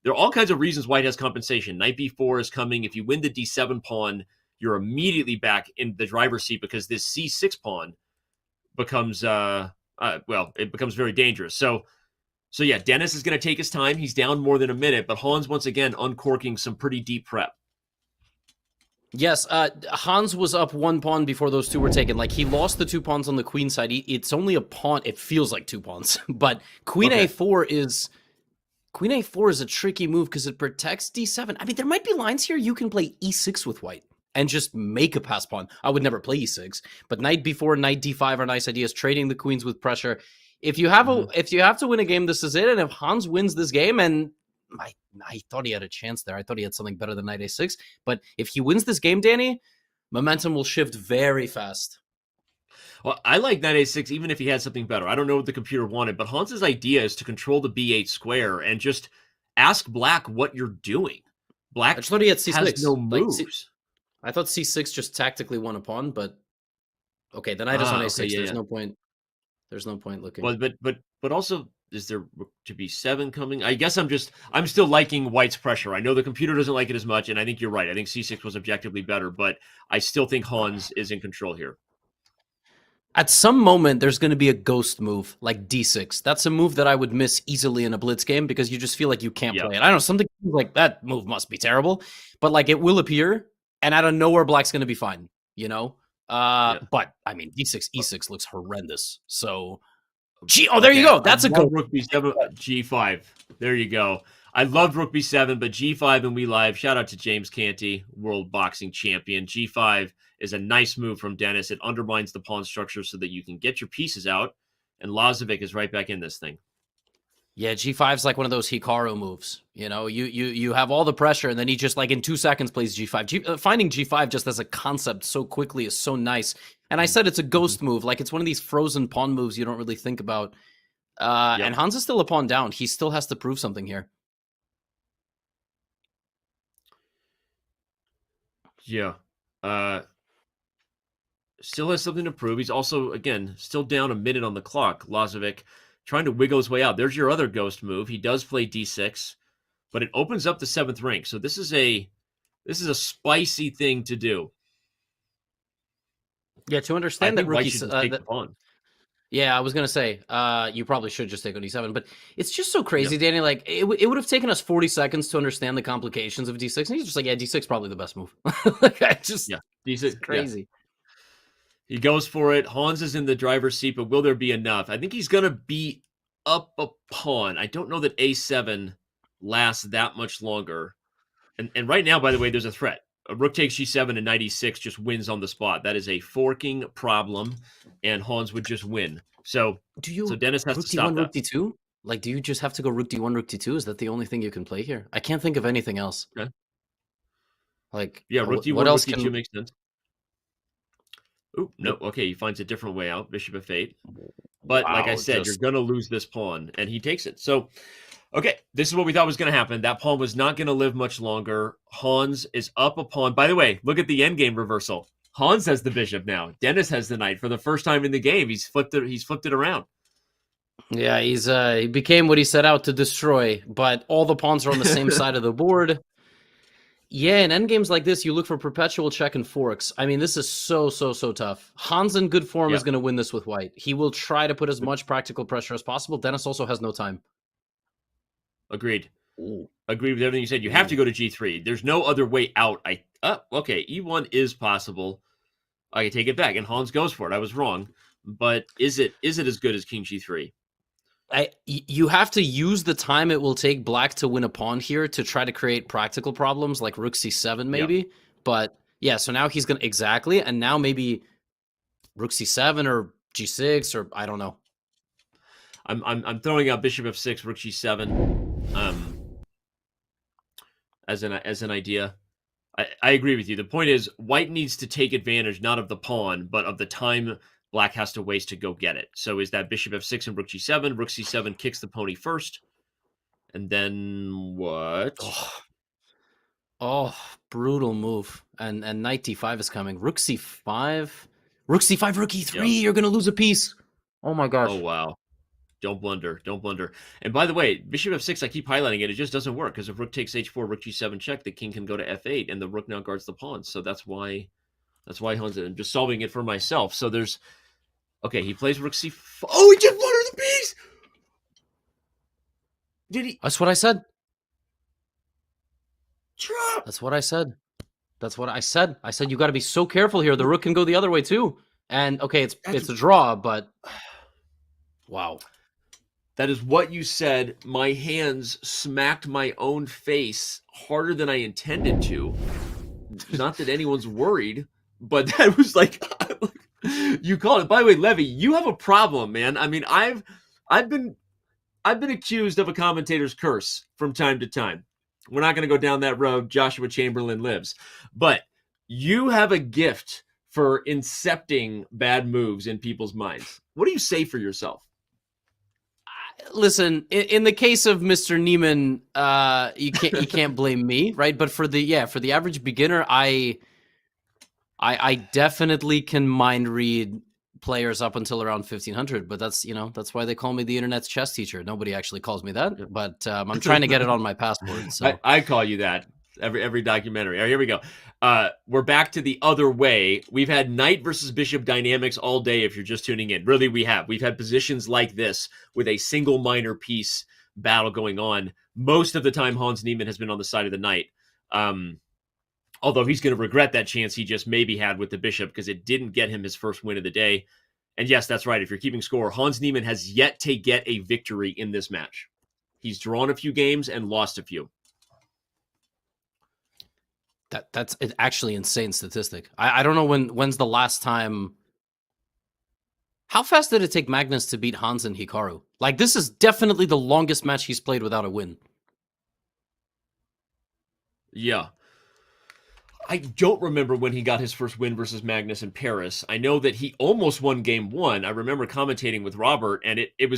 There are all kinds of reasons white has compensation. Knight b4 is coming. If you win the d7 pawn, you're immediately back in the driver's seat because this c6 pawn becomes, it becomes very dangerous. So yeah, Denis is going to take his time. He's down more than a minute, but Hans once again uncorking some pretty deep prep. Yes, Hans was up 1 pawn before those 2 were taken. Like, he lost the 2 pawns on the queen side. It's only a pawn. It feels like 2 pawns, but queen a4 is a tricky move because it protects d7. I mean, there might be lines here you can play e6 with white and just make a pass pawn. I would never play e6, but knight b4, knight d5 are nice ideas. Trading the queens with pressure. If you have to win a game, this is it. And if Hans wins this game, and I thought he had a chance there. I thought he had something better than knight a6. But if he wins this game, Danny, momentum will shift very fast. Well, I like knight a6 even if he had something better. I don't know what the computer wanted, but Hans's idea is to control the b8 square and just ask black what you're doing. Black I just thought he had c6. has no moves. I thought c6 just tactically won a pawn, but okay, the knight is on a6. There's no point. There's no point looking. Well, but also, is there to be 7 coming? I guess I'm still liking white's pressure. I know the computer doesn't like it as much, and I think you're right. I think c6 was objectively better, but I still think Hans is in control here. At some moment, there's going to be a ghost move like d6. That's a move that I would miss easily in a blitz game because you just feel like you can't play it. I don't know, something like that move must be terrible, but like it will appear, and out of nowhere, black's going to be fine, you know? But I mean, d6, e6 looks horrendous. So, there you go. That's a good rook b7, g5. There you go. I loved rook b7, but g5 and We Live. Shout out to James Canty, world boxing champion. G5 is a nice move from Denis. It undermines the pawn structure so that you can get your pieces out, and Lazavik is right back in this thing. Yeah, g5 is like one of those Hikaru moves. You know, you have all the pressure, and then he just like in 2 seconds plays g5. Finding g5 just as a concept so quickly is so nice. And I said it's a ghost move, like it's one of these frozen pawn moves you don't really think about. And Hans is still a pawn down. He still has to prove something here. Yeah. Still has something to prove. He's also, again, still down a minute on the clock. Lazavik trying to wiggle his way out. There's your other ghost move. He does play d6, but it opens up the 7th rank. So this is a spicy thing to do. Yeah, to understand that rookie. Yeah, I was gonna say you probably should just take on d7, but it's just so crazy, Danny. Like it would have taken us 40 seconds to understand the complications of d6, and he's just like, yeah, d6 is probably the best move. Like d6 it's crazy. Yeah. He goes for it. Hans is in the driver's seat, but will there be enough? I think he's gonna be up a pawn. I don't know that a7 lasts that much longer. And right now, by the way, there's a threat. A rook takes g7 and knight e6 just wins on the spot. That is a forking problem, and Hans would just win. So Denis has to stop that. Rook d2? Like, do you just have to go rook d1, rook d2? Is that the only thing you can play here? I can't think of anything else. Okay. Like, yeah, rook d1, what else rook d2 makes sense. Ooh, no, okay, he finds a different way out, bishop f8. But like I said, you're going to lose this pawn, and he takes it. So, okay, this is what we thought was going to happen. That pawn was not going to live much longer. Hans is up a pawn. By the way, look at the endgame reversal. Hans has the bishop now. Denis has the knight for the first time in the game. He's flipped it around. Yeah, he became what he set out to destroy, but all the pawns are on the same side of the board. Yeah, in endgames like this, you look for perpetual check and forks. I mean, this is so tough. Hans in good form is going to win this with white. He will try to put as much practical pressure as possible. Denis also has no time. Agreed. Ooh. Agreed with everything you said. You have to go to g3. There's no other way out. Okay, e1 is possible. I can take it back, and Hans goes for it. I was wrong, but is it as good as king g3? You have to use the time it will take black to win a pawn here to try to create practical problems like rook c7 maybe. Yep. But yeah, so now he's gonna and now maybe rook c7 or g6 or I don't know. I'm throwing out bishop f6, rook g7 as an idea. I agree with you. The point is, white needs to take advantage not of the pawn, but of the time black has to waste to go get it. So is that bishop f6 and rook g7? Rook c7 kicks the pony first. And then what? Oh, brutal move. And knight d5 is coming. Rook c5. Rook c5, rook e3. Yep. You're going to lose a piece. Oh my gosh. Oh, wow. Don't blunder. Don't blunder. And by the way, bishop f6, I keep highlighting it. It just doesn't work because if rook takes h4, rook g7 check, the king can go to f8, and the rook now guards the pawn. So that's why Hans. I'm just solving it for myself. So there's okay. He plays rook c4. Oh, he just blundered the piece. Did he? That's what I said. Drop. That's what I said. That's what I said. I said you got to be so careful here. The rook can go the other way too. And okay, it's a draw, but wow. That is what you said. My hands smacked my own face harder than I intended to. Not that anyone's worried, but that was like you called it. By the way, Levy, you have a problem, man. I mean, I've been accused of a commentator's curse from time to time. We're not going to go down that road. Joshua Chamberlain lives, but you have a gift for incepting bad moves in people's minds. What do you say for yourself? Listen, in the case of Mr. Niemann, you can't blame me, right? But for the average beginner, I definitely can mind read players up until around 1500. But that's why they call me the internet's chess teacher. Nobody actually calls me that, but I'm trying to get it on my passport. So I call you that every documentary. All right, here we go. We're back to the other way. We've had knight versus bishop dynamics all day. If you're just tuning in, really, we've had positions like this with a single minor piece battle going on. Most of the time, Hans Niemann has been on the side of the knight. Although he's going to regret that chance he just maybe had with the bishop because it didn't get him his first win of the day. And yes, that's right. If you're keeping score, Hans Niemann has yet to get a victory in this match. He's drawn a few games and lost a few. That's actually insane statistic. I don't know when's the last time. How fast did it take Magnus to beat Hans and Hikaru? Like, this is definitely the longest match he's played without a win. Yeah. I don't remember when he got his first win versus Magnus in Paris. I know that he almost won game one. I remember commentating with Robert, and there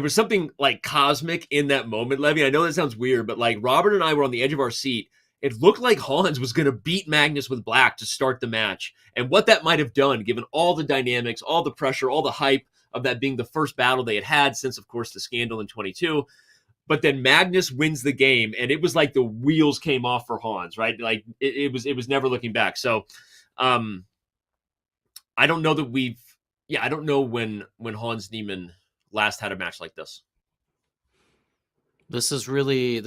was something like cosmic in that moment, Levy. I know that sounds weird, but like Robert and I were on the edge of our seat. It looked like Hans was going to beat Magnus with black to start the match. And what that might have done, given all the dynamics, all the pressure, all the hype of that being the first battle they had since, of course, the scandal in 22. But then Magnus wins the game, and it was like the wheels came off for Hans, right? Like it was never looking back. So I don't know that I don't know when Hans Niemann last had a match like this. This is really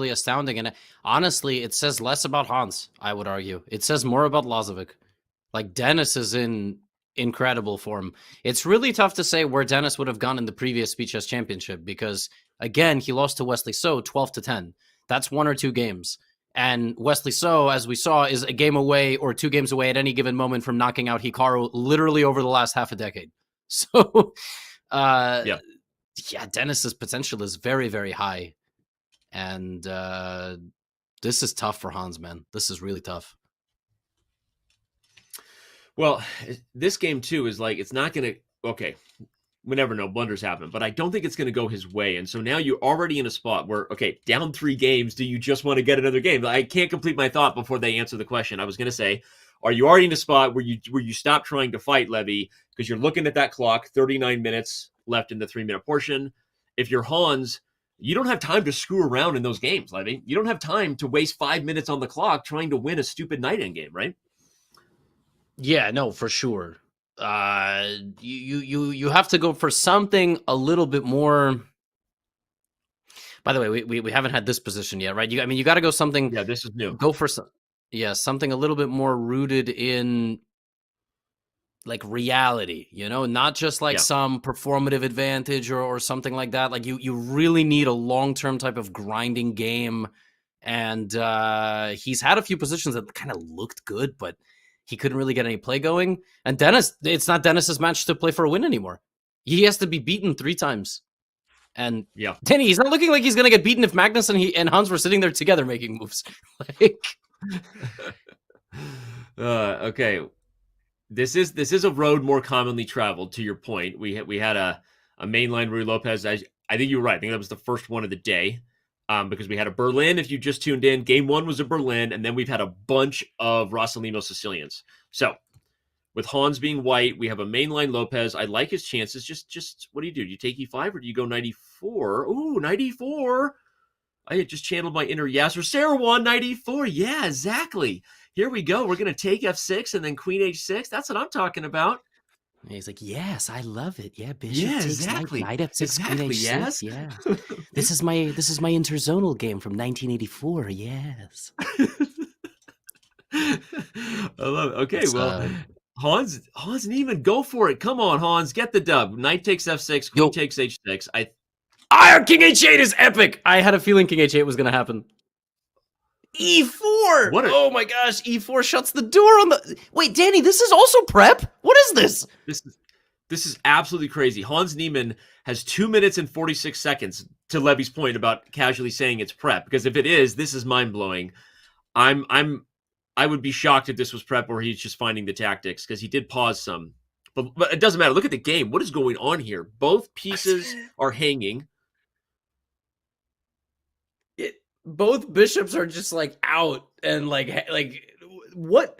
astounding, and honestly, it says less about Hans. I would argue it says more about Lazavik. Like, Denis is in incredible form. It's really tough to say where Denis would have gone in the previous Speed Chess Championship because, again, he lost to Wesley So 12-10. That's 1 or 2 games, and Wesley So, as we saw, is a game away or 2 games away at any given moment from knocking out Hikaru literally over the last half a decade. So, yeah, Denis's potential is very, very high. And this is tough for Hans, man. This is really tough. Well, this game, too, is like, it's not going to... Okay, we never know. Blunders happen. But I don't think it's going to go his way. And so now you're already in a spot where, okay, down 3 games, do you just want to get another game? I can't complete my thought before they answer the question. I was going to say, are you already in a spot where you stop trying to fight, Levy, because you're looking at that clock, 39 minutes left in the 3-minute portion. If you're Hans, you don't have time to screw around in those games, Levy. You don't have time to waste 5 minutes on the clock trying to win a stupid night end game, right? Yeah, no, for sure. You have to go for something a little bit more. By the way, we haven't had this position yet, right? You got to go something. Yeah, this is new. Go for something a little bit more rooted in like reality, not just like some performative advantage or something like that. Like you really need a long-term type of grinding game. And he's had a few positions that kind of looked good, but he couldn't really get any play going. And Denis, it's not Denis's match to play for a win anymore. He has to be beaten 3 times. And Denny, he's not looking like he's going to get beaten if Magnus and Hans were sitting there together making moves. Like, Okay. This is a road more commonly traveled. To your point, we had a mainline Ruy Lopez. I think you were right. I think that was the first one of the day, because we had a Berlin. If you just tuned in, game one was a Berlin, and then we've had a bunch of Rossalimo Sicilians. So with Hans being white, we have a mainline Lopez. I like his chances. Just what do? You take e5 or do you go 94? Ooh, 94. I had just channeled my inner Yasser Serouan 94. Yeah, exactly. Here we go. We're going to take f6 and then queen h6. That's what I'm talking about. And he's like, yes, I love it. Yeah, bishop Yeah, takes exactly. knight f6, Exactly, queen h6. yes. Yeah. This is my interzonal game from 1984. Yes. I love it. Okay, well, Hans Niemann, go for it. Come on, Hans, get the dub. Knight takes f6, queen takes h6. King h8 is epic. I had a feeling king h8 was going to happen. E4. Oh my gosh, E4 shuts the door on the. Wait, Danny, this is also prep? What is this? This is absolutely crazy. Hans Niemann has 2 minutes and 46 seconds, to Levy's point about casually saying it's prep, because if it is, this is mind-blowing. I would be shocked if this was prep or he's just finding the tactics, because he did pause some. But it doesn't matter. Look at the game. What is going on here? Both pieces are hanging. Both bishops are just like out and like what?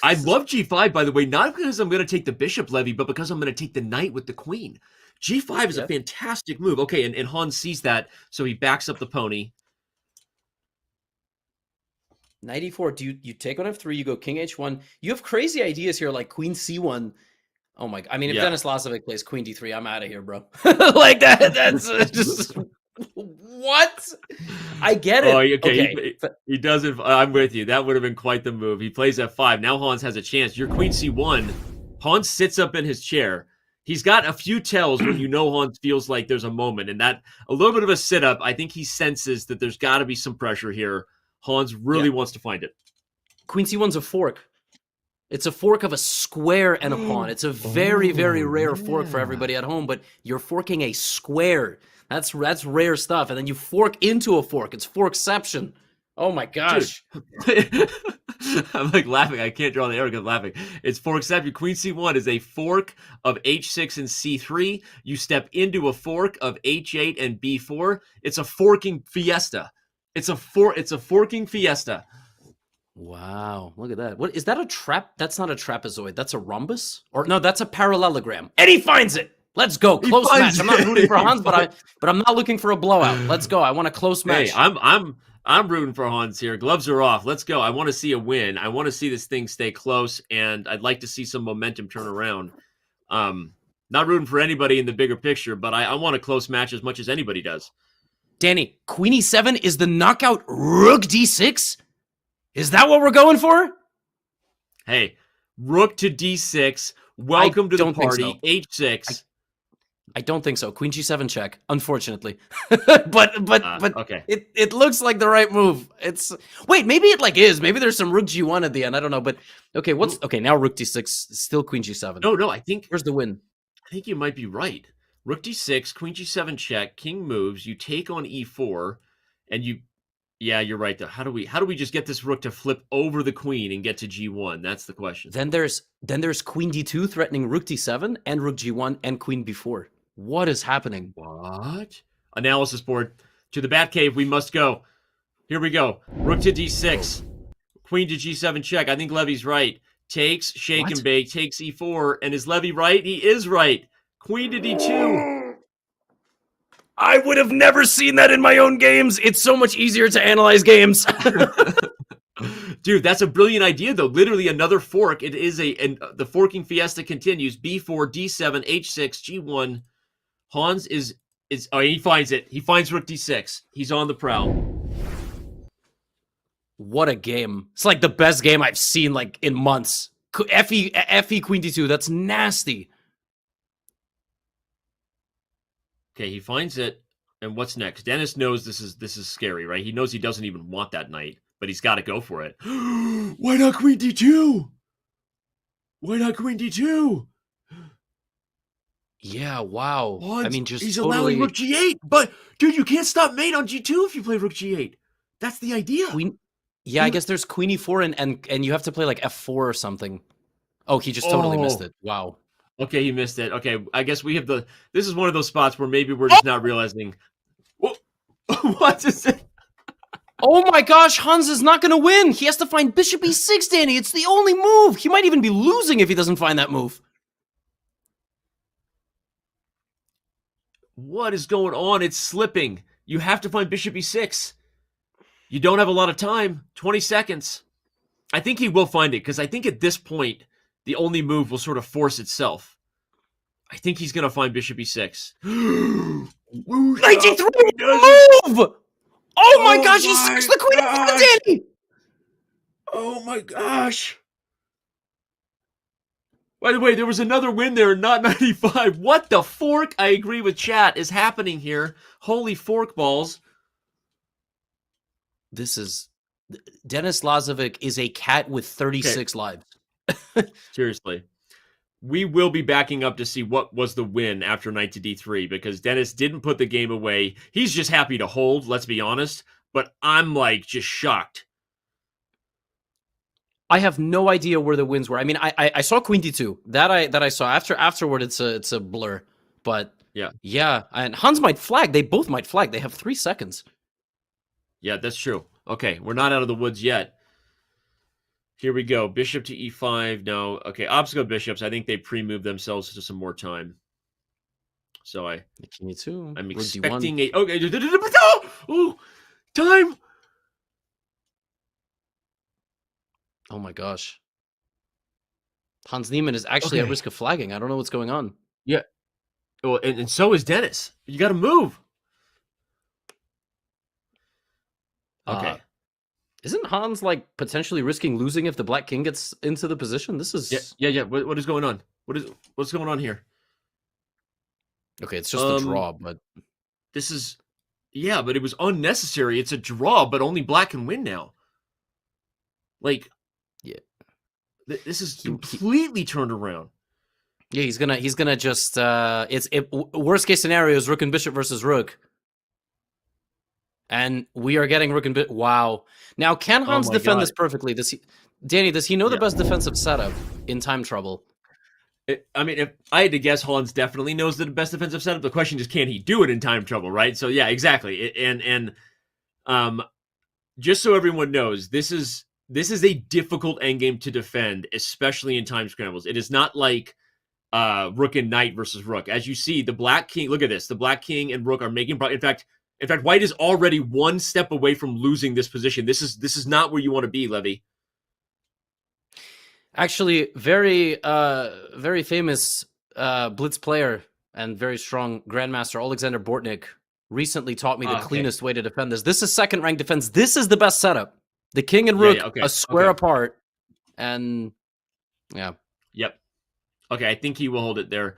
I love g5, by the way, not because I'm going to take the bishop, Levy, but because I'm going to take the knight with the queen. G5 is a fantastic move. Okay, and Hans sees that, so he backs up the pony. Knight e4. Do you take on f3? You go king h1. You have crazy ideas here, like queen c1. Oh my! I mean, if Denis Lazavik plays queen d3, I'm out of here, bro. Like that. That's just. What? I get it. Oh, okay. He doesn't. I'm with you. That would have been quite the move. He plays f5. Now Hans has a chance. Your queen c1. Hans sits up in his chair. He's got a few tells when you know Hans feels like there's a moment, and that a little bit of a sit up. I think he senses that there's got to be some pressure here. Hans really wants to find it. Queen c1's a fork. It's a fork of a square and a pawn. It's a very, very rare fork for everybody at home, but you're forking a square. That's rare stuff. And then you fork into a fork. It's forkception. Oh my gosh. I'm like laughing. I can't draw the arrow because I'm laughing. It's forkception. Queen c1 is a fork of h6 and c3. You step into a fork of h8 and b4. It's a forking fiesta. It's a forking fiesta. Wow, look at that. What is that, a trap? That's not a trapezoid. That's a rhombus? Or no, that's a parallelogram. And he finds it. Let's go. Close match. I'm not rooting for Hans, but I'm not looking for a blowout. Let's go. I want a close match. Hey, I'm rooting for Hans here. Gloves are off. Let's go. I want to see a win. I want to see this thing stay close, and I'd like to see some momentum turn around. Not rooting for anybody in the bigger picture, but I want a close match as much as anybody does. Danny, queen e7 is the knockout rook d6? Is that what we're going for? Hey, rook to d6. Welcome to the party. So. h6. I don't think so. Queen g7 check, unfortunately. but okay. It looks like the right move. Wait, maybe it is. Maybe there's some rook g1 at the end. I don't know. But okay, now rook d6, still queen g7. No, I think where's the win? I think you might be right. Rook d6, queen g7 check, king moves, you take on e4, and you. Yeah, you're right though. How do we just get this rook to flip over the queen and get to g1? That's the question. Then there's queen d2 threatening rook d7 and rook g1 and queen b4. What is happening? What? Analysis board. To the bat cave we must go. Here we go. Rook to d6. Queen to g7 check. I think Levy's right. Takes, shake and bake, takes e4. And is Levy right? He is right. Queen to d2. I would have never seen that in my own games. It's so much easier to analyze games. Dude, that's a brilliant idea, though. Literally another fork. It is the forking fiesta continues. B4, D7, H6, G1. Hans is he finds it. He finds rook D6. He's on the prowl. What a game. It's like the best game I've seen in months. FE queen D2. That's nasty. Okay, he finds it, and what's next? Denis knows this is scary, right? He knows he doesn't even want that knight, but he's got to go for it. Why not queen d2? Why not queen d2? Yeah, wow. What? I mean, he's allowing rook g8, but dude, you can't stop mate on g2 if you play rook g8. That's the idea. I guess there's queen e4 and you have to play like f4 or something. Oh, he just totally missed it. Wow. Okay, he missed it. Okay, I guess we have this is one of those spots where maybe we're just not realizing. What is it? Oh my gosh, Hans is not going to win. He has to find bishop e6, Danny. It's the only move. He might even be losing if he doesn't find that move. What is going on? It's slipping. You have to find bishop e6. You don't have a lot of time. 20 seconds. I think he will find it because I think at this point, the only move will sort of force itself. I think he's going to find bishop e6. 93 move! Oh my gosh, he sucks the queen of the Danny! Oh my gosh. By the way, there was another win there, not 95. What the fork? I agree with chat is happening here. Holy fork balls. This is... Denis Lazavik is a cat with 36 lives. Seriously. We will be backing up to see what was the win after knight to d3 because Denis didn't put the game away. He's just happy to hold, let's be honest. But I'm like just shocked. I have no idea where the wins were. I mean, I saw queen d2. That I saw. Afterward, it's a blur. But yeah. And Hans might flag. They both might flag. They have 3 seconds. Yeah, that's true. Okay, we're not out of the woods yet. Here we go. Bishop to e5. No. Okay, obstacle bishops. I think they pre-moved themselves to some more time. So I'm expecting a... Okay. Oh, time. Oh my gosh. Hans Niemann is actually at risk of flagging. I don't know what's going on. Yeah. Well, and so is Denis. You got to move. Okay. Isn't Hans like potentially risking losing if the black king gets into the position? This is yeah. What is going on? What's going on here? Okay, it's just a draw, but this is but it was unnecessary. It's a draw, but only black can win now. Like, this is completely turned around. Yeah, he's gonna just worst case scenario is rook and bishop versus rook. And we are getting rook and bit. Wow. Now, can Hans defend this perfectly? Does he know the best defensive setup in time trouble? I mean, if I had to guess, Hans definitely knows the best defensive setup. The question is, can he do it in time trouble, right? So, yeah, exactly. And just so everyone knows, this is a difficult endgame to defend, especially in time scrambles. It is not like rook and knight versus rook. As you see, the black king, look at this. The black king and rook are making progress. In fact, white is already one step away from losing this position. This is not where you want to be, Levy. Actually, very famous blitz player and very strong grandmaster Alexander Bortnik recently taught me the cleanest way to defend this. This is second rank defense. This is the best setup. The king and rook a square apart, and Yep. Okay, I think he will hold it there.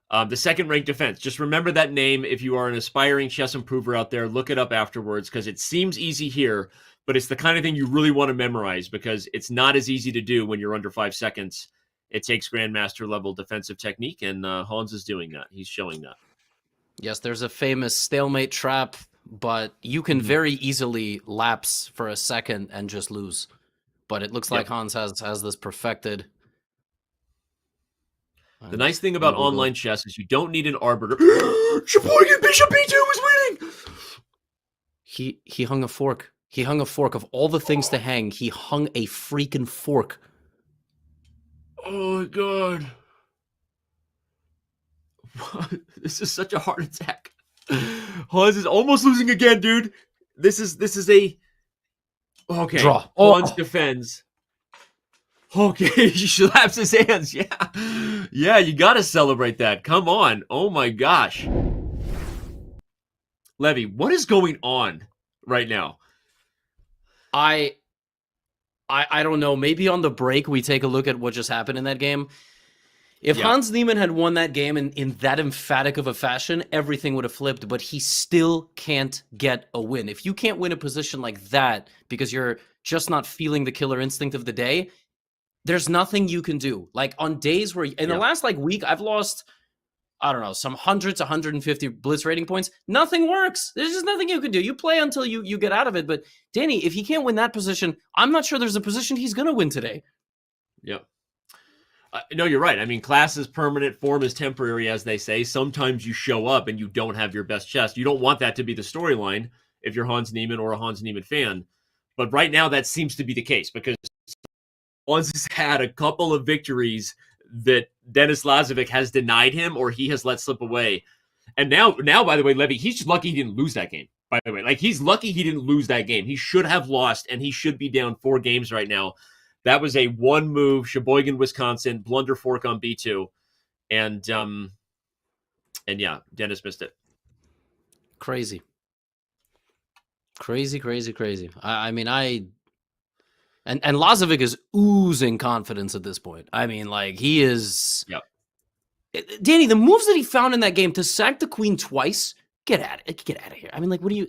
The second ranked defense. Just remember that name if you are an aspiring chess improver out there. Look it up afterwards because it seems easy here, but it's the kind of thing you really want to memorize because it's not as easy to do when you're under 5 seconds. It takes grandmaster level defensive technique, and Hans is doing that. He's showing that. Yes, there's a famous stalemate trap, but you can very easily lapse for a second and just lose. But it looks like Hans has this perfected. The nice thing about online chess is you don't need an arbiter. Sheboygan Bishop B2 is winning! He hung a fork. He hung a fork. Of all the things to hang, he hung a freaking fork. Oh my god. This is such a heart attack. Hans is almost losing again, dude. This is a... Okay. Draw. Hans defends. Okay, he slaps his hands. Yeah, you gotta celebrate that. Come on. Oh my gosh. Levy, what is going on right now? I don't know. Maybe on the break we take a look at what just happened in that game. If Hans Niemann had won that game in that emphatic of a fashion, everything would have flipped, but he still can't get a win. If you can't win a position like that because you're just not feeling the killer instinct of the day, there's nothing you can do. Like on days where in the last week, I've lost I don't know, some 100 to 150 blitz rating points, nothing works. There's just nothing you can do. You play until you get out of it. But Danny, if he can't win that position, I'm not sure there's a position he's going to win today. Yep. No, you're right. I mean, class is permanent, form is temporary, as they say. Sometimes you show up and you don't have your best chess. You don't want that to be the storyline if you're Hans Niemann or a Hans Niemann fan. But right now, that seems to be the case because Hans has had a couple of victories that Denis Lazavik has denied him or he has let slip away. And now, by the way, Levy, he's just lucky he didn't lose that game, by the way. Like, he's lucky he didn't lose that game. He should have lost, and he should be down 4 games right now. That was a one-move, Sheboygan, Wisconsin, blunder fork on B2. And yeah, Denis missed it. Crazy. Crazy. And Lazavik is oozing confidence at this point. I mean, like, he is... Yep. Danny, the moves that he found in that game to sack the queen twice, get out of here. I mean, like, what do you...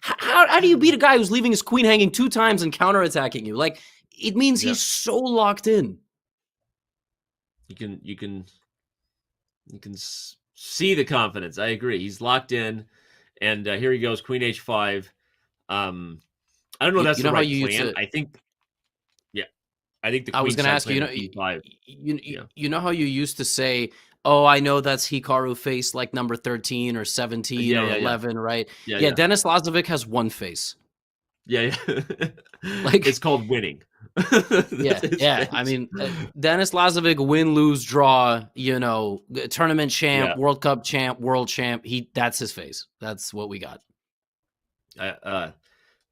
How do you beat a guy who's leaving his queen hanging 2 times and counterattacking you? Like, it means he's so locked in. You can see the confidence. I agree. He's locked in. And here he goes, queen h5. I don't know if that's the right plan. I think the queen. I was going to ask you, you know how you used to say, oh, I know that's Hikaru face like number 13 or 17 or 11, right? Yeah, Denis Lazavik has 1 face. Yeah. Like, it's called winning. Yeah. I mean, Denis Lazavik, win, lose, draw, tournament champ, World Cup champ, world champ. That's his face. That's what we got.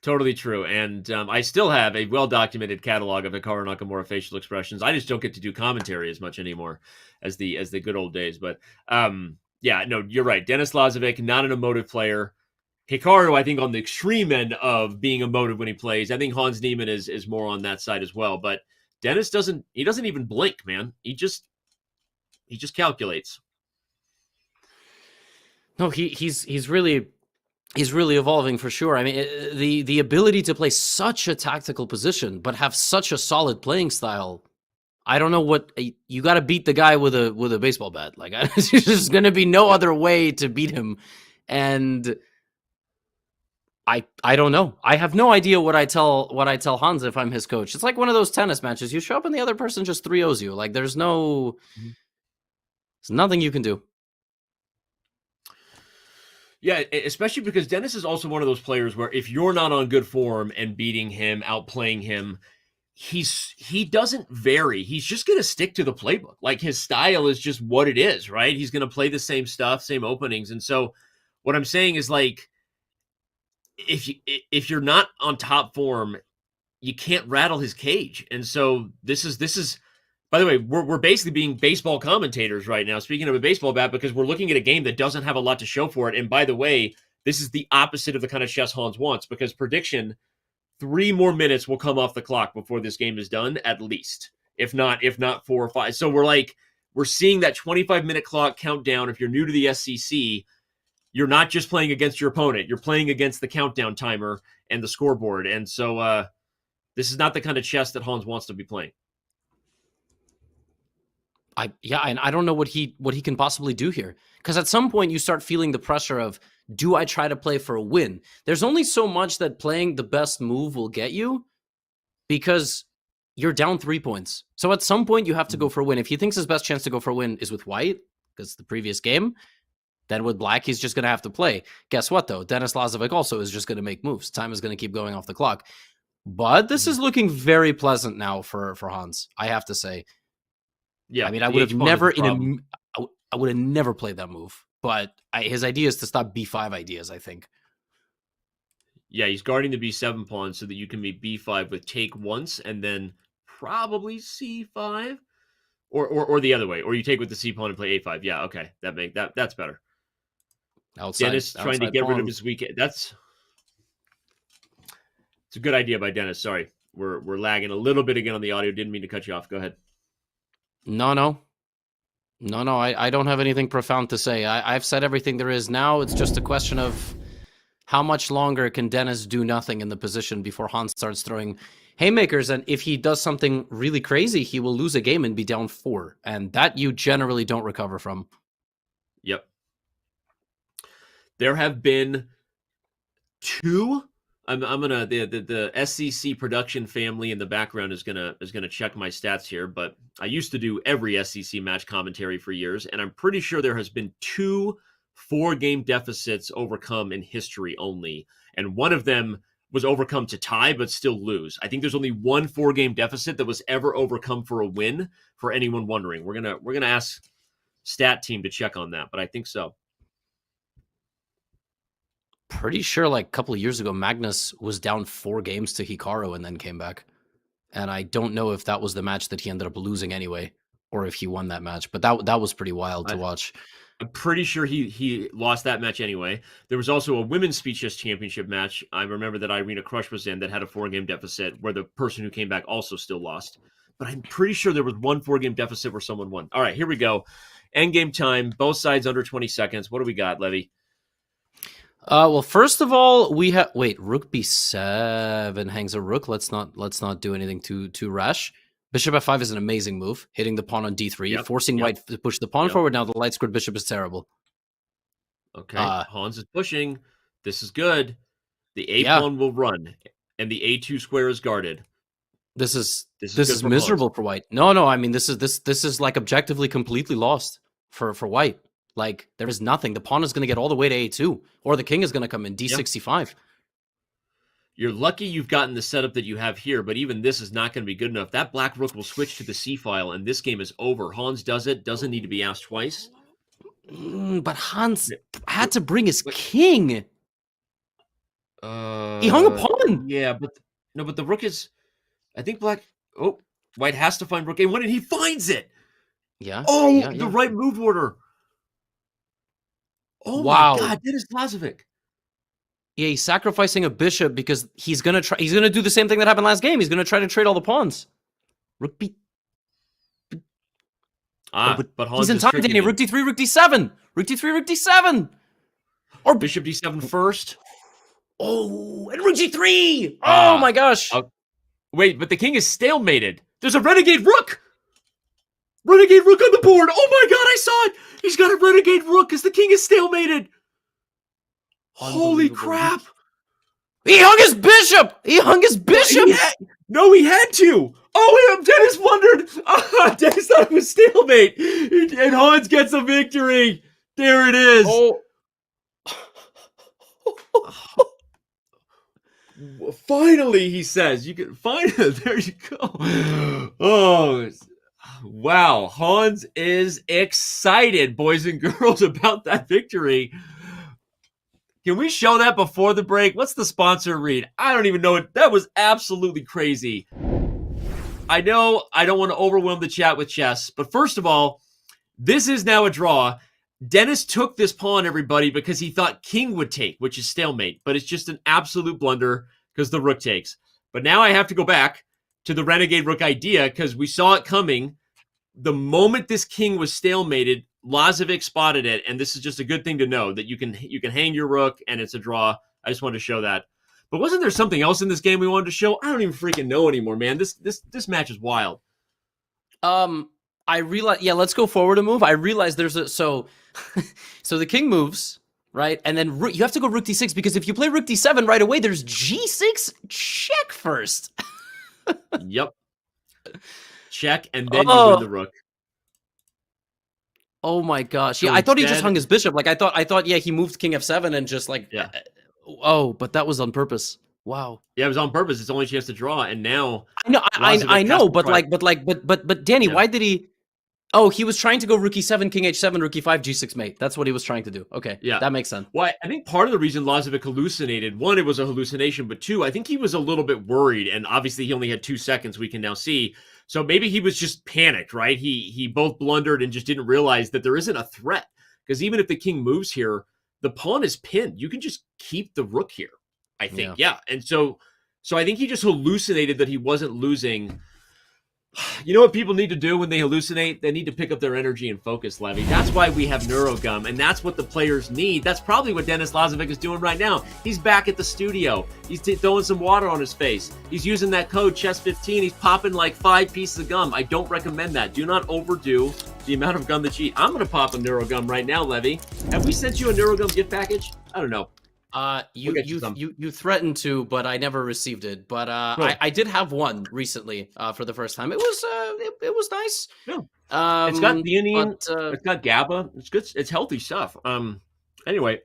Totally true. And I still have a well-documented catalog of Hikaru Nakamura facial expressions. I just don't get to do commentary as much anymore as the good old days. But yeah, no, you're right. Denis Lazavik, not an emotive player. Hikaru, I think, on the extreme end of being emotive when he plays. I think Hans Niemann is more on that side as well. But Denis doesn't even blink, man. He just calculates. No, he's really evolving for sure. I mean, the ability to play such a tactical position but have such a solid playing style. I don't know what you got to beat the guy with a baseball bat. Like, there's going to be no other way to beat him. And I don't know. I have no idea what I tell Hans if I'm his coach. It's like one of those tennis matches. You show up and the other person just 3-0s you. Like, there's nothing you can do. Yeah, especially because Denis is also one of those players where if you're not on good form and beating him, outplaying him, he doesn't vary. He's just going to stick to the playbook. Like, his style is just what it is, right? He's going to play the same stuff, same openings. And so what I'm saying is, like, if you're not on top form, you can't rattle his cage. And so this is by the way, we're basically being baseball commentators right now, speaking of a baseball bat, because we're looking at a game that doesn't have a lot to show for it. And by the way, this is the opposite of the kind of chess Hans wants, because prediction, 3 more minutes will come off the clock before this game is done, at least. If not 4 or 5. So we're seeing that 25-minute clock countdown. If you're new to the SCC, you're not just playing against your opponent. You're playing against the countdown timer and the scoreboard. And so this is not the kind of chess that Hans wants to be playing. And I don't know what he can possibly do here. Because at some point you start feeling the pressure of, do I try to play for a win? There's only so much that playing the best move will get you, because you're down 3 points. So at some point you have to go for a win. If he thinks his best chance to go for a win is with white, because the previous game, then with black, he's just going to have to play. Guess what, though? Denis Lazavik also is just going to make moves. Time is going to keep going off the clock. But this is looking very pleasant now for Hans, I have to say. Yeah, I mean, I would have never played that move. But his idea is to stop b5 ideas, I think. Yeah, he's guarding the b7 pawn so that you can be b5 with take once and then probably c5. Or the other way. Or you take with the c pawn and play a5. Yeah, okay. That's better. Denis trying to get rid of his weak. It's a good idea by Denis. Sorry, we're lagging a little bit again on the audio. Didn't mean to cut you off. Go ahead. No. I don't have anything profound to say. I've said everything there is. Now it's just a question of how much longer can Denis do nothing in the position before Hans starts throwing haymakers. And if he does something really crazy, he will lose a game and be down 4, and that you generally don't recover from. there have been 2. I'm gonna the SCC production family in the background is gonna check my stats here, but I used to do every SCC match commentary for years, and I'm pretty sure there has been 2 4-game deficits overcome in history only, and one of them was overcome to tie but still lose. I think there's only one 4-game deficit that was ever overcome for a win. For anyone wondering, we're gonna ask stat team to check on that, but I think so. Pretty sure like a couple of years ago, Magnus was down 4 games to Hikaru and then came back. And I don't know if that was the match that he ended up losing anyway, or if he won that match. But that was pretty wild to watch. I'm pretty sure he lost that match anyway. There was also a women's Speed Chess Championship match. I remember that Irina Krush was in that had a 4-game deficit where the person who came back also still lost. But I'm pretty sure there was one 4-game deficit where someone won. All right, here we go. Endgame time. Both sides under 20 seconds. What do we got, Levy? Well, first of all, we have rook b7 hangs a rook. Let's not do anything too rash. Bishop f5 is an amazing move, hitting the pawn on d3, forcing white to push the pawn forward. Now the light squared bishop is terrible. Okay, Hans is pushing. This is good. The a pawn will run, and the a2 square is guarded. This is miserable for white. No. I mean, this is like objectively completely lost for white. Like, there is nothing. The pawn is going to get all the way to a2, or the king is going to come in d65. You're lucky you've gotten the setup that you have here, but even this is not going to be good enough. That black rook will switch to the c file, and this game is over. Hans does it. Doesn't need to be asked twice. But Hans had to bring his king. He hung a pawn. Yeah, but the rook is... I think black... Oh, white has to find rook a1, and he finds it. Yeah. Oh, the right move order. Oh wow. My God, Denis Lazavik. Yeah, he's sacrificing a bishop because he's gonna do the same thing that happened last game. He's gonna try to trade all the pawns. Rook b. But Hans he's in time, Danny. Rook d3, rook d7. Rook d3, rook d7. Or bishop d7 first. Oh, and rook g3. Oh my gosh. Wait, but the king is stalemated. There's a renegade rook. Renegade rook on the board. Oh my God, I saw it. He's got a renegade rook because the king is stalemated. Holy crap. He hung his bishop. He had to. Oh, Denis wondered. Denis thought it was stalemate. And Hans gets a victory. There it is. Oh. Finally, he says. You can find it. There you go. Oh, wow. Hans is excited, boys and girls, about that victory. Can we show that before the break? What's the sponsor read? I don't even know it. That was absolutely crazy. I know I don't want to overwhelm the chat with chess, but first of all, this is now a draw. Denis took this pawn, everybody, because he thought king would take, which is stalemate, but it's just an absolute blunder because the rook takes. But now I have to go back to the renegade rook idea because we saw it coming. The moment this king was stalemated, Lazavik spotted it, and this is just a good thing to know that you can hang your rook and it's a draw. I just wanted to show that. But wasn't there something else in this game we wanted to show? I don't even freaking know anymore, man. This match is wild. I realize. Yeah, let's go forward a move. I realize there's a so the king moves right, and then you have to go rook d6 because if you play rook d7 right away, there's g6 check first. Yep. Check, and then you win the rook. Oh my gosh! So yeah, I thought he just hung his bishop. Like I thought, yeah, he moved king f7 and just like, oh, but that was on purpose. Wow. Yeah, it was on purpose. It's the only chance to draw, and now I know, but Danny, why did he? Oh, he was trying to go rook e7, king h7, rook e5, g6 mate. That's what he was trying to do. Okay, yeah, that makes sense. Well, I think part of the reason Lazavik hallucinated, one, it was a hallucination, but two, I think he was a little bit worried, and obviously he only had 2 seconds. We can now see. So maybe he was just panicked, right? He both blundered and just didn't realize that there isn't a threat. Because even if the king moves here, the pawn is pinned. You can just keep the rook here, I think. Yeah. And so I think he just hallucinated that he wasn't losing. You know what people need to do when they hallucinate? They need to pick up their energy and focus, Levy. That's why we have NeuroGum, and that's what the players need. That's probably what Denis Lazavik is doing right now. He's back at the studio. He's throwing some water on his face. He's using that code Chess15. He's popping like 5 pieces of gum. I don't recommend that. Do not overdo the amount of gum that you eat. I'm going to pop a Neurogum right now, Levy. Have we sent you a Neurogum gift package? I don't know. You threatened to, but I never received it. But I did have one recently for the first time. It was nice. Yeah. It's got theanine. It's got GABA. It's good. It's healthy stuff. Anyway,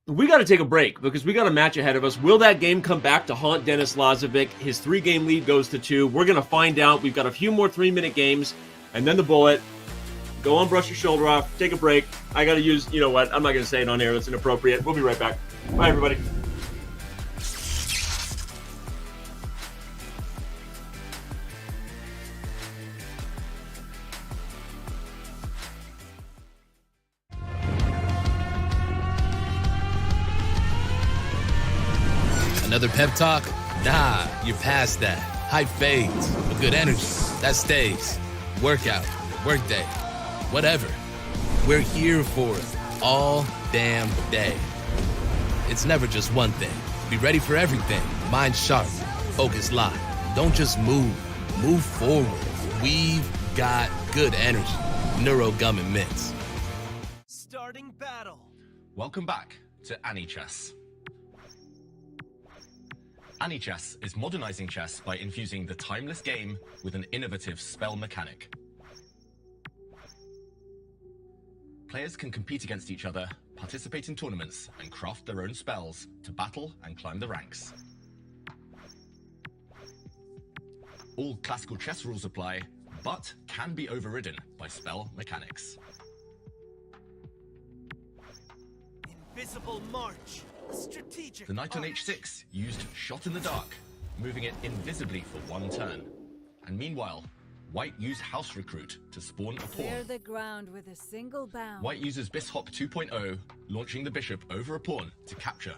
we got to take a break because we got a match ahead of us. Will that game come back to haunt Denis Lazavik? His 3-game lead goes to 2. We're going to find out. We've got a few more 3-minute games, and then the bullet. Go on, brush your shoulder off, take a break. I got to use, you know what? I'm not going to say it on air. That's inappropriate. We'll be right back. Bye, everybody. Another pep talk? Nah, you're past that. Hype fades, but good energy, that stays. Workout, workday, whatever. We're here for it all damn day. It's never just one thing. Be ready for everything. Mind sharp, focus locked. Don't just move forward. We've got good energy. Neuro Gum and Mints. Starting battle. Welcome back to AnyChess. AnyChess is modernizing chess by infusing the timeless game with an innovative spell mechanic. Players can compete against each other, participate in tournaments, and craft their own spells to battle and climb the ranks. All classical chess rules apply, but can be overridden by spell mechanics. Invisible march. Strategic. The knight on h6 used Shot in the Dark, moving it invisibly for 1 turn. And meanwhile, White used House Recruit to spawn a pawn. Clear the ground with a single bound. White uses Bisshop 2.0, launching the bishop over a pawn to capture.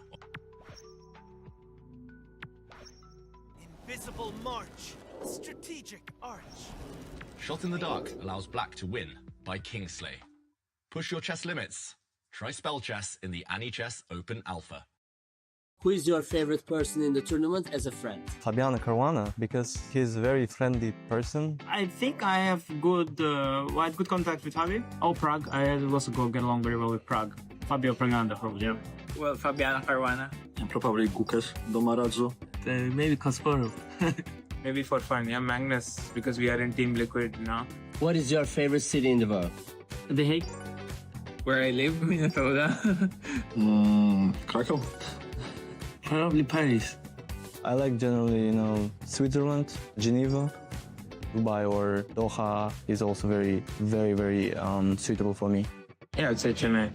Invisible march. Strategic arch. Shot in the Dark allows Black to win by Kingsley. Push your chess limits. Try spell chess in the AnyChess Open Alpha. Who is your favorite person in the tournament as a friend? Fabiano Caruana, because he's a very friendly person. I think I have good contact with Javi. Oh, Prague. I also get along very well with Prague. Fabio Praganda, probably, yeah. Well, Fabiano Caruana. And probably Gukas Domarazzo. Maybe Kasparov. Maybe for fun, yeah, Magnus, because we are in Team Liquid now. What is your favorite city in the world? The Hague, where I live, Minnesota. Krakow. Probably Paris. I like generally, Switzerland, Geneva, Dubai or Doha is also very, very, very suitable for me. Yeah, I'd say Chennai.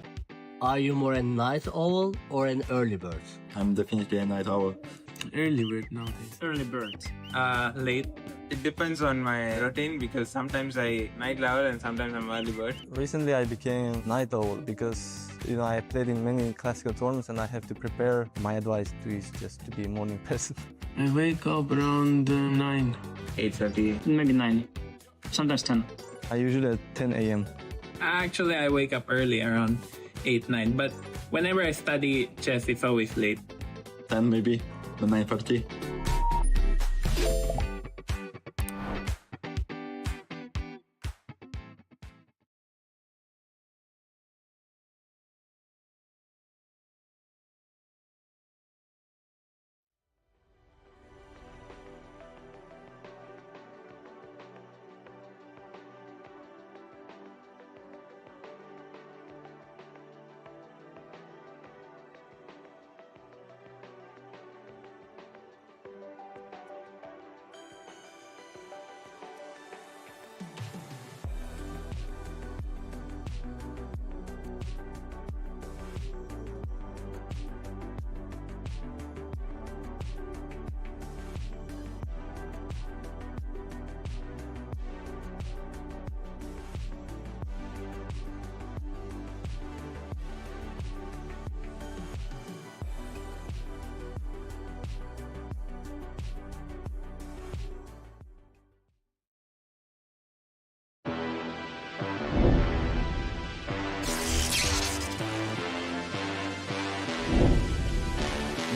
Are you more a night owl or an early bird? I'm definitely a night owl. Early bird nowadays. Early bird. Late. It depends on my routine because sometimes I night owl and sometimes I'm early bird. Recently I became night owl because I played in many classical tournaments and I have to prepare. My advice is just to be a morning person. I wake up around 9. 8:30. Maybe 9. Sometimes 10. I usually at 10 a.m. Actually, I wake up early around 8, 9. But whenever I study chess, it's always late. 10 maybe, the 9:30.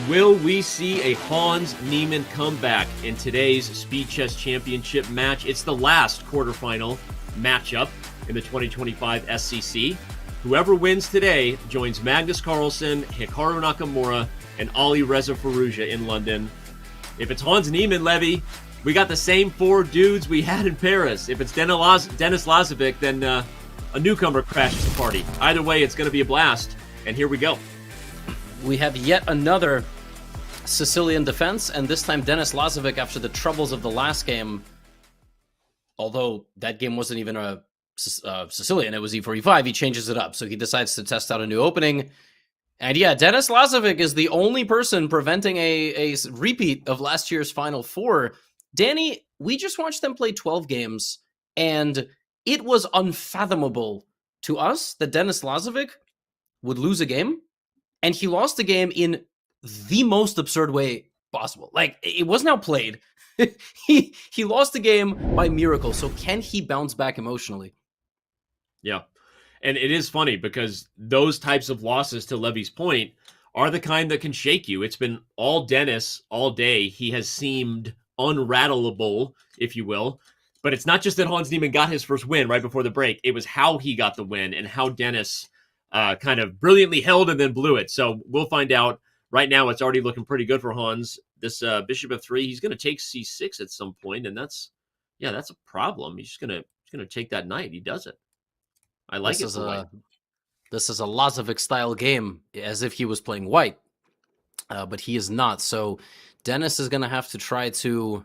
Will we see a Hans Niemann comeback in today's Speed Chess Championship match? It's the last quarterfinal matchup in the 2025 SCC. Whoever wins today joins Magnus Carlsen, Hikaru Nakamura, and Ali Reza Firouzja in London. If it's Hans Niemann, Levy, we got the same 4 dudes we had in Paris. If it's Denis Lazavik, then a newcomer crashes the party. Either way, it's going to be a blast. And here we go. We have yet another Sicilian defense, and this time Denis Lazavik, after the troubles of the last game, although that game wasn't even a Sicilian, it was E4, E5, he changes it up. So he decides to test out a new opening. And yeah, Denis Lazavik is the only person preventing a repeat of last year's Final Four. Danny, we just watched them play 12 games, and it was unfathomable to us that Denis Lazavik would lose a game, and he lost the game in the most absurd way possible. Like, it wasn't outplayed. he lost the game by miracle. So can he bounce back emotionally? Yeah. And it is funny because those types of losses, to Levy's point, are the kind that can shake you. It's been all Denis all day. He has seemed unrattleable, if you will. But it's not just that Hans Niemann got his first win right before the break. It was how he got the win and how Denis kind of brilliantly held and then blew it. So we'll find out. Right now, it's already looking pretty good for Hans. This bishop f3, he's going to take c6 at some point, and that's a problem. He's just going to take that knight. He does it. I like this it. This is a Lazavik-style game, as if he was playing white, but he is not. So Denis is going to have to try to...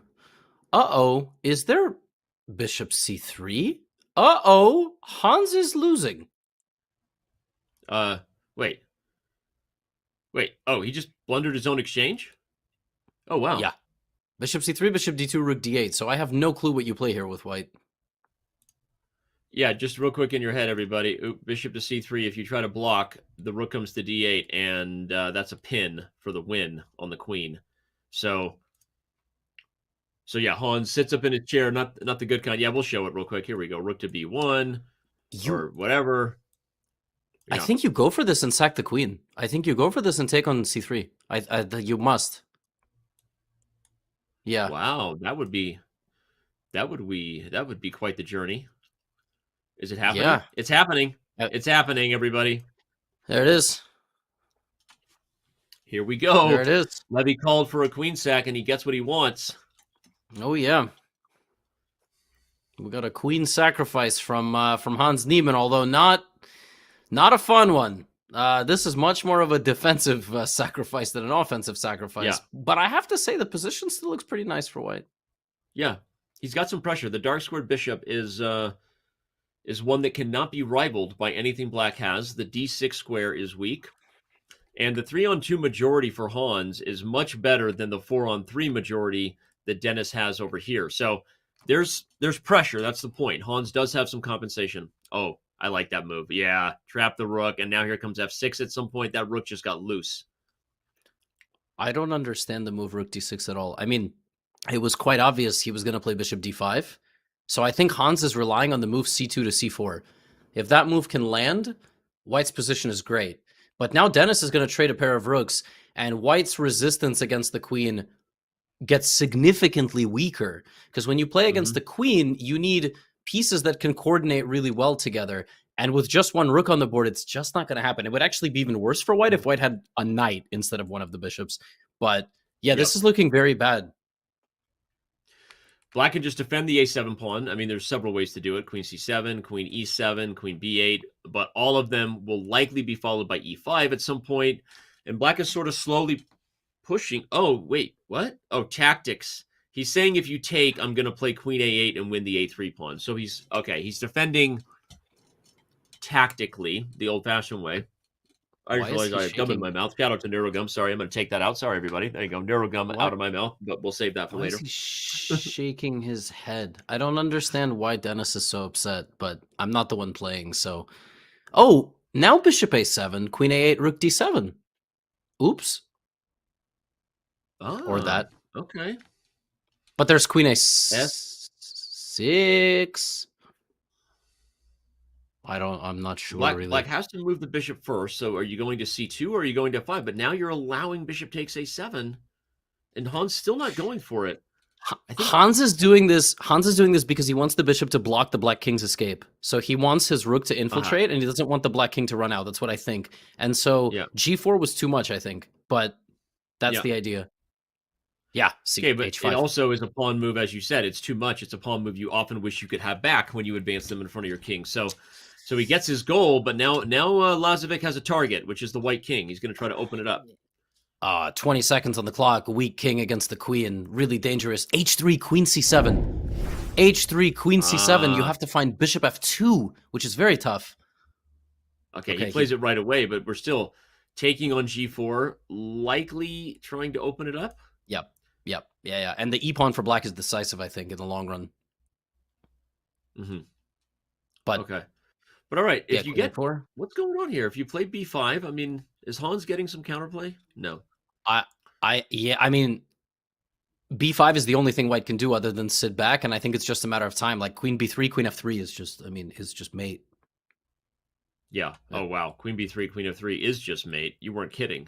Uh-oh, is there bishop c3? Uh-oh, Hans is losing. Wait. Oh, he just blundered his own exchange? Oh, wow. Yeah. Bishop c3, bishop d2, rook d8. So I have no clue what you play here with white. Yeah, just real quick in your head, everybody. Bishop to c3. If you try to block, the rook comes to d8, and that's a pin for the win on the queen. So yeah, Hans sits up in his chair, not the good kind. Yeah, we'll show it real quick. Here we go. Rook to b1 or whatever. I think you go for this and sack the queen. I think you go for this and take on c3. You must. Yeah. Wow, that would be quite the journey. Is it happening? Yeah. It's happening. It's happening, everybody. There it is. Here we go. There it is. Levy called for a queen sack, and he gets what he wants. Oh, yeah. We got a queen sacrifice from Hans Niemann, although not a fun one. This is much more of a defensive sacrifice than an offensive sacrifice. Yeah. But I have to say the position still looks pretty nice for white. Yeah, he's got some pressure. The dark squared bishop is one that cannot be rivaled by anything black has. The d6 square is weak. And the 3-on-2 majority for Hans is much better than the 4-on-3 majority that Denis has over here. So there's pressure. That's the point. Hans does have some compensation. Oh, I like that move. Yeah, trap the rook, and now here comes f6 at some point. That rook just got loose. I don't understand the move rook d6 at all. I mean, it was quite obvious he was going to play bishop d5. So I think Hans is relying on the move c2 to c4. If that move can land, white's position is great. But now Denis is going to trade a pair of rooks, and white's resistance against the queen gets significantly weaker. Because when you play against the queen, you need pieces that can coordinate really well together. And with just one rook on the board, it's just not going to happen. It would actually be even worse for white if white had a knight instead of one of the bishops. But yeah, this is looking very bad. Black can just defend the a7 pawn. I mean, there's several ways to do it. Queen c7, queen e7, queen b8. But all of them will likely be followed by e5 at some point. And black is sort of slowly pushing. Oh, wait, what? Oh, tactics. He's saying if you take, I'm going to play queen a8 and win the a3 pawn. So he's defending tactically, the old-fashioned way. I just realized I have gum in my mouth. Shout out to Neurogum. Sorry, I'm going to take that out. Sorry, everybody. There you go. Neurogum out of my mouth, but we'll save that for later. Is he shaking his head? I don't understand why Denis is so upset, but I'm not the one playing, so... Oh, now bishop a7, queen a8, rook d7. Oops. Or that. Okay. But there's queen a6. I'm not sure, really. Black has to move the bishop first, so are you going to c2 or are you going to f5? But now you're allowing bishop takes a7, and Han's still not going for it. Hans is doing this. Hans is doing this because he wants the bishop to block the black king's escape. So he wants his rook to infiltrate, and he doesn't want the black king to run out. That's what I think. And so g4 was too much, I think. But that's the idea. Yeah. Okay, but h5. it also is a pawn move, as you said. It's too much. It's a pawn move you often wish you could have back when you advance them in front of your king. So he gets his goal, but now Lazavik has a target, which is the white king. He's going to try to open it up. 20 seconds on the clock. Weak king against the queen. Really dangerous. h3, queen c7. h3, queen c7. You have to find bishop f2, which is very tough. Okay, he plays it right away, but we're still taking on g4, likely trying to open it up. Yep. Yeah. And the e-pawn for black is decisive, I think, in the long run. Mm-hmm. But okay. But all right, if you get four, what's going on here? If you play b5, I mean, is Hans getting some counterplay? No. I mean, b5 is the only thing white can do other than sit back, and I think it's just a matter of time. Like queen b3, queen f3 is just mate. Yeah. Oh wow, queen b3, queen f3 is just mate. You weren't kidding.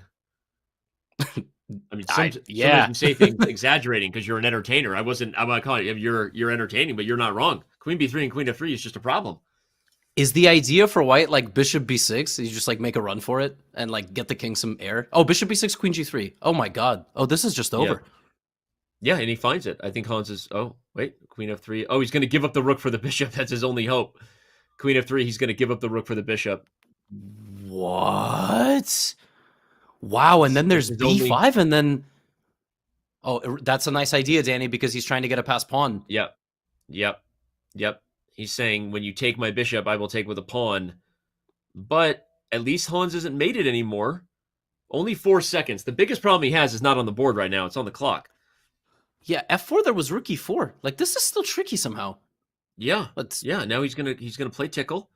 I mean, sometimes you say things exaggerating because you're an entertainer. I'm not calling it. You're entertaining, but you're not wrong. Queen b3 and queen f3 is just a problem. Is the idea for white like bishop b6? You just like make a run for it and like get the king some air? Oh, bishop b6, queen g3. Oh my god. Oh, this is just over. Yeah, and he finds it. I think Hans is. Oh wait, queen f3. Oh, he's going to give up the rook for the bishop. That's his only hope. Queen f3. He's going to give up the rook for the bishop. What? Wow, and then there's b5, and then... Oh, that's a nice idea, Danny, because he's trying to get a passed pawn. Yep. He's saying, when you take my bishop, I will take with a pawn. But at least Hans isn't mated anymore. Only 4 seconds. The biggest problem he has is not on the board right now. It's on the clock. Yeah, f4, there was rook e4. Like, this is still tricky somehow. Yeah, now he's gonna play tickle.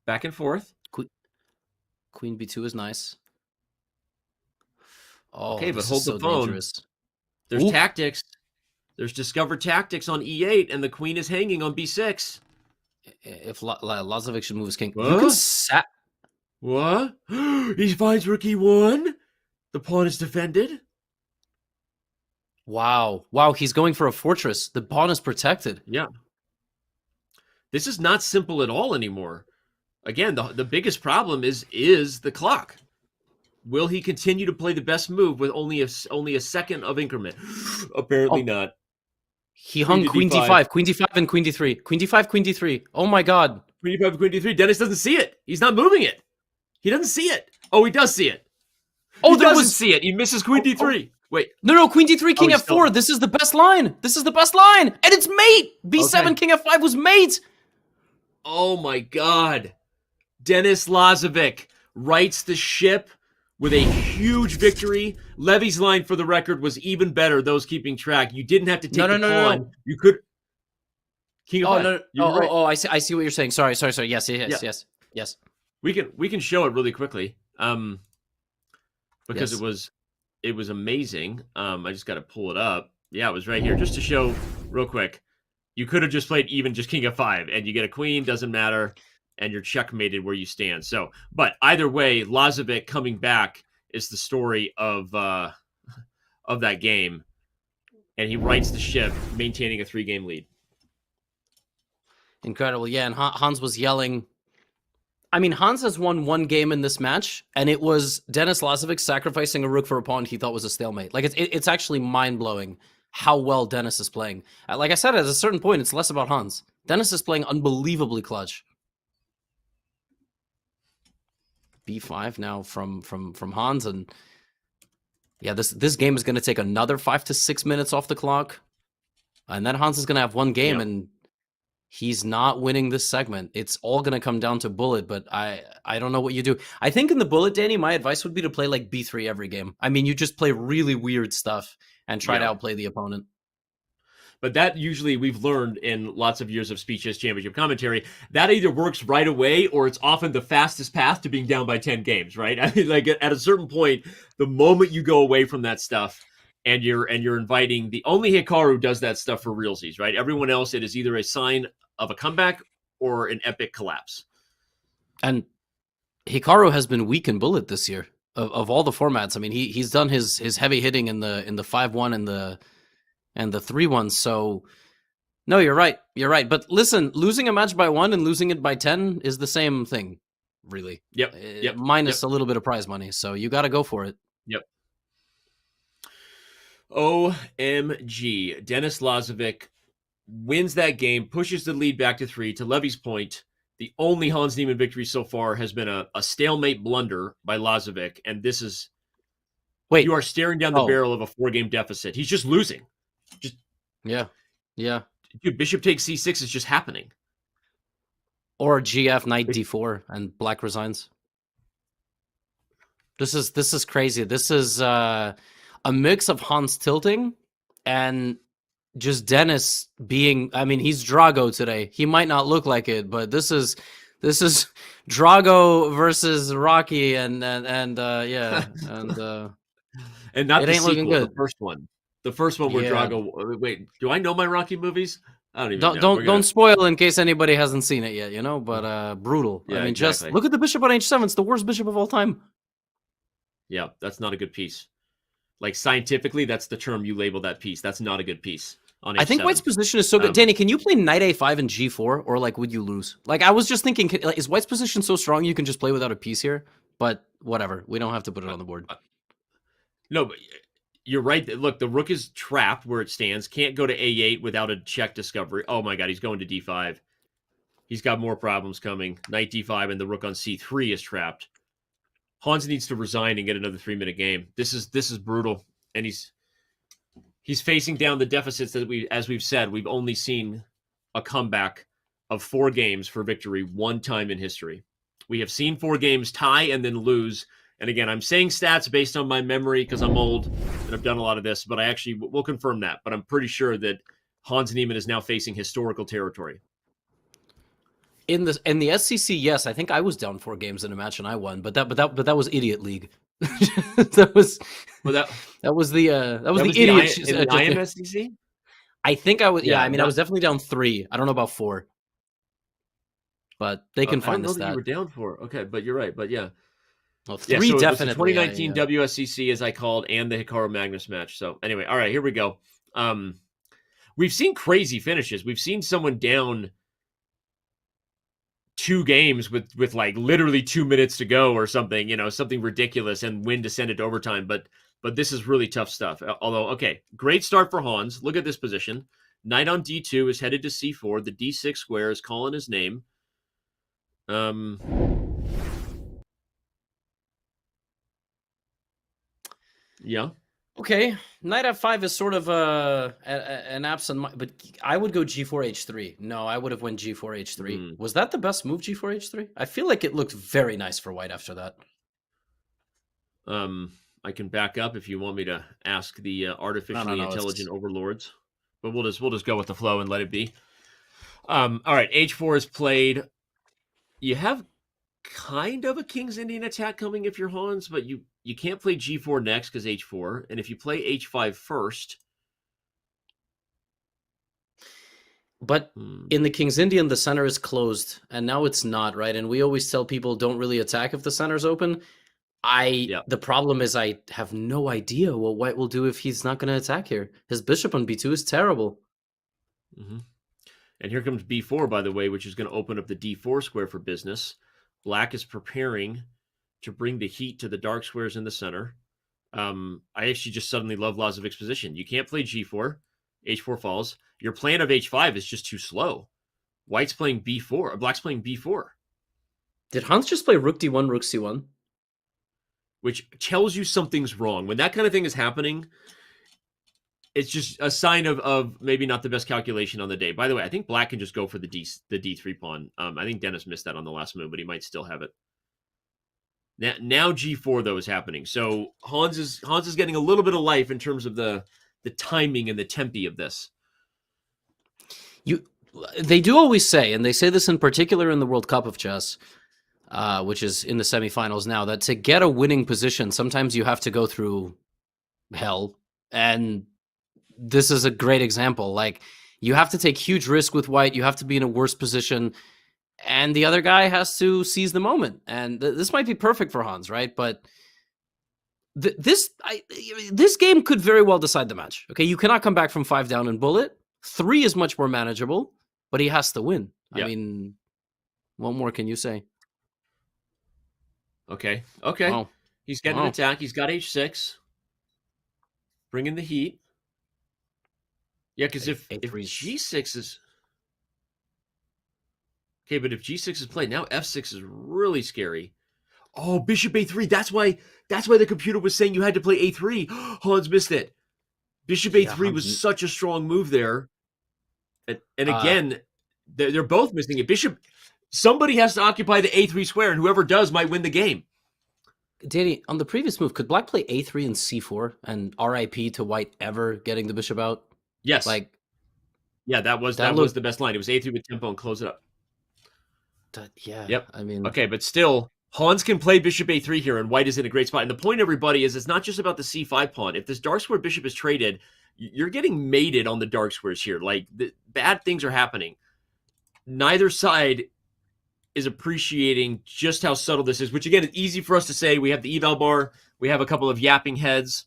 Back and forth. Queen b2 is nice. Oh, okay, but hold the phone. Dangerous. There's tactics. There's discovered tactics on e8, and the queen is hanging on b6. If Lazavik should move his king, what? You can sat. What? He finds rook e1. The pawn is defended. Wow, he's going for a fortress. The pawn is protected. Yeah. This is not simple at all anymore. Again, the biggest problem is the clock. Will he continue to play the best move with only a second of increment? Apparently not. He hung queen d5, queen d5, and queen d3. Queen d5, queen d3. Oh my god. Queen d5, queen d3. Dennis doesn't see it. He's not moving it. He doesn't see it. Oh, he does see it. He doesn't see it. He misses queen d3. Wait. No, queen d3, king f4. This is the best line. This is the best line. And it's mate. b7, king f5 was mate. Oh my god. Denis Lazavik rights the ship with a huge victory. Levy's line, for the record, was even better. Those keeping track, you didn't have to take the pawn. No. You could. King of five. I see what you're saying. Sorry. Yes. We can show it really quickly. Because it was amazing. I just got to pull it up. Yeah, it was right here, just to show real quick. You could have just played even just king f5, and you get a queen. Doesn't matter. And you're checkmated where you stand. So, but either way, Lazavik coming back is the story of that game, and he rights the ship, maintaining a 3-game lead. Incredible, yeah. And Hans was yelling. I mean, Hans has won 1 game in this match, and it was Denis Lazavik sacrificing a rook for a pawn he thought was a stalemate. Like it's actually mind blowing how well Denis is playing. Like I said, at a certain point, it's less about Hans. Denis is playing unbelievably clutch. b5 now from Hans, and yeah, this game is going to take another 5 to 6 minutes off the clock, and then Hans is going to have 1 game, and he's not winning this segment. It's all going to come down to bullet, but I don't know what you do. I think in the bullet, Danny, my advice would be to play like b3 every game. I mean, you just play really weird stuff and try to outplay the opponent. But that usually, we've learned in lots of years of Speeches Championship commentary, that either works right away or it's often the fastest path to being down by 10 games, right? I mean, like at a certain point, the moment you go away from that stuff and you're inviting, the only Hikaru does that stuff for realsies, right? Everyone else, it is either a sign of a comeback or an epic collapse. And Hikaru has been weak in bullet this year of all the formats. I mean, he's done his heavy hitting in the 5-1 and and the 3-1. So, no, you're right. You're right. But listen, losing a match by 1 and losing it by 10 is the same thing, really. Yep. Minus a little bit of prize money. So you got to go for it. Yep. OMG. Denis Lazavik wins that game, pushes the lead back to 3. To Levy's point, the only Hans Niemann victory so far has been a stalemate blunder by Lazavik, and this is... Wait. You are staring down the barrel of a 4-game deficit. He's just losing. Yeah. Dude, bishop takes c6 is just happening. Or GF knight d4 and black resigns. This is crazy. This is a mix of Hans tilting and just Denis being, I mean, he's Drago today. He might not look like it, but this is Drago versus Rocky and not it the ain't looking good. The first one where Drago. Wait, do I know my Rocky movies? I don't even know. Don't spoil in case anybody hasn't seen it yet, you know. But brutal. Yeah, I mean, exactly. just look at the bishop on h7. It's the worst bishop of all time. Yeah, that's not a good piece. Like scientifically, that's the term you label that piece. That's not a good piece. On H7. I think White's position is so good. Danny, can you play knight a5 and g4, or like would you lose? Like I was just thinking, is White's position so strong you can just play without a piece here? But whatever, we don't have to put it on the board. No, but you're right. Look, the rook is trapped where it stands. Can't go to a8 without a check discovery. Oh my god, he's going to d5. He's got more problems coming. Knight d5 and the rook on c3 is trapped. Hans needs to resign and get another 3-minute game. This is brutal, and he's facing down the deficits that as we've said, we've only seen a comeback of 4 games for victory one time in history. We have seen 4 games tie and then lose. And again, I'm saying stats based on my memory because I'm old and I've done a lot of this, but I actually will confirm that. But I'm pretty sure that Hans Niemann is now facing historical territory. In the SCC, yes, I think I was down 4 games in a match and I won, but that was Idiot League. that was the idiot. IMSCC? I think I was. Yeah, I mean, I not- was definitely down 3. I don't know about 4, but they can find I the don't know that stat. you were down 4. Okay, but you're right. But yeah. Well, Yeah, 3 so it was the definitely. 2019 WSCC, as I called, and the Hikaru Magnus match. So anyway, all right, here we go. We've seen crazy finishes. We've seen someone down 2 games with like literally 2 minutes to go or something, you know, something ridiculous, and win to send it to overtime. But this is really tough stuff. Although, okay, great start for Hans. Look at this position. Knight on d2 is headed to c4. The d6 square is calling his name. Yeah. Okay, knight f5 is sort of an absent, but I would go g4 h3. No, I would have went g4 h3. Was that the best move, g4 h3? I feel like it looked very nice for White after that. I can back up if you want me to ask the artificially intelligent overlords, but we'll just go with the flow and let it be. All right, h4 is played. You have kind of a King's Indian attack coming if you're Hans, but you can't play g4 next because h4, and if you play h5 first. But in the King's Indian, the center is closed, and now it's not, right? And we always tell people don't really attack if the center's open. The problem is I have no idea what White will do if he's not going to attack here. His bishop on b2 is terrible. Mm-hmm. And here comes b4, by the way, which is going to open up the d4 square for business. Black is preparing to bring the heat to the dark squares in the center. I actually just suddenly love Lazavik's position. You can't play g4. h4 falls. Your plan of h5 is just too slow. White's playing b4. Black's playing b4. Did Hans just play rook d1, rook c1? Which tells you something's wrong. When that kind of thing is happening, it's just a sign of maybe not the best calculation on the day. By the way, I think Black can just go for the d3 pawn. I think Denis missed that on the last move, but he might still have it. Now g4 though is happening. So Hans is getting a little bit of life in terms of the timing and the tempi of this. They do always say, and they say this in particular in the World Cup of chess, which is in the semifinals now, that to get a winning position, sometimes you have to go through hell. And this is a great example. Like, you have to take huge risk with White. You have to be in a worse position. And the other guy has to seize the moment. And this might be perfect for Hans, right? But This game could very well decide the match. Okay, you cannot come back from 5 down and bullet. 3 is much more manageable, but he has to win. Yeah. I mean, what more can you say? Okay. Wow. He's getting an attack. He's got H6. Bringing the heat. Yeah, because if G6 is... Okay, but if G6 is played, now F6 is really scary. Oh, Bishop A3. That's why the computer was saying you had to play A3. Hans missed it. Bishop A3 was such a strong move there. And again, they're both missing it. Somebody has to occupy the A3 square, and whoever does might win the game. Danny, on the previous move, could black play A3 and C4 and RIP to white ever getting the bishop out? Yes. Yeah, that was the best line. It was A3 with tempo and close it up. Yeah. Yep. I mean, okay, but still, Hans can play bishop A3 here, and white is in a great spot. And the point, everybody, is it's not just about the C5 pawn. If this dark square bishop is traded, you're getting mated on the dark squares here. Like, bad things are happening. Neither side is appreciating just how subtle this is, which, again, is easy for us to say. We have the eval bar. We have a couple of yapping heads.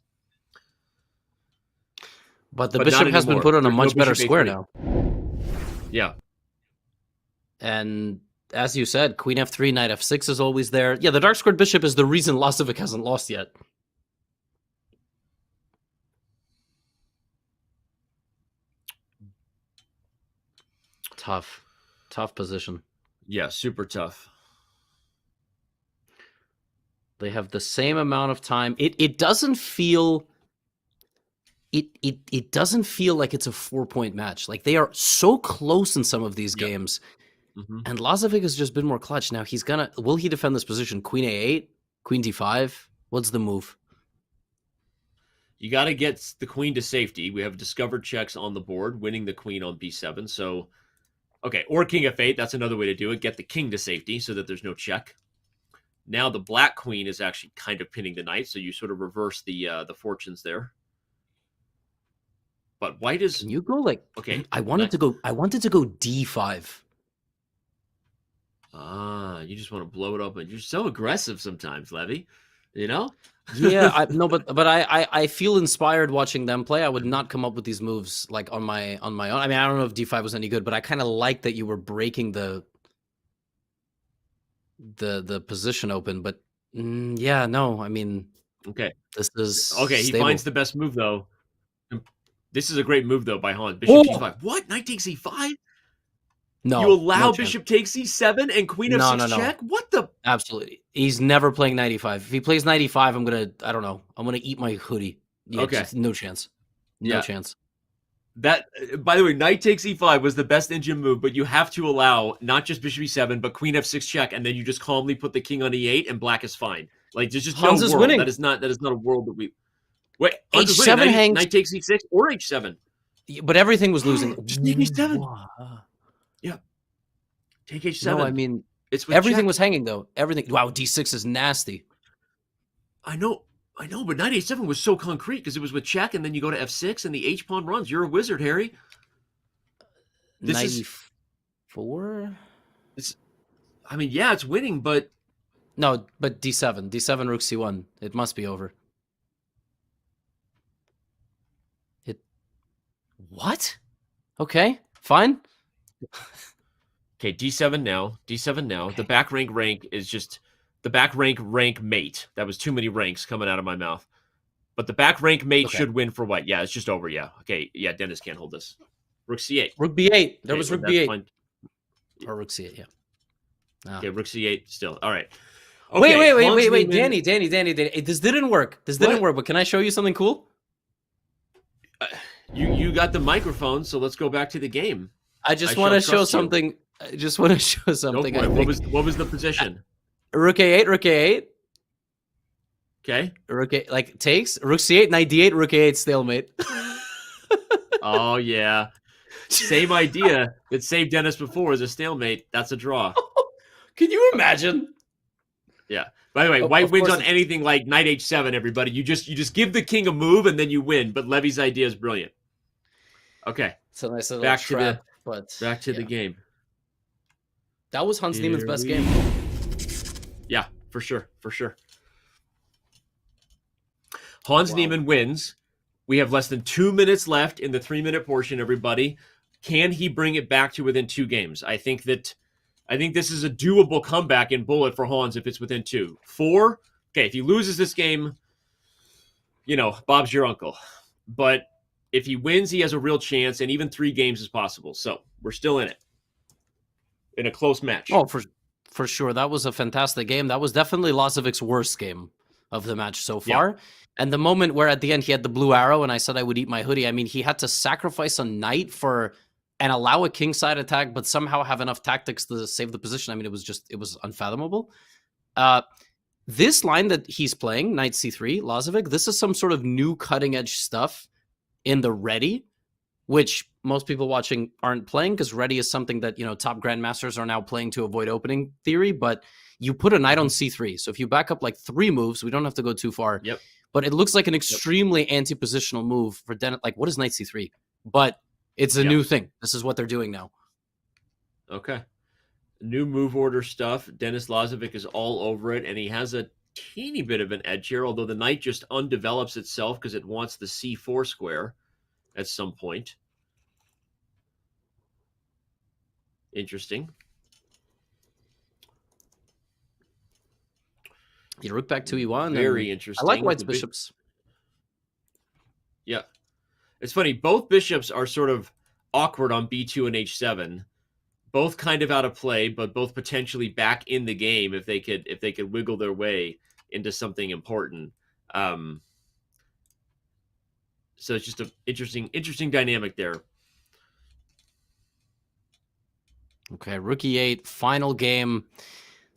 But the bishop has been put on a much better square now. Yeah. And as you said, queen f3, knight f6 is always there. Yeah, the dark squared bishop is the reason Lazavik hasn't lost yet. Tough position. Yeah, super tough. They have the same amount of time. It doesn't feel it doesn't feel like it's a 4-point match. Like, they are so close in some of these games. Mm-hmm. And Lazavik has just been more clutch. Now will he defend this position? Queen a8, queen d5. What's the move? You got to get the queen to safety. We have discovered checks on the board, winning the queen on b7. So, okay, or king f8. That's another way to do it. Get the king to safety so that there's no check. Now the black queen is actually kind of pinning the knight, so you sort of reverse the fortunes there. But white is... Can you go like... Okay. I wanted to go d5. You just want to blow it up, and you're so aggressive sometimes, Levy. You know? Yeah, but I feel inspired watching them play. I would not come up with these moves like on my own. I mean, I don't know if d5 was any good, but I kind of like that you were breaking the position open. But yeah, no, I mean, okay, this is okay. stable. He finds the best move though. This is a great move though by Hans. Bishop d5. What? Knight takes e5. No, you allow no bishop takes e7 and queen f6 check? What the? Absolutely. He's never playing knight e5. If he plays knight e5, I'm gonna eat my hoodie. Yeah, okay. No chance. No chance. That, by the way, knight takes e5 was the best engine move, but you have to allow not just bishop e7, but queen f6 check, and then you just calmly put the king on e8, and black is fine. Like, there's just Hans no is world. winning. That is not a world that we... Wait, h7 hangs... Knight takes e6 or h7. But everything was losing. Just take h7. Yeah. Take h7. No, I mean, it's everything check. was hanging, though. Everything. Wow, d6 is nasty. I know, but knight h7 was so concrete because it was with check, and then you go to f6, and the h pawn runs. You're a wizard, Harry. This 94? I mean, yeah, it's winning, but... No, but d7. D7, rook c1. It must be over. What? Okay, fine. Okay, d7 now. D7 now. Okay. The back rank is just... The back rank mate. That was too many ranks coming out of my mouth. But the back rank mate should win for white. Yeah, it's just over, yeah. Okay, yeah, Dennis can't hold this. Rook c8. Rook b8. There was rook b8. Fine. Or rook c8, yeah. Oh. Okay, rook c8 still. All right. Okay, wait. Danny. This didn't work. But can I show you something cool? You got the microphone, so let's go back to the game. I just want to show something. I just want to show something. What was the position? Rook a8. Okay. Rook a, like takes rook c8, knight d8, rook a8 stalemate. Oh yeah, same idea that saved Dennis before as a stalemate. That's a draw. Can you imagine? Yeah. By the way, white wins on anything like knight h7. Everybody, you just give the king a move and then you win. But Levy's idea is brilliant. Okay. It's a nice little trap, back to the game. That was Hans Niemann's best game. Yeah, for sure. Hans Niemann wins. We have less than 2 minutes left in the 3-minute portion, everybody. Can he bring it back to within 2 games? I think this is a doable comeback in bullet for Hans if it's within 2. 4, okay, if he loses this game, Bob's your uncle. But if he wins, he has a real chance, and even 3 games is possible. So we're still in it. In a close match. Oh, for sure. That was a fantastic game. That was definitely Lazavik's worst game of the match so far. Yeah. And the moment where at the end he had the blue arrow and I said I would eat my hoodie, I mean, he had to sacrifice a knight and allow a kingside attack, but somehow have enough tactics to save the position. I mean, it was unfathomable. This line that he's playing, knight c3, Lazavik, this is some sort of new cutting edge stuff in the ready, which most people watching aren't playing because ready is something that, top grandmasters are now playing to avoid opening theory, but you put a knight on c3. So if you back up like 3 moves, we don't have to go too far. Yep. But it looks like an extremely anti-positional move for Denis. Like, what is knight c3? But it's a new thing. This is what they're doing now. Okay. New move order stuff. Denis Lazavik is all over it, and he has a teeny bit of an edge here, although the knight just undevelops itself because it wants the c4 square at some point. Interesting. You rook back to e1. Very interesting. I like White's bishops. Yeah. It's funny. Both bishops are sort of awkward on b2 and h7. Both kind of out of play, but both potentially back in the game if they could wiggle their way into something important. So it's just an interesting dynamic there. Okay, rook e8, final game.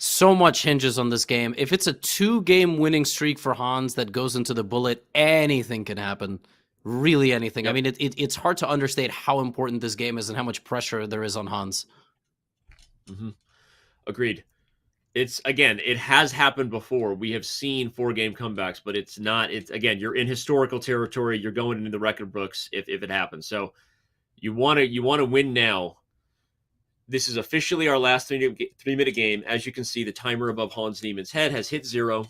So much hinges on this game. If it's a 2-game winning streak for Hans that goes into the bullet, anything can happen. Really anything. Yep. I mean, it's hard to understate how important this game is and how much pressure there is on Hans. Mm-hmm. Agreed. It has happened before. We have seen 4-game comebacks, but it's again, you're in historical territory. You're going into the record books if it happens. So you want to win now. This is officially our last 3-minute game. As you can see, the timer above Hans Niemann's head has hit 0.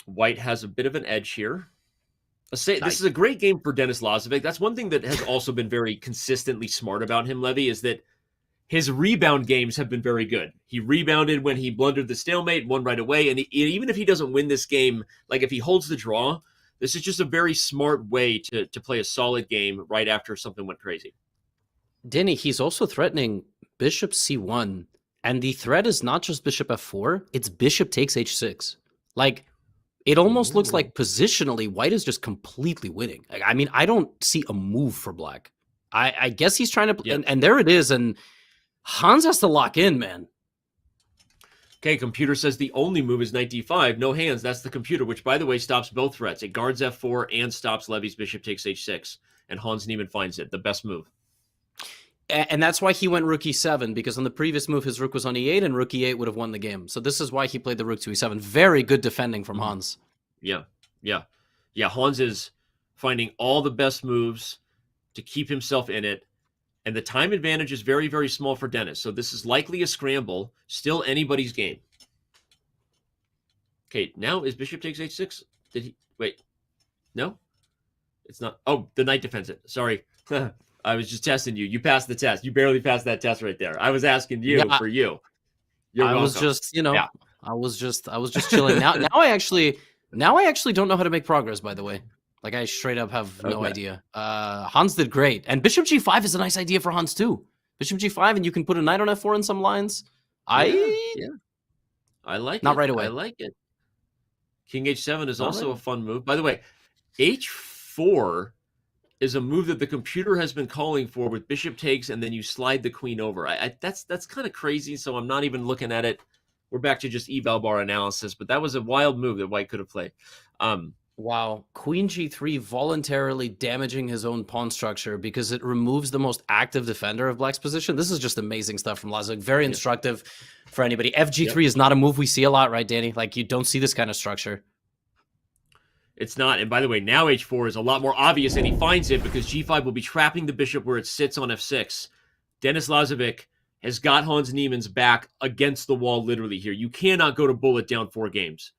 White has a bit of an edge here. This is a great game for Denis Lazavik. That's one thing that has also been very consistently smart about him, Levy, is that his rebound games have been very good. He rebounded when he blundered the stalemate, won right away. And even if he doesn't win this game, like if he holds the draw, this is just a very smart way to play a solid game right after something went crazy. Denny, he's also threatening bishop c1. And the threat is not just bishop f4, it's bishop takes h6. Like, it almost looks like positionally, White is just completely winning. I mean, I don't see a move for Black. I guess he's trying to... And there it is, and Hans has to lock in, man. Okay, computer says the only move is knight d5. No hands, that's the computer, which, by the way, stops both threats. It guards f4 and stops Levy's bishop takes h6. And Hans Niemann finds it, the best move. And that's why he went rook e7, because on the previous move, his rook was on e8, and rook e8 would have won the game. So this is why he played the rook to e7. Very good defending from Hans. Yeah. Hans is finding all the best moves to keep himself in it. And the time advantage is very, very small for Denis. So this is likely a scramble. Still anybody's game. Okay, now is bishop takes h6? Did he... Wait. No? It's not... Oh, the knight defends it. Sorry. I was just testing you. You passed the test. You barely passed that test right there. I was asking you for you. You're welcome. Was just, I was just chilling. Now I actually don't know how to make progress, by the way. Like, I straight up have no idea. Hans did great. And bishop g5 is a nice idea for Hans, too. Bishop g5, and you can put a knight on f4 in some lines. I like it. Not right away. I like it. King h7 is also a fun move. By the way, h4 is a move that the computer has been calling for with bishop takes, and then you slide the queen over. That's kind of crazy, so I'm not even looking at it. We're back to just eval bar analysis, but that was a wild move that White could have played. Wow. Queen g3 voluntarily damaging his own pawn structure because it removes the most active defender of Black's position. This is just amazing stuff from Lazavik. Very instructive for anybody. Fg3 is not a move we see a lot, right, Danny? Like, you don't see this kind of structure. It's not. And by the way, now h4 is a lot more obvious, and he finds it because g5 will be trapping the bishop where it sits on f6. Denis Lazavik has got Hans Niemann's back against the wall literally here. You cannot go to bullet down 4 games.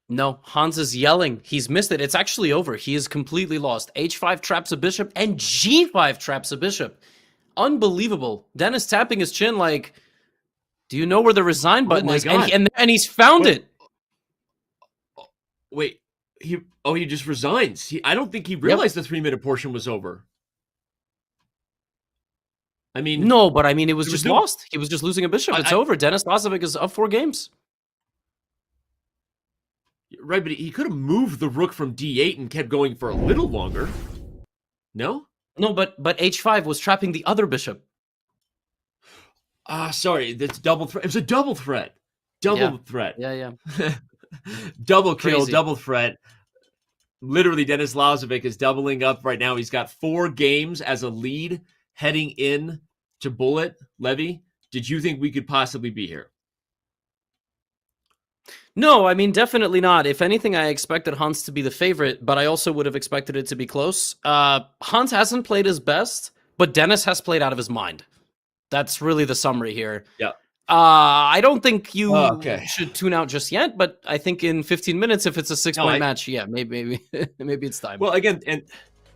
No, Hans is yelling. He's missed it. It's actually over. He is completely lost. H5 traps a bishop and G5 traps a bishop. Unbelievable. Denis tapping his chin like, do you know where the resign button is? God. And he's found it. Wait, he just resigns. I don't think he realized the 3-minute portion was over. I mean, no, but I mean, it was just lost. He was just losing a bishop. It's over. Denis Lazavik is up 4 games. Right, but he could have moved the rook from d8 and kept going for a little longer. No? No, but h5 was trapping the other bishop. Sorry, that's double threat. It was a double threat. Double threat. Yeah. Double kill, Crazy. double threat. Literally, Denis Lazavik is doubling up right now. He's got 4 games as a lead heading in to Bullet. Levy, did you think we could possibly be here? No, I mean, definitely not. If anything, I expected Hans to be the favorite, but I also would have expected it to be close. Hans hasn't played his best, but Denis has played out of his mind. That's really the summary here. Yeah. I don't think you should tune out just yet, but I think in 15 minutes, if it's a 6-point match, yeah, maybe it's time. Well, again, and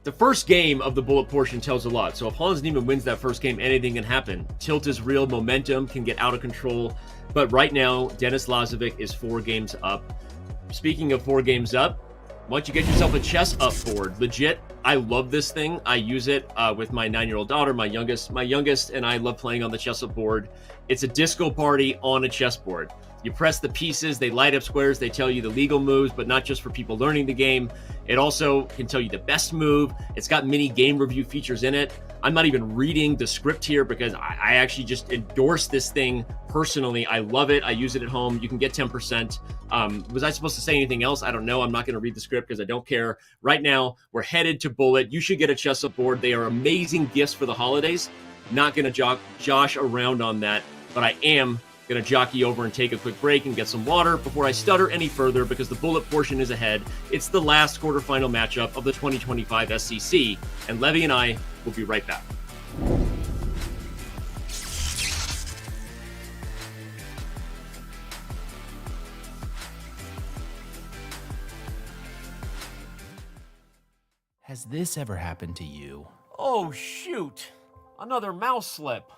the first game of the Bullet portion tells a lot. So if Hans Niemann wins that first game, anything can happen. Tilt is real, momentum can get out of control. But right now, Denis Lazavik is 4 games up. Speaking of 4 games up, why don't you get yourself a chess up board? Legit, I love this thing. I use it with my 9-year-old daughter, my youngest, and I love playing on the chess up board. It's a disco party on a chessboard. You press the pieces, they light up squares, they tell you the legal moves, but not just for people learning the game. It also can tell you the best move. It's got mini game review features in it. I'm not even reading the script here because I actually just endorse this thing personally. I love it. I use it at home. You can get 10%. Was I supposed to say anything else? I don't know. I'm not going to read the script because I don't care. Right now, we're headed to Bullet. You should get a chess up board. They are amazing gifts for the holidays. Not going to josh around on that, but I am going to jockey over and take a quick break and get some water before I stutter any further because the Bullet portion is ahead. It's the last quarterfinal matchup of the 2025 SCC, and Levy and I will be right back. Has this ever happened to you? Oh, shoot. Another mouse slip.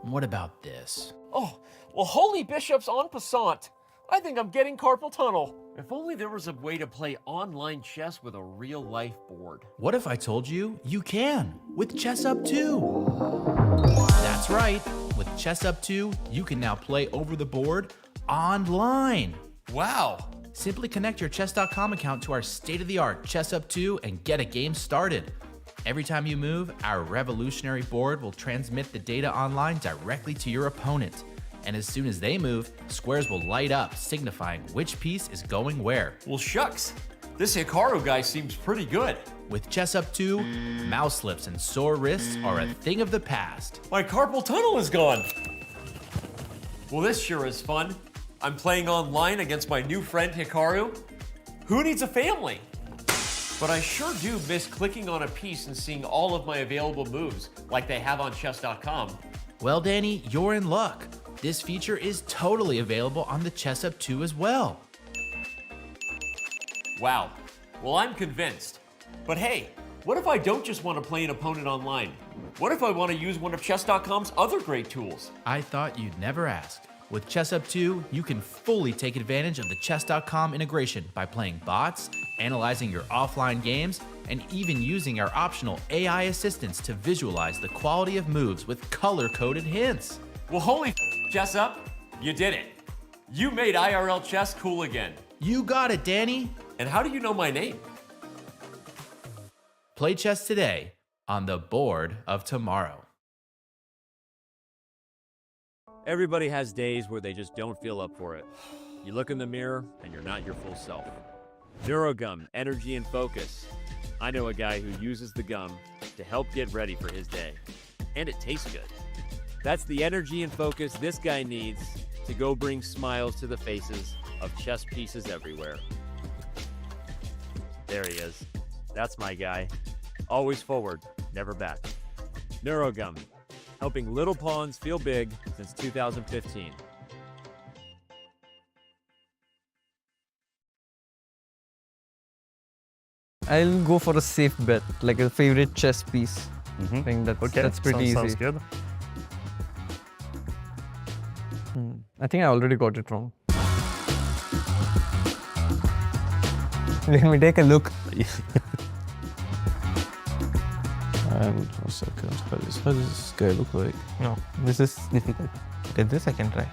What about this? Oh, well, holy bishops en passant. I think I'm getting carpal tunnel. If only there was a way to play online chess with a real-life board. What if I told you you can with Chess Up 2? That's right. With Chess Up 2, you can now play over the board online. Wow. Simply connect your Chess.com account to our state-of-the-art Chess Up 2 and get a game started. Every time you move, our revolutionary board will transmit the data online directly to your opponent. And as soon as they move, squares will light up, signifying which piece is going where. Well, shucks. This Hikaru guy seems pretty good. With Chess Up 2, mouse slips and sore wrists are a thing of the past. My carpal tunnel is gone. Well, this sure is fun. I'm playing online against my new friend Hikaru. Who needs a family? But I sure do miss clicking on a piece and seeing all of my available moves like they have on Chess.com. Well, Danny, you're in luck. This feature is totally available on the Chess Up 2 as well. Wow. Well, I'm convinced. But hey, what if I don't just want to play an opponent online? What if I want to use one of Chess.com's other great tools? I thought you'd never ask. With Chess Up 2, you can fully take advantage of the Chess.com integration by playing bots, analyzing your offline games, and even using our optional AI assistants to visualize the quality of moves with color-coded hints. Well, holy Chess Up, you did it. You made IRL chess cool again. You got it, Danny. And how do you know my name? Play chess today on the board of tomorrow. Everybody has days where they just don't feel up for it. You look in the mirror and you're not your full self. Neurogum, energy and focus. I know a guy who uses the gum to help get ready for his day. And it tastes good. That's the energy and focus this guy needs to go bring smiles to the faces of chess pieces everywhere. There he is. That's my guy. Always forward, never back. Neurogum, helping little pawns feel big since 2015. I'll go for a safe bet, like a favorite chess piece. I think that's pretty easy. Sounds good. I think I already got it wrong. Let me take a look. One second. How does this guy look like? No, this is difficult. Okay, this I can try.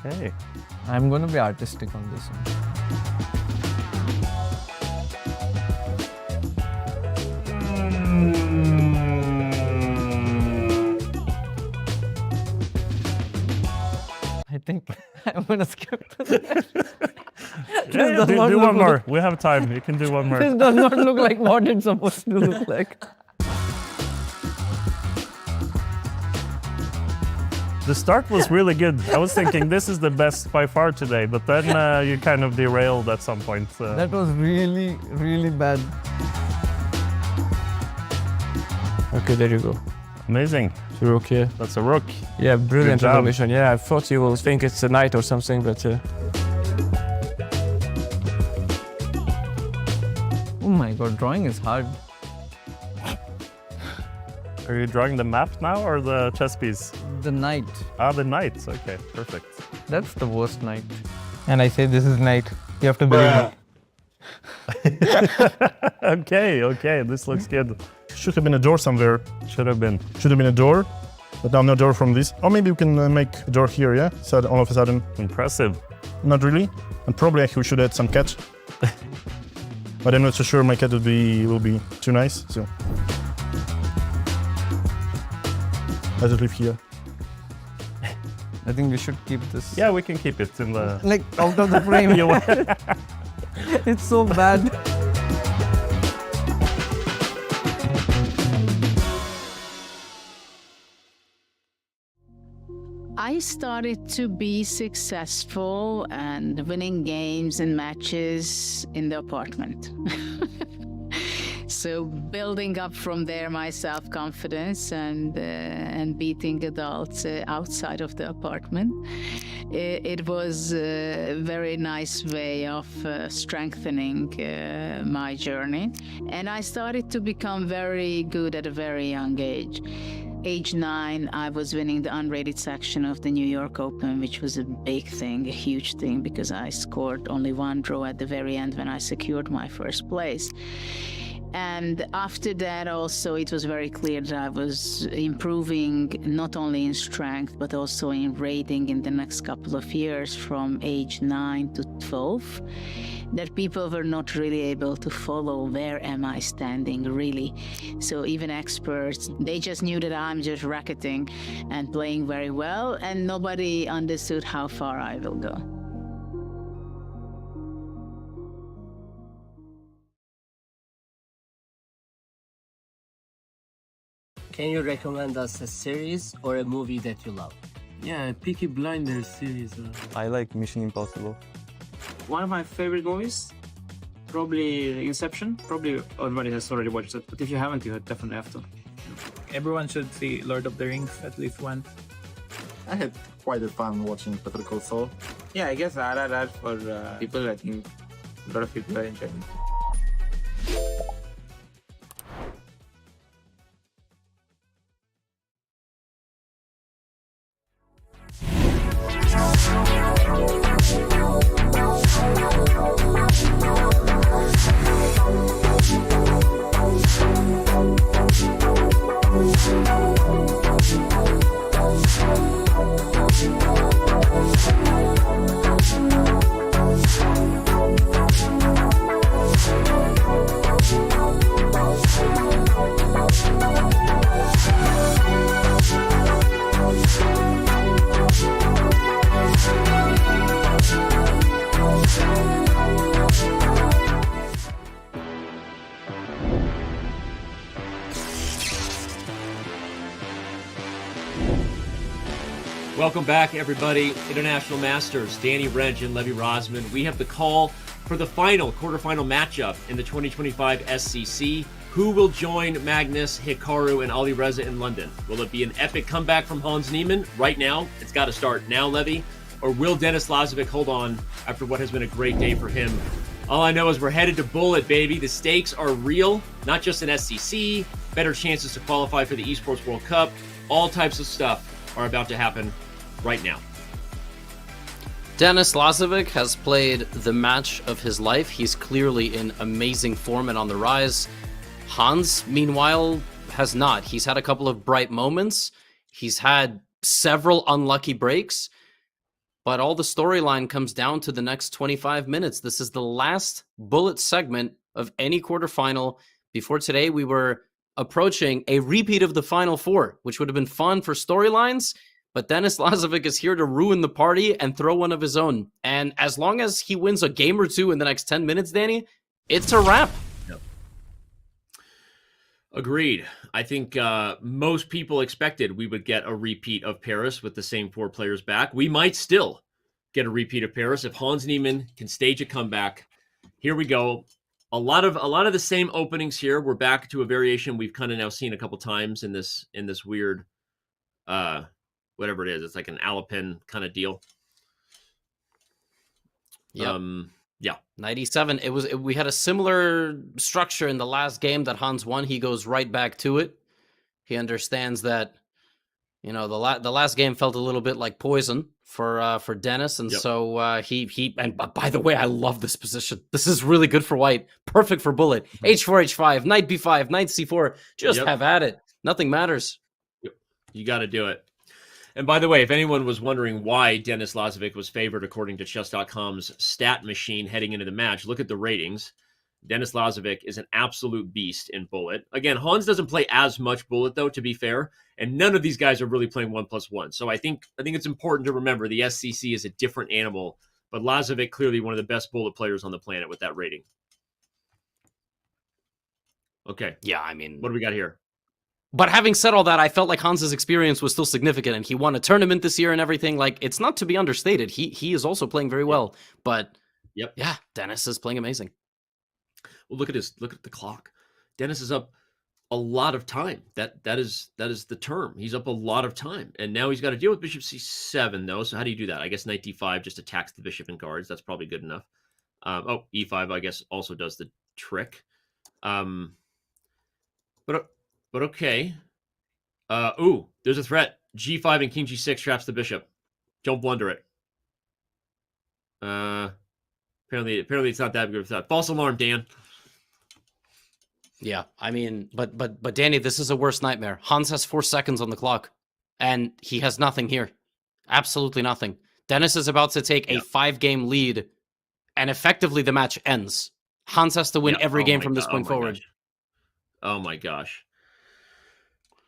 Okay. I'm going to be artistic on this one. I think I'm going to skip this. Do one more. We have time. You can do one more. This does not look like what it's supposed to look like. The start was really good. I was thinking this is the best by far today, but then you kind of derailed at some point. That was really, really bad. Okay, there you go. Amazing. Rook, yeah. That's a rook. Yeah, brilliant Good job. information. Yeah, I thought you will think it's a knight or something, but... Oh my god, drawing is hard. Are you drawing the map now or the chess piece? The knight. Ah, the knight. Okay, perfect. That's the worst knight. And I say this is knight. You have to believe me. Okay, this looks good. Should have been a door somewhere. Should have been a door, but now no door from this. Or maybe we can make a door here, yeah? So all of a sudden. Impressive. Not really. And probably we should add some cat. But I'm not so sure my cat will be too nice, so. Let it live here. I think we should keep this. Yeah, we can keep it in the... Like, out of the frame. It's so bad. I started to be successful and winning games and matches in the apartment. So building up from there my self-confidence and beating adults outside of the apartment. It was a very nice way of strengthening my journey. And I started to become very good at a very young age. Age 9, I was winning the unrated section of the New York Open, which was a big thing, a huge thing, because I scored only one draw at the very end when I secured my first place. And after that also it was very clear that I was improving not only in strength but also in rating in the next couple of years from age 9 to 12, that people were not really able to follow where am I standing really. So even experts, they just knew that I'm just racketing and playing very well, and nobody understood how far I will go. Can you recommend us a series or a movie that you love? Yeah, Peaky Blinders series. I like Mission Impossible. One of my favorite movies, probably Inception. Probably everybody has already watched it, but if you haven't, you definitely have to. Everyone should see Lord of the Rings at least once. I had quite a fun watching Better Call Saul. Yeah, I guess RRR for people, I think a lot of people are enjoying it. Welcome back, everybody. International Masters, Danny Wrench and Levy Rosman. We have the call for the quarterfinal matchup in the 2025 SCC. Who will join Magnus, Hikaru, and Ali Reza in London? Will it be an epic comeback from Hans Niemann right now? It's got to start now, Levy. Or will Denis Lazavik hold on after what has been a great day for him All I know is we're headed to Bullet, baby. The stakes are real, not just in SCC, better chances to qualify for the Esports World Cup. All types of stuff are about to happen right now. Denis Lazavik has played the match of his life. He's clearly in amazing form and on the rise. Hans, meanwhile, has not. He's had a couple of bright moments. He's had several unlucky breaks. But all the storyline comes down to the next 25 minutes. This is the last Bullet segment of any quarterfinal. Before today, we were approaching a repeat of the Final Four, which would have been fun for storylines. But Denis Lazavik is here to ruin the party and throw one of his own. And as long as he wins a game or two in the next 10 minutes, Danny, it's a wrap. Yep. Agreed. I think most people expected we would get a repeat of Paris with the same 4 players back. We might still get a repeat of Paris if Hans Niemann can stage a comeback. Here we go. A lot of the same openings here. We're back to a variation we've kind of now seen a couple times in this weird whatever it is. It's like an Alapin kind of deal. Yep. Yeah. 97. We had a similar structure in the last game that Hans won. He goes right back to it. He understands that, the last game felt a little bit like poison for Denis, and so he and by the way, I love this position. This is really good for white. Perfect for Bullet. H4, H5, Knight B5, Knight C4. Just have at it. Nothing matters. You got to do it. And by the way, if anyone was wondering why Denis Lazavik was favored according to Chess.com's stat machine heading into the match, look at the ratings. Denis Lazavik is an absolute beast in Bullet. Again, Hans doesn't play as much Bullet, though, to be fair, and none of these guys are really playing 1+1. So I think it's important to remember the SCC is a different animal, but Lazavik clearly one of the best Bullet players on the planet with that rating. Okay. Yeah, I mean, what do we got here? But having said all that, I felt like Hans's experience was still significant, and he won a tournament this year and everything. Like, it's not to be understated. He is also playing very well. But yeah, Denis is playing amazing. Well, look at the clock. Denis is up a lot of time. That is the term. He's up a lot of time, and now he's got to deal with Bishop C7 though. So how do you do that? I guess Knight D5 just attacks the bishop and guards. That's probably good enough. E5 I guess also does the trick. But okay. There's a threat. G5 and King G6 traps the bishop. Don't blunder it. Apparently it's not that good of a threat. False alarm, Dan. Yeah, I mean, but Danny, this is a worse nightmare. Hans has 4 seconds on the clock, and he has nothing here. Absolutely nothing. Denis is about to take a 5-game lead, and effectively the match ends. Hans has to win every game from this point forward. Gosh. Oh my gosh.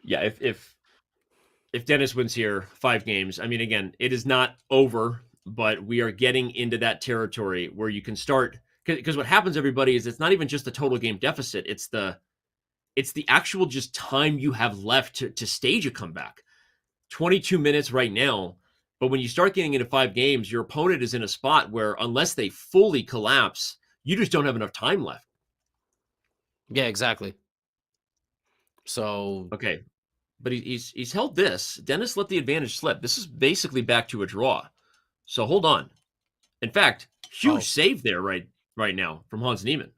Yeah, if Denis wins here 5 games, I mean, again, it is not over, but we are getting into that territory where you can start, because what happens, everybody, is it's not even just the total game deficit, it's the actual just time you have left to stage a comeback. 22 minutes right now, but when you start getting into 5 games, your opponent is in a spot where unless they fully collapse, you just don't have enough time left. Yeah, exactly. So okay, but he's held this. Denis let the advantage slip. This is basically back to a draw. So hold on. In fact, huge save there right now from Hans Niemann.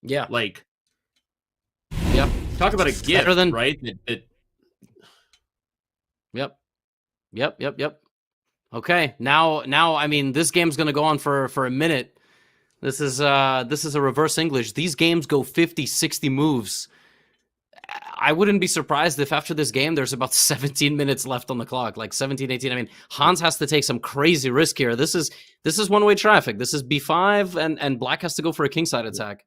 Yeah, like, yep. Talk about a gift, right? Yep. Okay, now I mean, this game's gonna go on for a minute. This is a reverse English. These games go 50, 60 moves. I wouldn't be surprised if after this game there's about 17 minutes left on the clock, like 17, 18. I mean, Hans has to take some crazy risk here. This is one-way traffic. This is B5, and Black has to go for a kingside attack.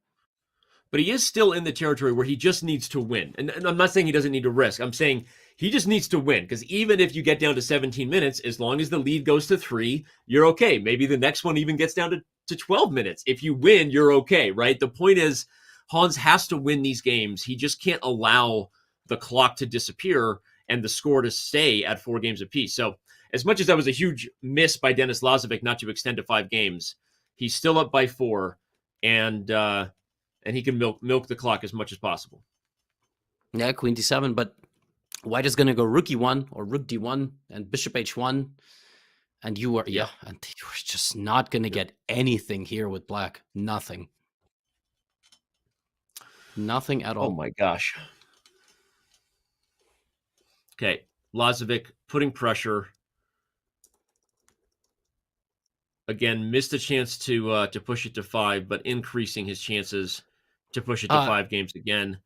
But he is still in the territory where he just needs to win. And I'm not saying he doesn't need to risk. I'm saying he just needs to win, because even if you get down to 17 minutes, as long as the lead goes to 3, you're okay. Maybe the next one even gets down to 12 minutes. If you win, you're okay, right? The point is, Hans has to win these games. He just can't allow the clock to disappear and the score to stay at 4 games apiece. So as much as that was a huge miss by Denis Lazavik not to extend to 5 games, he's still up by 4, and he can milk the clock as much as possible. Yeah, Queen D7, but White is going to go Rook E1 or Rook D1 and Bishop H1. And you were, and you were just not going to get anything here with black. Nothing. Nothing at all. Oh my gosh. Okay, Lazavik putting pressure. Again, missed a chance to push it to 5, but increasing his chances to push it to 5 games again.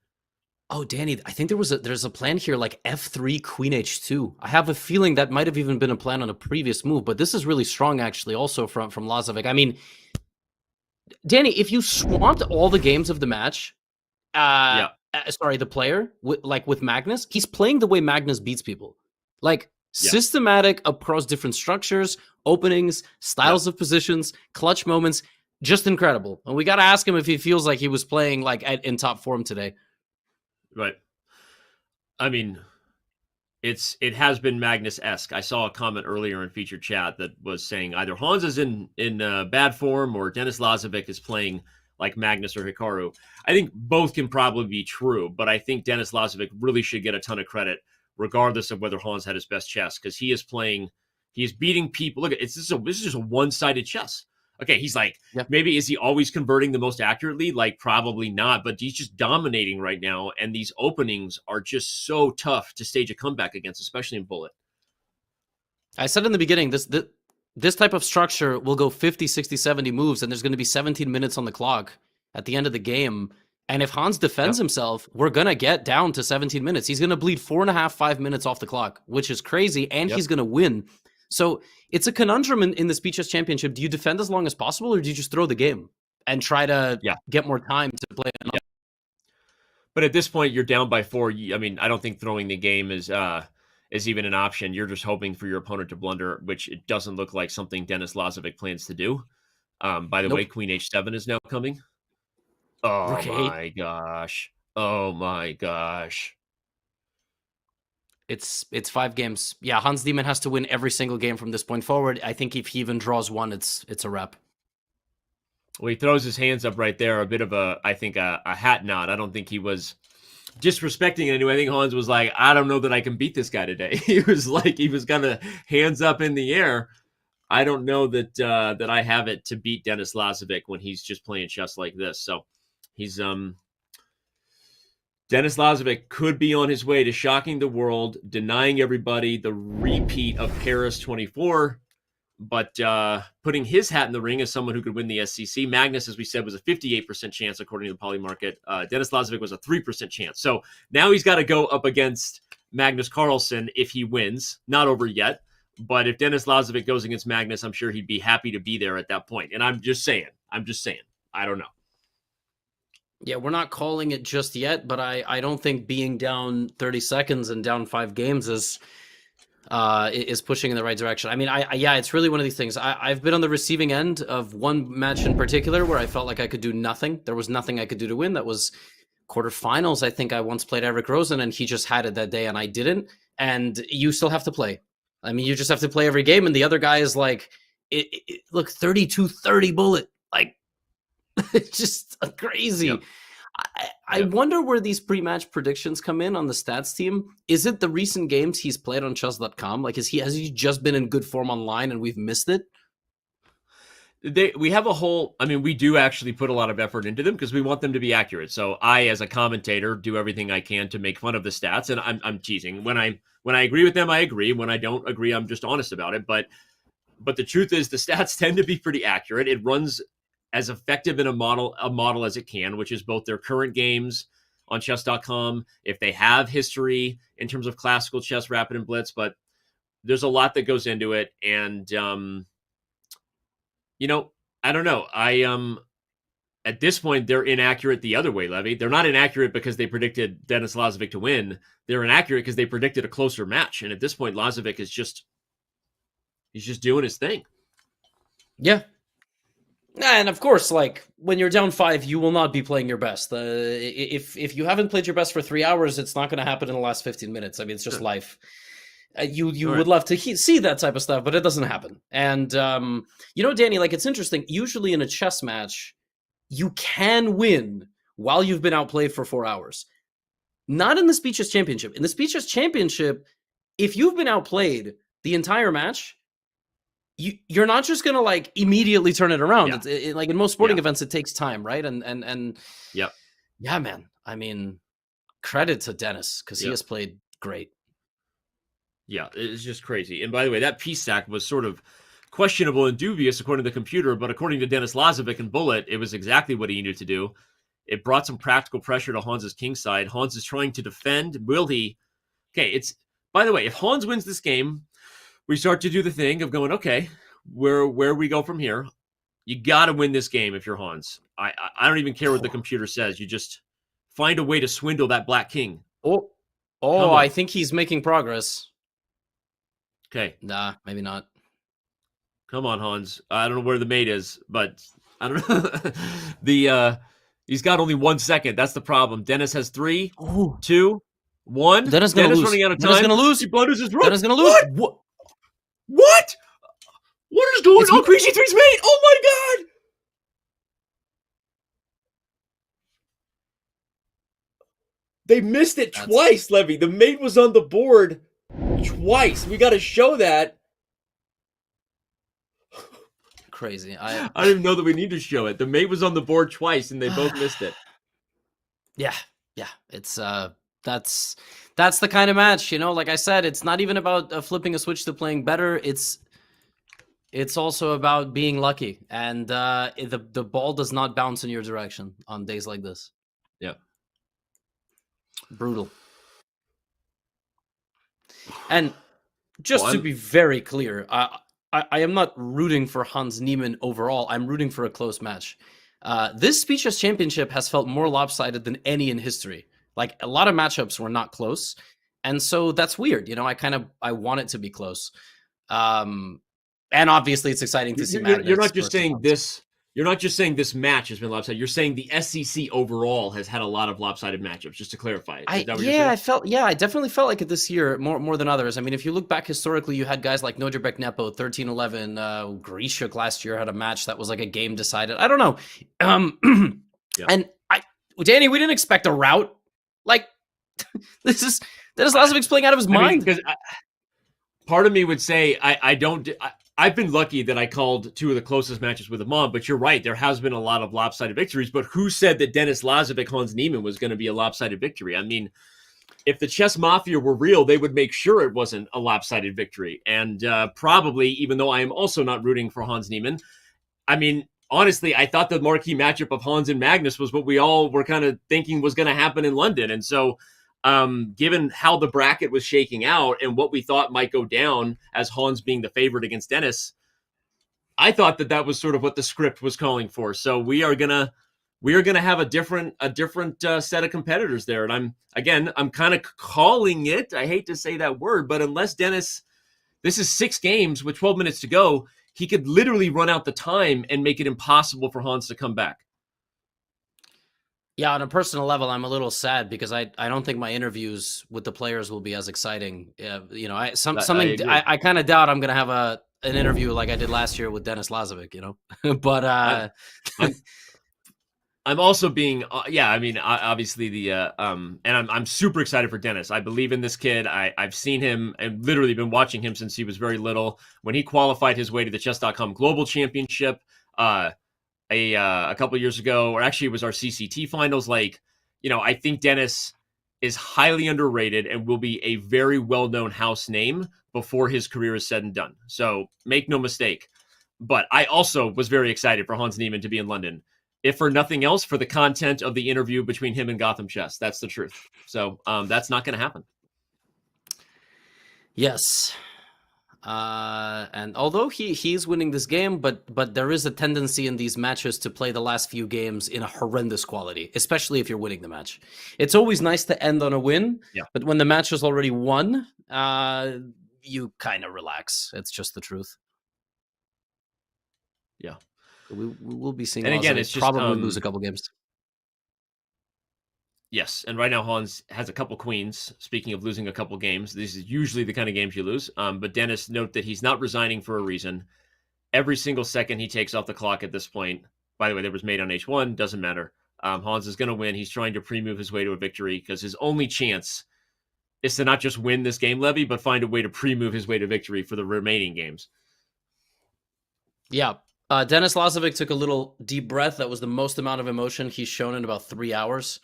Oh, Danny, I think there's a plan here like F3 Queen H2. I have a feeling that might have even been a plan on a previous move, but this is really strong actually also from Lazavik. I mean, Danny, if you swamped all the games of the match, the player with Magnus, he's playing the way Magnus beats people. Like systematic across different structures, openings, styles of positions, clutch moments, just incredible. And we got to ask him if he feels like he was playing like in top form today. Right. I mean, it has been Magnus-esque. I saw a comment earlier in featured chat that was saying either Hans is in bad form or Denis Lazavik is playing like Magnus or Hikaru. I think both can probably be true, but I think Denis Lazavik really should get a ton of credit, regardless of whether Hans had his best chess, because he is beating people. Look, this is just a one-sided chess. Okay, he's like, maybe is he always converting the most accurately? Like, probably not, but he's just dominating right now, and these openings are just so tough to stage a comeback against, especially in Bullet. I said in the beginning, this type of structure will go 50, 60, 70 moves, and there's going to be 17 minutes on the clock at the end of the game. And if Hans defends himself, we're going to get down to 17 minutes. He's going to bleed 4.5, 5 minutes off the clock, which is crazy, and he's going to win. So it's a conundrum in the Speed Chess Championship. Do you defend as long as possible, or do you just throw the game and try to get more time to play? But at this point, you're down by 4. I mean, I don't think throwing the game is even an option. You're just hoping for your opponent to blunder, which it doesn't look like something Denis Lazavik plans to do. By the way, Queen H7 is now coming. Oh my gosh. Oh my gosh. It's 5 games. Yeah, Hans Niemann has to win every single game from this point forward. I think if he even draws one, it's a wrap. Well, he throws his hands up right there. A bit of a hat nod. I don't think he was disrespecting it anyway. I think Hans was like, I don't know that I can beat this guy today. He was kind of hands up in the air. I don't know that I have it to beat Denis Lazavik when he's just playing chess like this. So he's Denis Lazavik could be on his way to shocking the world, denying everybody the repeat of Paris 24, but putting his hat in the ring as someone who could win the SCC. Magnus, as we said, was a 58% chance according to the Poly Market. Denis Lazavik was a 3% chance. So now he's got to go up against Magnus Carlsen if he wins. Not over yet, but if Denis Lazavik goes against Magnus, I'm sure he'd be happy to be there at that point. And I'm just saying. I don't know. Yeah, we're not calling it just yet, but I don't think being down 30 seconds and down 5 games is pushing in the right direction. I mean, it's really one of these things. I've been on the receiving end of one match in particular where I felt like I could do nothing. There was nothing I could do to win. That was quarterfinals. I think I once played Eric Rosen, and he just had it that day, and I didn't. And you still have to play. I mean, you just have to play every game, and the other guy is like, look, 32-30 bullet. Like, it's just crazy. Yep. I wonder where these pre-match predictions come in on the stats team. Is it the recent games he's played on Chess.com? Like, has he just been in good form online and we've missed it? We have a whole, I mean, we do actually put a lot of effort into them because we want them to be accurate. So I, as a commentator, do everything I can to make fun of the stats, and I'm teasing. When I agree with them, I agree. When I don't agree, I'm just honest about it. But the truth is, the stats tend to be pretty accurate. It runs as effective in a model as it can, which is both their current games on Chess.com, if they have history in terms of classical chess, rapid and blitz, but there's a lot that goes into it. And, I don't know. At this point, they're inaccurate the other way, Levy. They're not inaccurate because they predicted Denis Lazavik to win. They're inaccurate because they predicted a closer match. And at this point, Lazavik is he's just doing his thing. Yeah. And of course, like, when you're down 5, you will not be playing your best. If you haven't played your best for 3 hours, it's not going to happen in the last 15 minutes. I mean, it's just life. You would love to see that type of stuff, but it doesn't happen. And, Danny, like, it's interesting. Usually in a chess match, you can win while you've been outplayed for 4 hours. Not in the Speed Chess Championship. In the Speed Chess Championship, if you've been outplayed the entire match, you're not just gonna like immediately turn it around. Yeah. It's like in most sporting events, it takes time, right? And Yep. yeah, man. I mean, credit to Denis because he has played great. Yeah, it's just crazy. And by the way, that piece stack was sort of questionable and dubious according to the computer, but according to Denis Lazavik and Bullet, it was exactly what he needed to do. It brought some practical pressure to Hans's king side. Hans is trying to defend. Will he? Okay, it's by the way, if Hans wins this game, we start to do the thing of going, okay, where we go from here. You got to win this game if you're Hans. I don't even care what the computer says. You just find a way to swindle that black king. Oh, I think he's making progress. Okay. Nah, maybe not. Come on, Hans. I don't know where the mate is, but I don't know. He's got only 1 second. That's the problem. Denis has 3, 2, 1. Denis gonna lose. Running out of time. Denis gonna lose. He blunders his rook. Denis gonna lose. What? What is going on? Crazy Three's mate. Oh my god. They missed it twice, Levy. The mate was on the board twice. We got to show that. Crazy. I don't even know that we need to show it. The mate was on the board twice, and they both missed it. Yeah. It's that's the kind of match, you know. Like I said, it's not even about flipping a switch to playing better. It's also about being lucky, and the ball does not bounce in your direction on days like this. Yeah. Brutal. And just to be very clear, I am not rooting for Hans Niemann overall. I'm rooting for a close match. This Speechless Championship has felt more lopsided than any in history. Like, a lot of matchups were not close. And so that's weird. You know, I want it to be close. And obviously it's exciting to see Magnus. You're not just saying this. You're not just saying this match has been lopsided. You're saying the SCC overall has had a lot of lopsided matchups. Just to clarify, I definitely felt like it this year more than others. I mean, if you look back historically, you had guys like Nojabek Nepo, 13-11. Grishuk last year had a match that was like a game decided. I don't know. And Danny, we didn't expect a rout. Like, this is Denis Lazavik's playing out of his mind. Because part of me would say I've been lucky that I called 2 of the closest matches with him on, but you're right. There has been a lot of lopsided victories, but who said that Denis Lazavik, Hans Niemann was going to be a lopsided victory? I mean, if the chess mafia were real, they would make sure it wasn't a lopsided victory. And probably, even though I am also not rooting for Hans Niemann, I mean, honestly, I thought the marquee matchup of Hans and Magnus was what we all were kind of thinking was going to happen in London. And so given how the bracket was shaking out and what we thought might go down as Hans being the favorite against Denis, I thought that was sort of what the script was calling for. So we are gonna have a different set of competitors there. And I'm kind of calling it. I hate to say that word, but unless Denis, this is 6 games with 12 minutes to go, he could literally run out the time and make it impossible for Hans to come back. Yeah, on a personal level, I'm a little sad because I don't think my interviews with the players will be as exciting. You know, I kind of doubt I'm going to have an interview like I did last year with Denis Lazavik, you know. But I'm also being I mean, obviously the and I'm super excited for Denis. I believe in this kid. I've seen him and literally been watching him since he was very little. When he qualified his way to the Chess.com Global Championship, a couple of years ago, or actually it was our CCT finals. Like, you know, I think Denis is highly underrated and will be a very well-known house name before his career is said and done. So make no mistake. But I also was very excited for Hans Niemann to be in London, if for nothing else, for the content of the interview between him and Gotham Chess. That's the truth. So that's not going to happen. Yes. And although he's winning this game, but there is a tendency in these matches to play the last few games in a horrendous quality, especially if you're winning the match. It's always nice to end on a win, but when the match is already won, you kind of relax. It's just the truth. Yeah. We will be seeing, and again, it's just, probably lose a couple games. Yes, and right now Hans has a couple queens. Speaking of losing a couple games, this is usually the kind of games you lose. But Denis, note that he's not resigning for a reason. Every single second he takes off the clock at this point. By the way, that was made on H1. Doesn't matter. Hans is going to win. He's trying to pre-move his way to a victory because his only chance is to not just win this game, Levy, but find a way to pre-move his way to victory for the remaining games. Yeah. Denis Lazavik took a little deep breath. That was the most amount of emotion he's shown in about 3 hours.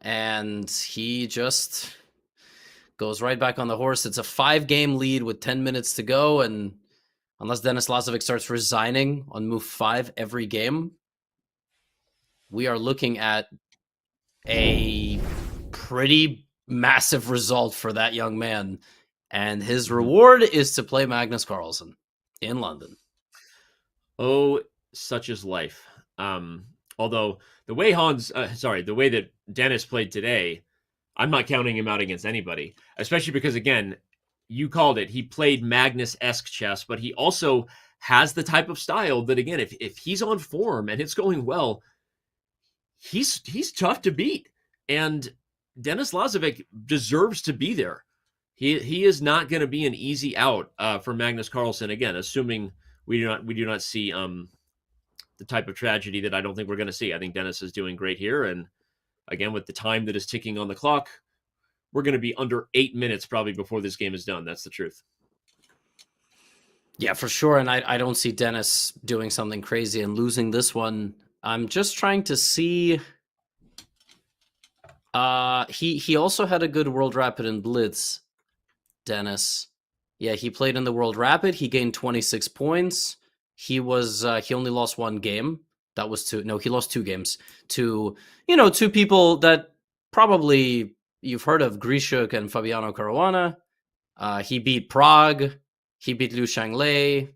And he just goes right back on the horse. It's a 5-game lead with 10 minutes to go. And unless Denis Lazavik starts resigning on move 5 every game, we are looking at a pretty massive result for that young man. And his reward is to play Magnus Carlsen in London. Oh, such is life. Although the way the way that Denis played today, I'm not counting him out against anybody, especially because, again, you called it. He played Magnus-esque chess, but he also has the type of style that, again, if he's on form and it's going well, he's tough to beat. And Denis Lazavik deserves to be there. He is not going to be an easy out for Magnus Carlsen, again, assuming we do not see the type of tragedy that I don't think we're going to see. I think Denis is doing great here, and again, with the time that is ticking on the clock, we're going to be under 8 minutes probably before this game is done. That's the truth. Yeah, for sure. And I don't see Denis doing something crazy and losing this one. I'm just trying to see. He also had a good World Rapid and Blitz, Denis. Yeah, he played in the World Rapid. He gained 26 points. He only lost 1 game. He lost 2 games to, 2 people that probably you've heard of, Grishuk and Fabiano Caruana. He beat Prague. He beat Liu Shanglei.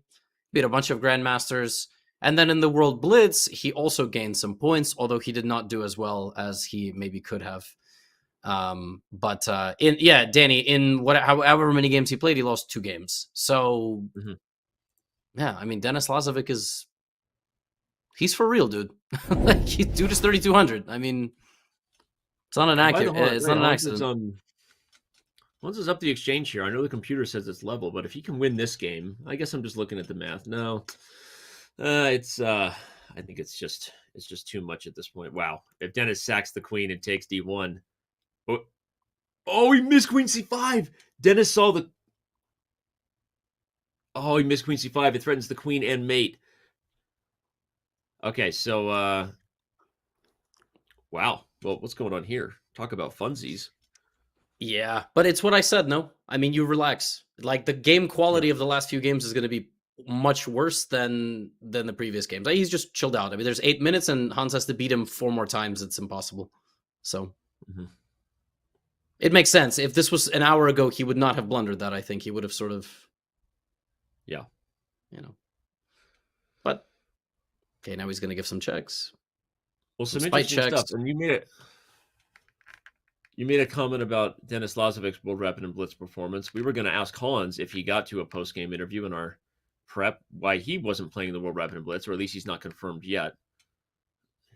Beat a bunch of grandmasters. And then in the World Blitz, he also gained some points, although he did not do as well as he maybe could have. Danny, in however many games he played, he lost 2 games. So, yeah, I mean, Denis Lazavik he's for real, dude. Dude is 3,200. I mean, it's not an accident. Once it's up the exchange here, I know the computer says it's level, but if he can win this game, I guess I'm just looking at the math. No, I think it's just too much at this point. Wow. If Denis sacks the queen and takes D1. Oh, he missed queen C5. Denis saw the... Oh, he missed queen C5. It threatens the queen and mate. Okay, so... Wow. Well, what's going on here? Talk about funsies. Yeah, but it's what I said, no? I mean, you relax. Like, the game quality of the last few games is going to be much worse than the previous games. He's just chilled out. I mean, there's 8 minutes, and Hans has to beat him 4 more times. It's impossible. So... It makes sense. If this was an hour ago, he would not have blundered that, I think. He would have sort of... Yeah. But, okay, now he's going to give some checks. Well, some interesting stuff. And you made a comment about Denis Lazavik's World Rapid and Blitz performance. We were going to ask Hans if he got to a post-game interview in our prep why he wasn't playing the World Rapid and Blitz, or at least he's not confirmed yet.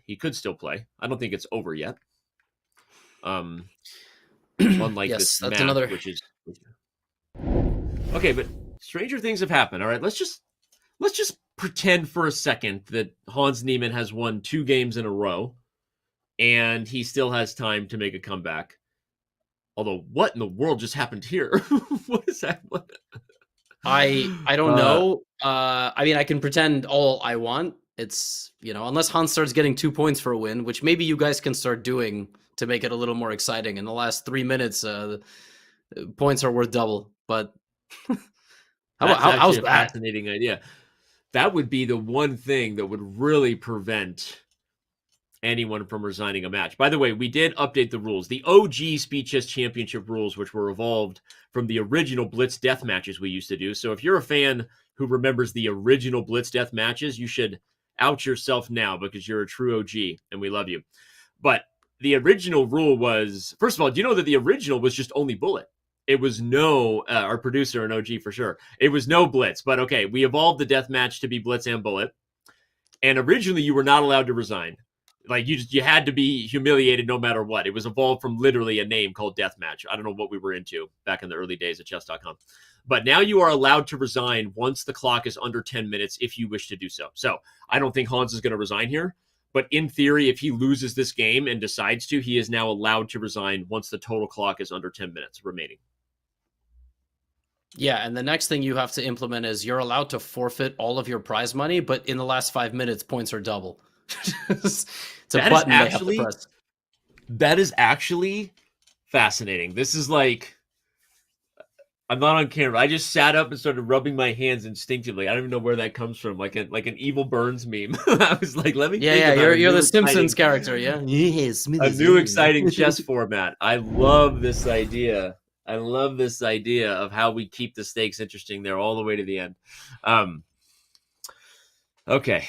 He could still play. I don't think it's over yet. Unlike this match, which is okay, but stranger things have happened. All right, let's just pretend for a second that Hans Niemann has won 2 games in a row, and he still has time to make a comeback. Although, what in the world just happened here? What is that? I don't know. I mean, I can pretend all I want. It's, unless Hans starts getting 2 points for a win, which maybe you guys can start doing to make it a little more exciting. In the last 3 minutes, points are worth double. But how's that? A fascinating idea. That would be the one thing that would really prevent anyone from resigning a match. By the way, we did update the rules. The OG Speed Chess Championship rules, which were evolved from the original Blitz death matches we used to do. So if you're a fan who remembers the original Blitz death matches, you should out yourself now because you're a true OG and we love you. But the original rule was, first of all, do you know that the original was just only bullet? It was no, our producer and OG for sure. It was no blitz, but okay, we evolved the death match to be blitz and bullet. And originally you were not allowed to resign. Like you had to be humiliated no matter what. It was evolved from literally a name called deathmatch. I don't know what we were into back in the early days of Chess.com. But now you are allowed to resign once the clock is under 10 minutes if you wish to do so. So I don't think Hans is going to resign here. But in theory, if he loses this game and decides to, he is now allowed to resign once the total clock is under 10 minutes remaining. Yeah, and the next thing you have to implement is you're allowed to forfeit all of your prize money, but in the last 5 minutes, points are double. It's a That is button they have to actually press. that is actually fascinating. This is like, I'm not on camera. I just sat up and started rubbing my hands instinctively. I don't even know where that comes from, like an evil Burns meme. I was like, let me think Yeah, about you're a the new Simpsons exciting- character, yeah? Yes, a new exciting chess format. I love this idea. I love this idea of how we keep the stakes interesting there all the way to the end. Okay.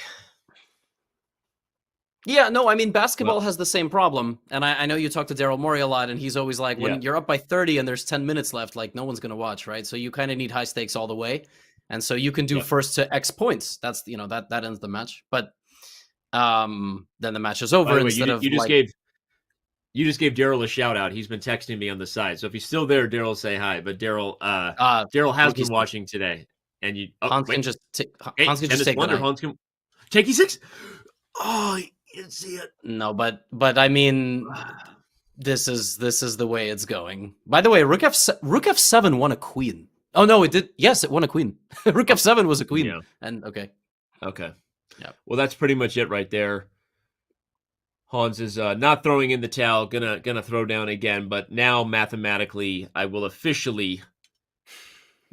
Yeah, no, I mean, basketball has the same problem. And I know you talk to Daryl Morey a lot, and he's always like, when you're up by 30 and there's 10 minutes left, like, no one's going to watch, right? So you kind of need high stakes all the way. And so you can do first to X points. That's, that ends the match. But then the match is over By the way, instead of you just gave Daryl a shout out. He's been texting me on the side. So if he's still there, Daryl, say hi. But Daryl has been watching today. And Hans can just take the night. Hans can take E6. Oh, you didn't see it. No, but I mean, this is the way it's going. By the way, Rook F7 won a queen. Oh no, it did. Yes, it won a queen. Rook F7 was a queen. Yeah. And okay. Yeah. Well, that's pretty much it right there. Hans is not throwing in the towel, gonna throw down again, but now mathematically, I will officially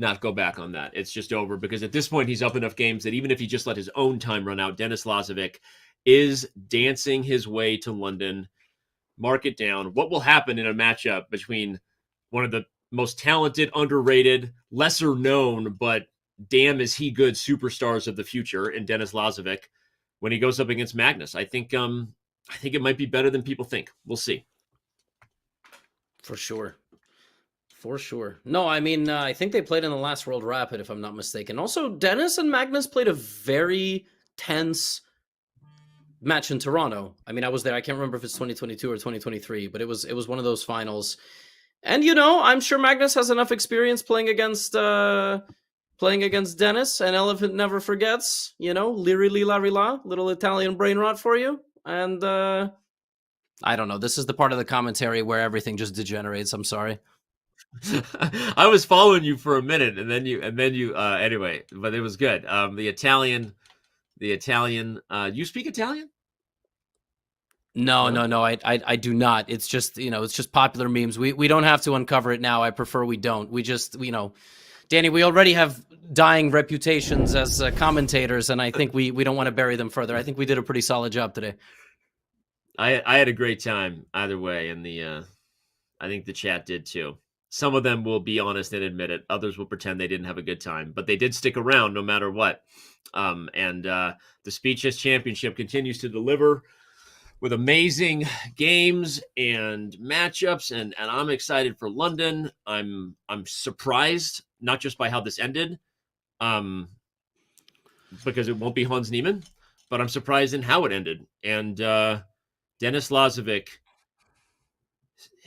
not go back on that. It's just over because at this point, he's up enough games that even if he just let his own time run out, Denis Lazavik is dancing his way to London. Mark it down. What will happen in a matchup between one of the most talented, underrated, lesser known, but damn is he good superstars of the future in Denis Lazavik when he goes up against Magnus? I think it might be better than people think. We'll see. For sure. No, I mean, I think they played in the last World Rapid, if I'm not mistaken. Also, Denis and Magnus played a very tense match in Toronto. I mean, I was there. I can't remember if it's 2022 or 2023, but it was one of those finals. And I'm sure Magnus has enough experience playing against Denis. And Elephant never forgets. Liri li la ri la, little Italian brain rot for you. And I don't know. This is the part of the commentary where everything just degenerates. I'm sorry. I was following you for a minute, and then you anyway, but it was good. The Italian. You speak Italian? No. I do not. It's just popular memes. We don't have to uncover it now. I prefer we don't. We just Danny, we already have dying reputations as commentators, and I think we don't want to bury them further. I think we did a pretty solid job today. I had a great time either way, and I think the chat did too. Some of them will be honest and admit it. Others will pretend they didn't have a good time, but they did stick around no matter what. And the Speed Chess Championship continues to deliver with amazing games and matchups, and I'm excited for London. I'm surprised not just by how this ended, because it won't be Hans Niemann, but I'm surprised in how it ended. And Denis Lazavik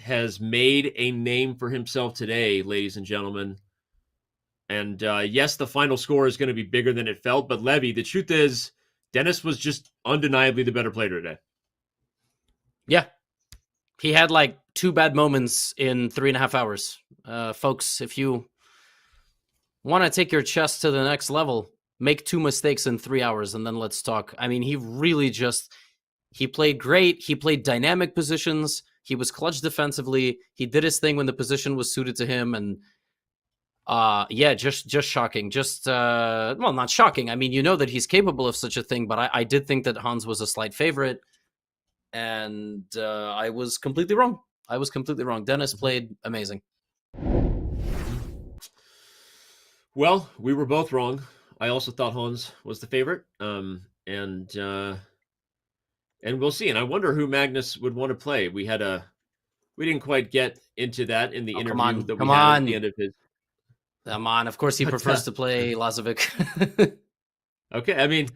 has made a name for himself today, ladies and gentlemen. And yes, the final score is going to be bigger than it felt, but Levy, the truth is, Denis was just undeniably the better player today. Yeah. He had like 2 bad moments in 3.5 hours. Folks, if you want to take your chess to the next level, make 2 mistakes in 3 hours and then let's talk. I mean, he really he played great. He played dynamic positions. He was clutch defensively. He did his thing when the position was suited to him. And just shocking. Well, not shocking. I mean, that he's capable of such a thing, but I did think that Hans was a slight favorite. And I was completely wrong. Denis played amazing. Well, we were both wrong. I also thought Hans was the favorite. And we'll see. And I wonder who Magnus would want to play. We didn't quite get into that in the interview that we had at the end of his. Come on. Of course, he prefers to play Lazavik. Okay. I mean,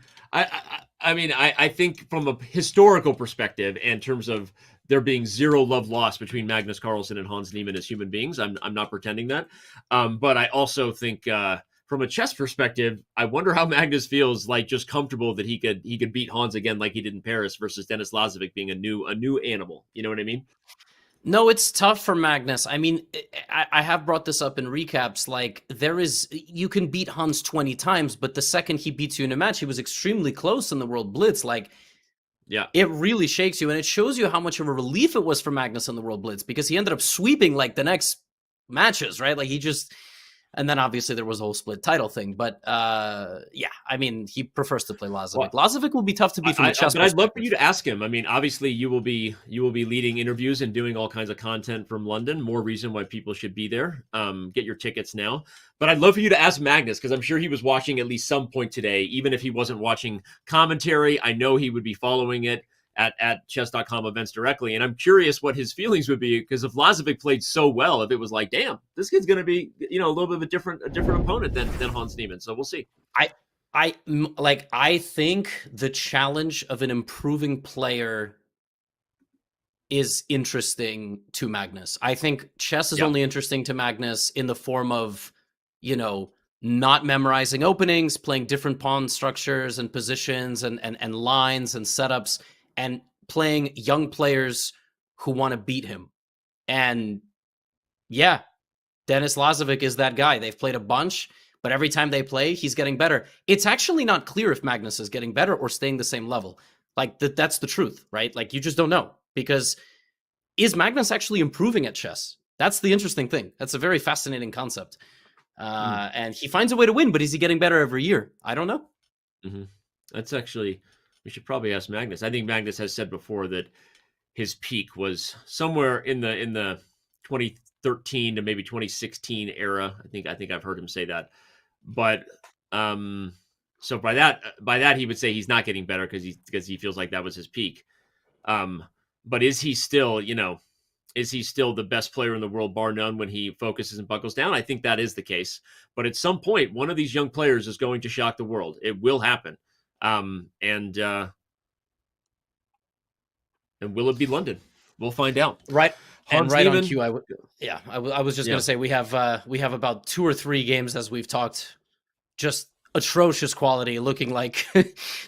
I think from a historical perspective, in terms of there being zero love lost between Magnus Carlsen and Hans Niemann as human beings, I'm not pretending that. But I also think from a chess perspective, I wonder how Magnus feels like just comfortable that he could beat Hans again like he did in Paris versus Denis Lazavik being a new animal. You know what I mean? No, it's tough for Magnus. I mean, I have brought this up in recaps. Like, you can beat Hans 20 times, but the second he beats you in a match, he was extremely close in the World Blitz. Like, yeah, it really shakes you, and it shows you how much of a relief it was for Magnus in the World Blitz, because he ended up sweeping like the next matches, right? Like, and then obviously there was a whole split title thing, but yeah, I mean, he prefers to play Lazavik. Lazavik will be tough to beat from a chess but perspective. I'd love for you to ask him. I mean, obviously you will be leading interviews and doing all kinds of content from London. More reason why people should be there. Get your tickets now. But I'd love for you to ask Magnus, because I'm sure he was watching at least some point today, even if he wasn't watching commentary. I know he would be following it at Chess.com events directly. And I'm curious what his feelings would be, because if Lazavik played so well, if it was like, damn, this kid's going to be, a little bit of a different opponent than Hans Niemann. So we'll see. I think the challenge of an improving player is interesting to Magnus. I think chess is only interesting to Magnus in the form of, not memorizing openings, playing different pawn structures and positions and lines and setups, and playing young players who want to beat him. And yeah, Denis Lazavik is that guy. They've played a bunch, but every time they play, he's getting better. It's actually not clear if Magnus is getting better or staying the same level. Like, that's the truth, right? Like, you just don't know, because is Magnus actually improving at chess? That's the interesting thing. That's a very fascinating concept. And he finds a way to win, but is he getting better every year? I don't know. Mm-hmm. That's actually, we should probably ask Magnus. I think Magnus has said before that his peak was somewhere in the 2013 to maybe 2016 era. I think I've heard him say that. But so by that he would say he's not getting better because he feels like that was his peak. But is he still, is he still the best player in the world, bar none, when he focuses and buckles down? I think that is the case. But at some point, one of these young players is going to shock the world. It will happen. And will it be London? We'll find out. Right. Hans and right Niemann, on cue, I was just going to say we have about 2 or 3 games, as we've talked, just atrocious quality, looking like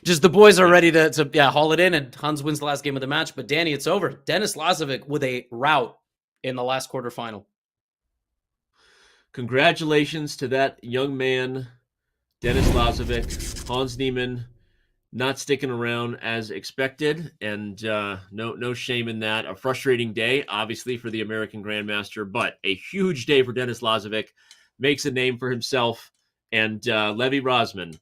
just the boys are ready to haul it in, and Hans wins the last game of the match. But Danny, it's over. Denis Lazavik with a rout in the last quarterfinal. Congratulations to that young man, Denis Lazavik. Hans Niemann not sticking around as expected, and no shame in that. A frustrating day, obviously, for the American Grandmaster, but a huge day for Denis Lazavik. Makes a name for himself. And Levy Rosman,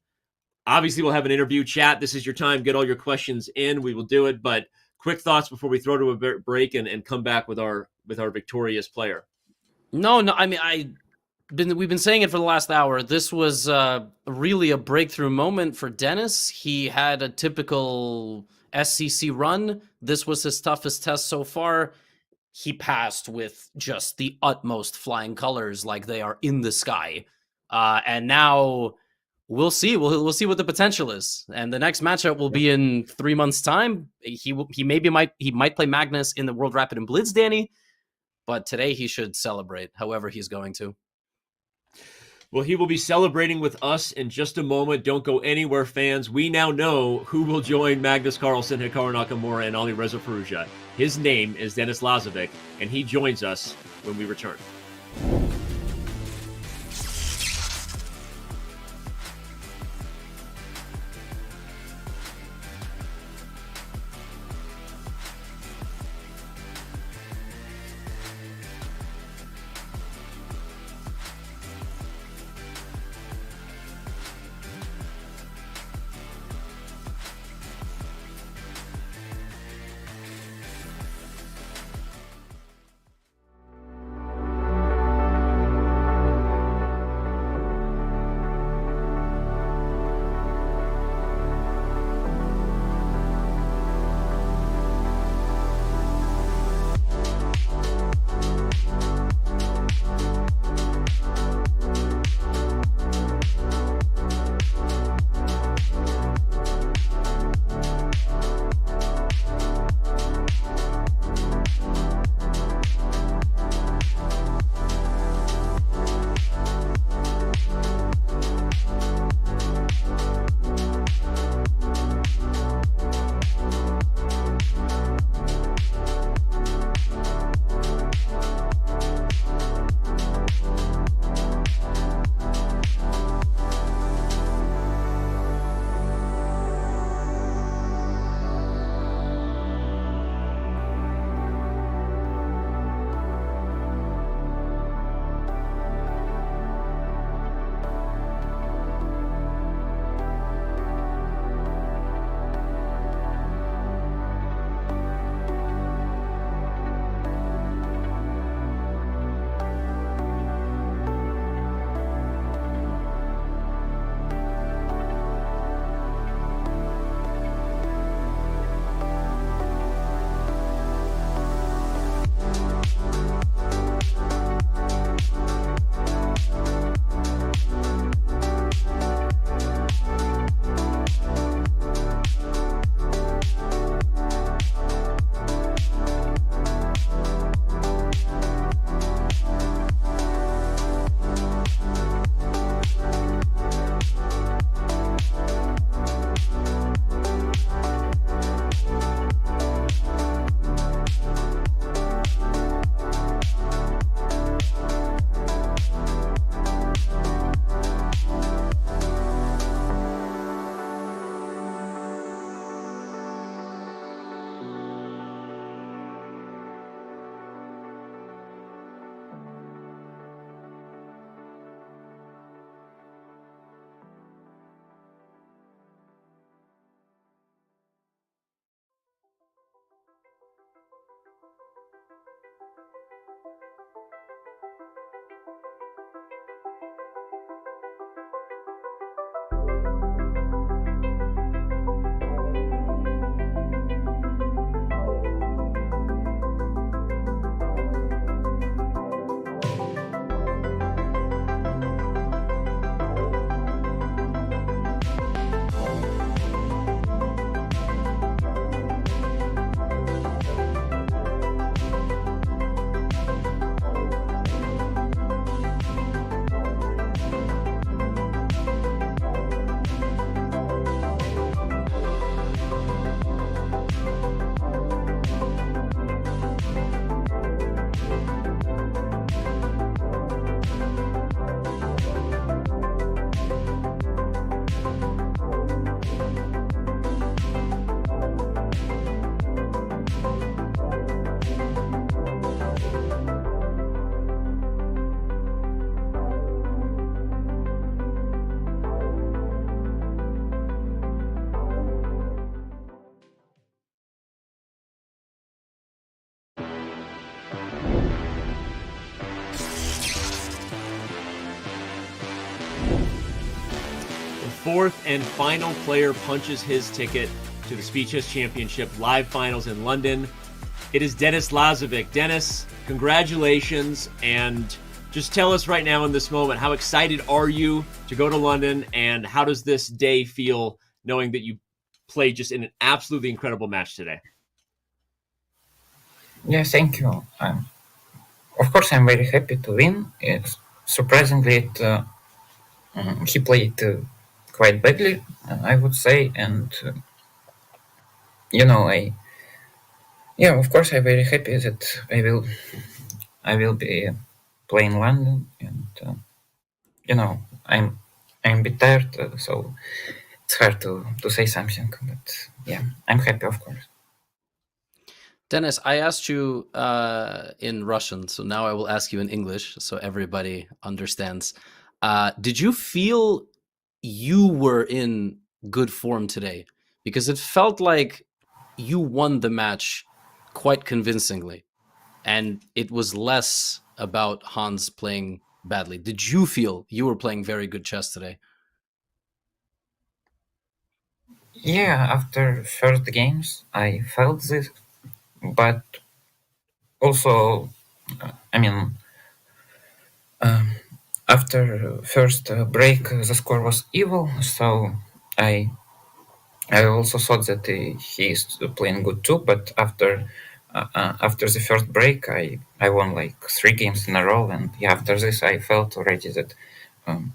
obviously we'll have an interview chat. This is your time. Get all your questions in. We will do it. But quick thoughts before we throw to a break and come back with our victorious player. No. I mean, we've been saying it for the last hour. This was really a breakthrough moment for Denis. He had a typical SCC run. This was his toughest test so far. He passed with just the utmost flying colors, like they are in the sky. And now we'll see. We'll see what the potential is. And the next matchup will be in 3 months' time. He might play Magnus in the World Rapid and Blitz, Danny. But today he should celebrate, however he's going to. Well, he will be celebrating with us in just a moment. Don't go anywhere, fans. We now know who will join Magnus Carlsen, Hikaru Nakamura, and Alireza Firouzja. His name is Denis Lazavik, and he joins us when we return. fourth and final player punches his ticket to the Speed Chess Championship live finals in London. It is Denis Lazavik. Denis, congratulations, and just tell us right now in this moment, how excited are you to go to London, and how does this day feel knowing that you played just in an absolutely incredible match today? Yeah, thank you. Of course, I'm very happy to win. Surprisingly, he played quite badly, I would say, and of course, I'm very happy that I will be playing London, and I'm a bit tired, so it's hard to say something, but yeah, I'm happy, of course. Denis, I asked you in Russian, so now I will ask you in English so everybody understands. Did you feel you were in good form today? Because it felt like you won the match quite convincingly, and it was less about Hans playing badly. Did you feel you were playing very good chess today? Yeah, after first games, I felt this, but also, after first break, the score was evil, so I also thought that he is playing good too. But after the first break, I won like 3 games in a row, and after this, I felt already that I'm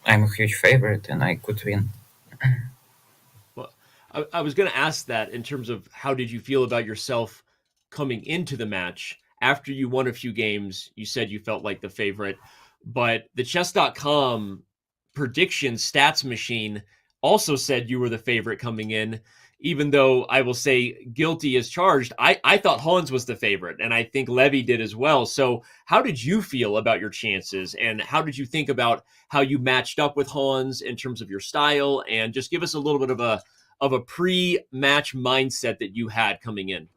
a huge favorite and I could win. Well, I was going to ask that in terms of how did you feel about yourself coming into the match. After you won a few games, you said you felt like the favorite, but the Chess.com prediction stats machine also said you were the favorite coming in, even though I will say guilty as charged. I thought Hans was the favorite, and I think Levy did as well. So how did you feel about your chances, and how did you think about how you matched up with Hans in terms of your style? And just give us a little bit of a pre-match mindset that you had coming in.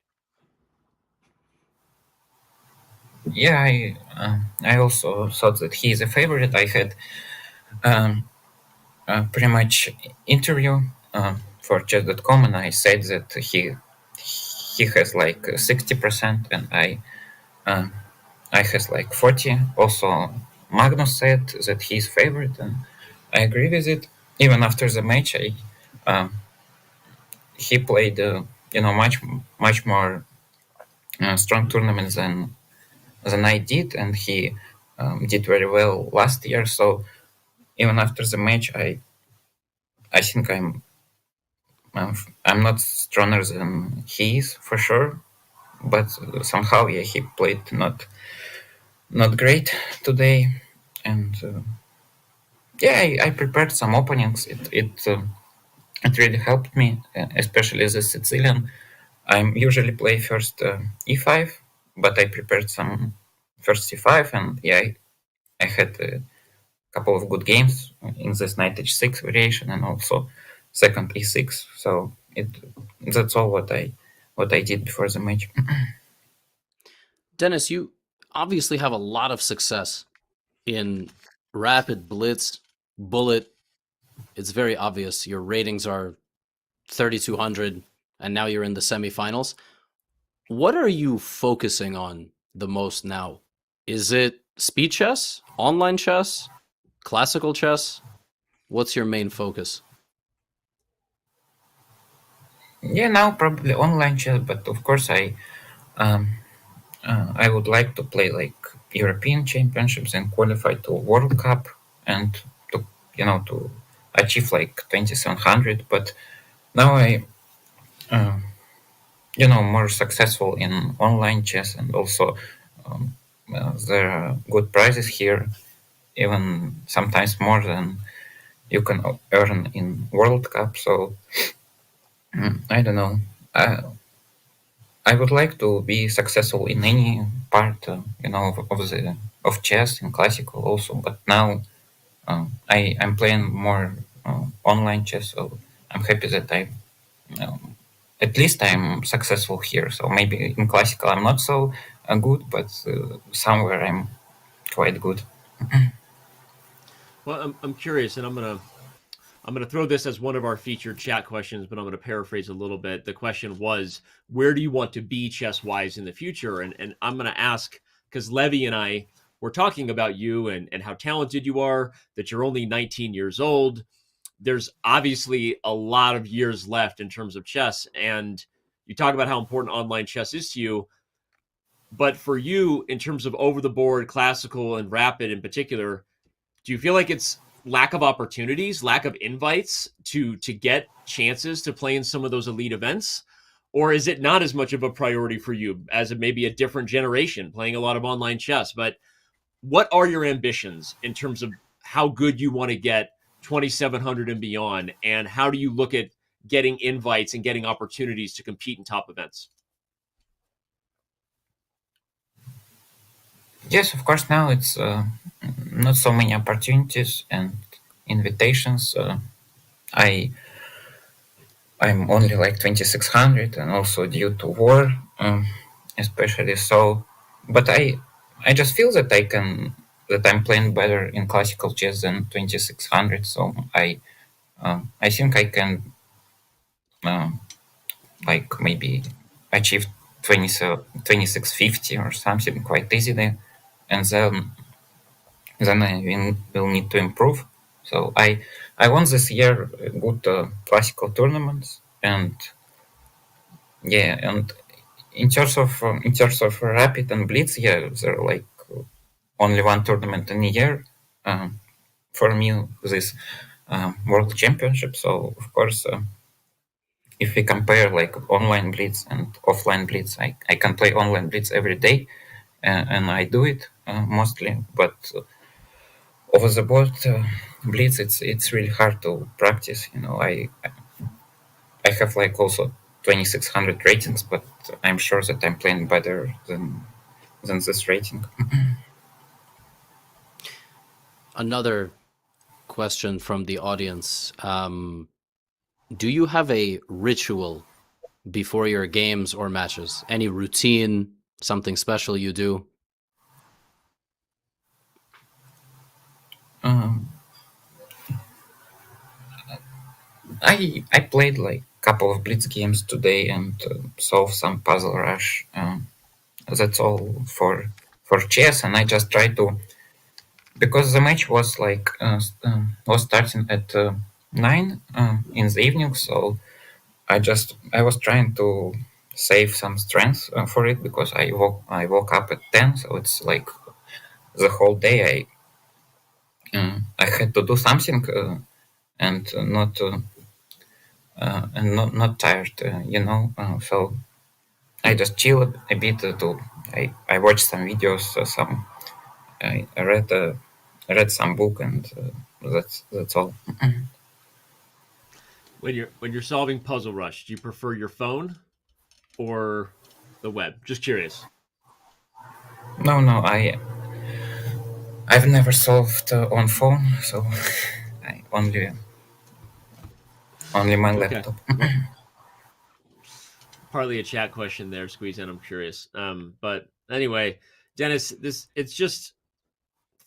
Yeah, I also thought that he is a favorite. I had pretty much interview for Chess.com, and I said that he has like 60%, and I has like 40. Also, Magnus said that he's favorite, and I agree with it. Even after the match, he played much more strong tournaments than I did, and he did very well last year. So even after the match, I think I'm not stronger than he is for sure, but somehow he played not great today, and I prepared some openings. It really helped me, especially as a Sicilian. I usually play first e5, but I prepared some first c5, and I had a couple of good games in this knight h6 variation, and also second e6. So that's all what I did before the match. Denis, you obviously have a lot of success in rapid blitz, bullet. It's very obvious. Your ratings are 3,200, and now you're in the semifinals. What are you focusing on the most now? Is it speed chess, online chess, classical chess? What's your main focus? Yeah, now probably online chess, but of course I would like to play like European Championships and qualify to World Cup, and to achieve like 2700. But now I more successful in online chess, and also there are good prizes here, even sometimes more than you can earn in World Cup. So I don't know. I would like to be successful in any part, of chess in classical also. But now I'm playing more online chess, so I'm happy that at least I'm successful here. So maybe in classical I'm not so good, but somewhere I'm quite good. Well, I'm curious, and I'm I'm going to throw this as one of our featured chat questions, but I'm going to paraphrase a little bit. The question was, where do you want to be chess-wise in the future? And I'm going to ask, because Levy and I were talking about you and how talented you are, that you're only 19 years old. There's obviously a lot of years left in terms of chess, and you talk about how important online chess is to you. But for you, in terms of over-the-board, classical, and rapid in particular, do you feel like it's lack of opportunities, lack of invites to get chances to play in some of those elite events? Or is it not as much of a priority for you as it may be a different generation playing a lot of online chess? But what are your ambitions in terms of how good you want to get 2,700 and beyond? And how do you look at getting invites and getting opportunities to compete in top events? Yes, of course, now it's not so many opportunities and invitations. I'm only like 2,600, and also due to war, especially so. But I just feel that I'm playing better in classical chess than 2,600. So I think I can like maybe achieve 2650 or something quite easily, and then I will need to improve. So I won this year good classical tournaments, and yeah, and in terms of rapid and blitz, yeah, there are like only one tournament in a year. For me, this world championship. So of course, if we compare like online blitz and offline blitz, I can play online blitz every day, and I do it mostly, but over the board blitz, it's really hard to practice. I have like also 2,600 ratings, but I'm sure that I'm playing better than this rating. Another question from the audience. Do you have a ritual before your games or matches? Any routine, something special you do? I played like a couple of blitz games today and solved some puzzle rush. That's all for chess, and I just try to, because the match was like was starting at 9 in the evening, so I was trying to save some strength for it, because I woke up at 10, so it's like the whole day I had to do something and not tired, so I just chill a bit. I watched some videos, I read some book, and that's all. When you're solving Puzzle Rush, do you prefer your phone or the web? Just curious. No, I've never solved on phone, so I only my laptop. Partly a chat question there, squeeze in. I'm curious. But anyway, Denis, it's just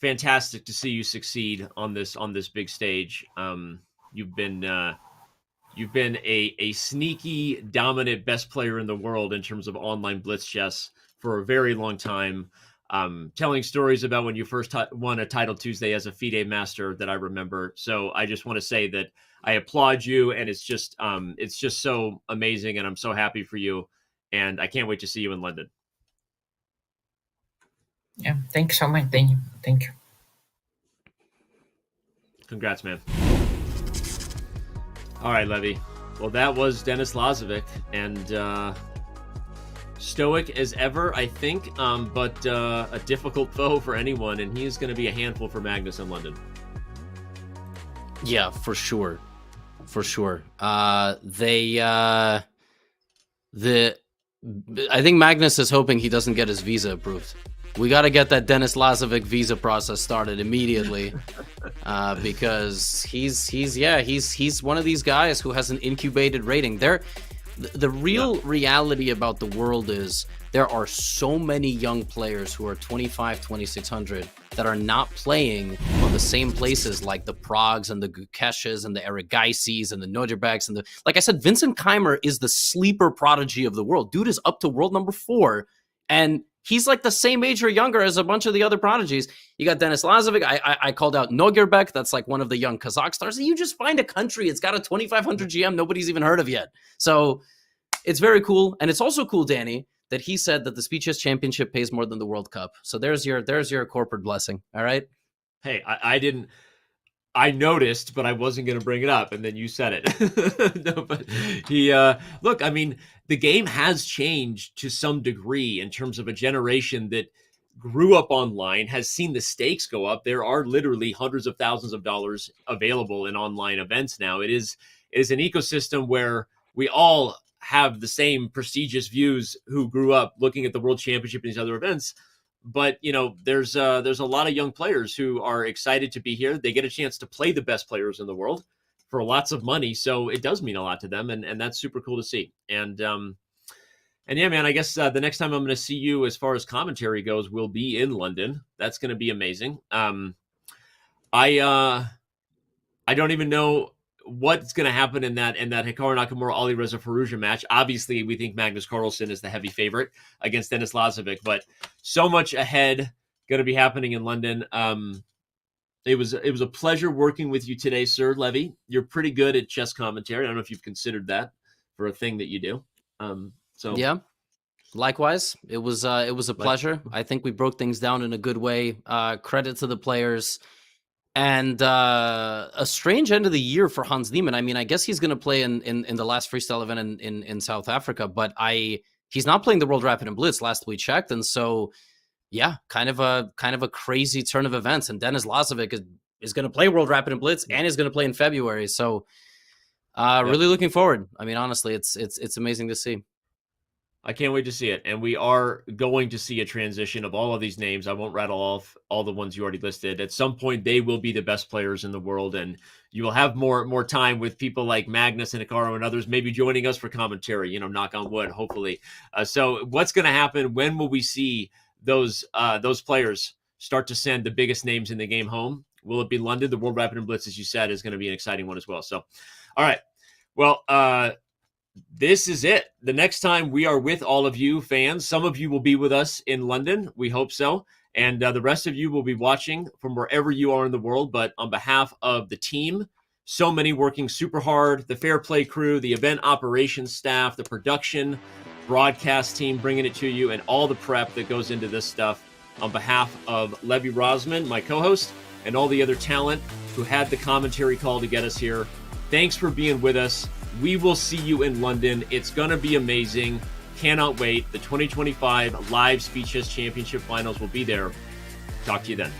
fantastic to see you succeed on this big stage. You've been a sneaky, dominant, best player in the world in terms of online blitz chess for a very long time. Telling stories about when you first won a Title Tuesday as a FIDE master that I remember. So I just want to say that I applaud you, and it's just so amazing, and I'm so happy for you, and I can't wait to see you in London. Yeah, thank you so much, Danny. Thank you. Congrats, man. All right, Levy. Well, that was Denis Lazavik, and stoic as ever, I think, but a difficult foe for anyone, and he's going to be a handful for Magnus in London. Yeah, for sure. I think Magnus is hoping he doesn't get his visa approved. We got to get that Denis Lazavik visa process started immediately, because he's one of these guys who has an incubated rating. The real reality about the world is there are so many young players who are 25, 2600 that are not playing on the same places like the Pragues and the Gukeshes and the Erigaisis and the Nojerbeks and the, like I said, Vincent Keimer is the sleeper prodigy of the world. Dude is up to world number 4, and he's like the same age or younger as a bunch of the other prodigies. You got Denis Lazavik. I called out Nogerbek. That's like one of the young Kazakh stars. You just find a country. It's got a 2,500 GM nobody's even heard of yet. So it's very cool. And it's also cool, Danny, that he said that the Speed Chess Championship pays more than the World Cup. So there's your corporate blessing. All right. Hey, I noticed, but I wasn't going to bring it up, and then you said it. No, but look, I mean, the game has changed to some degree in terms of a generation that grew up online, has seen the stakes go up. There are literally hundreds of thousands of dollars available in online events now. It is an ecosystem where we all have the same prestigious views who grew up looking at the World Championship and these other events. But, there's a lot of young players who are excited to be here. They get a chance to play the best players in the world for lots of money. So it does mean a lot to them. And that's super cool to see. And yeah, man, I guess the next time I'm going to see you as far as commentary goes will be in London. That's going to be amazing. I don't even know what's going to happen in that Hikaru Nakamura Ali Reza Firouzja match. Obviously, we think Magnus Carlsen is the heavy favorite against Denis Lazavik, but so much ahead going to be happening in London. It was a pleasure working with you today, Sir Levy. You're pretty good at chess commentary. I don't know if you've considered that for a thing that you do. So yeah, likewise, it was a pleasure. I think we broke things down in a good way. Credit to the players. And a strange end of the year for Hans Niemann. I mean, I guess he's going to play in the last freestyle event in South Africa, but he's not playing the World Rapid and Blitz last we checked. And so, yeah, kind of a crazy turn of events. And Denis Lazavik is going to play World Rapid and Blitz and is going to play in February. So, really looking forward. I mean, honestly, it's amazing to see. I can't wait to see it. And we are going to see a transition of all of these names. I won't rattle off all the ones you already listed. At some point, they will be the best players in the world. And you will have more time with people like Magnus and Hikaru and others, maybe joining us for commentary, knock on wood, hopefully. So what's going to happen? When will we see those players start to send the biggest names in the game home? Will it be London? The World Rapid and Blitz, as you said, is going to be an exciting one as well. So, all right. Well, this is it. The next time we are with all of you fans, some of you will be with us in London. We hope so. And the rest of you will be watching from wherever you are in the world. But on behalf of the team, so many working super hard, the Fair Play crew, the event operations staff, the production, broadcast team bringing it to you, and all the prep that goes into this stuff, on behalf of Levy Rosman, my co-host, and all the other talent who had the commentary call to get us here, thanks for being with us. We will see you in London. It's going to be amazing. Cannot wait. The 2025 Live Speed Chess Championship Finals will be there. Talk to you then.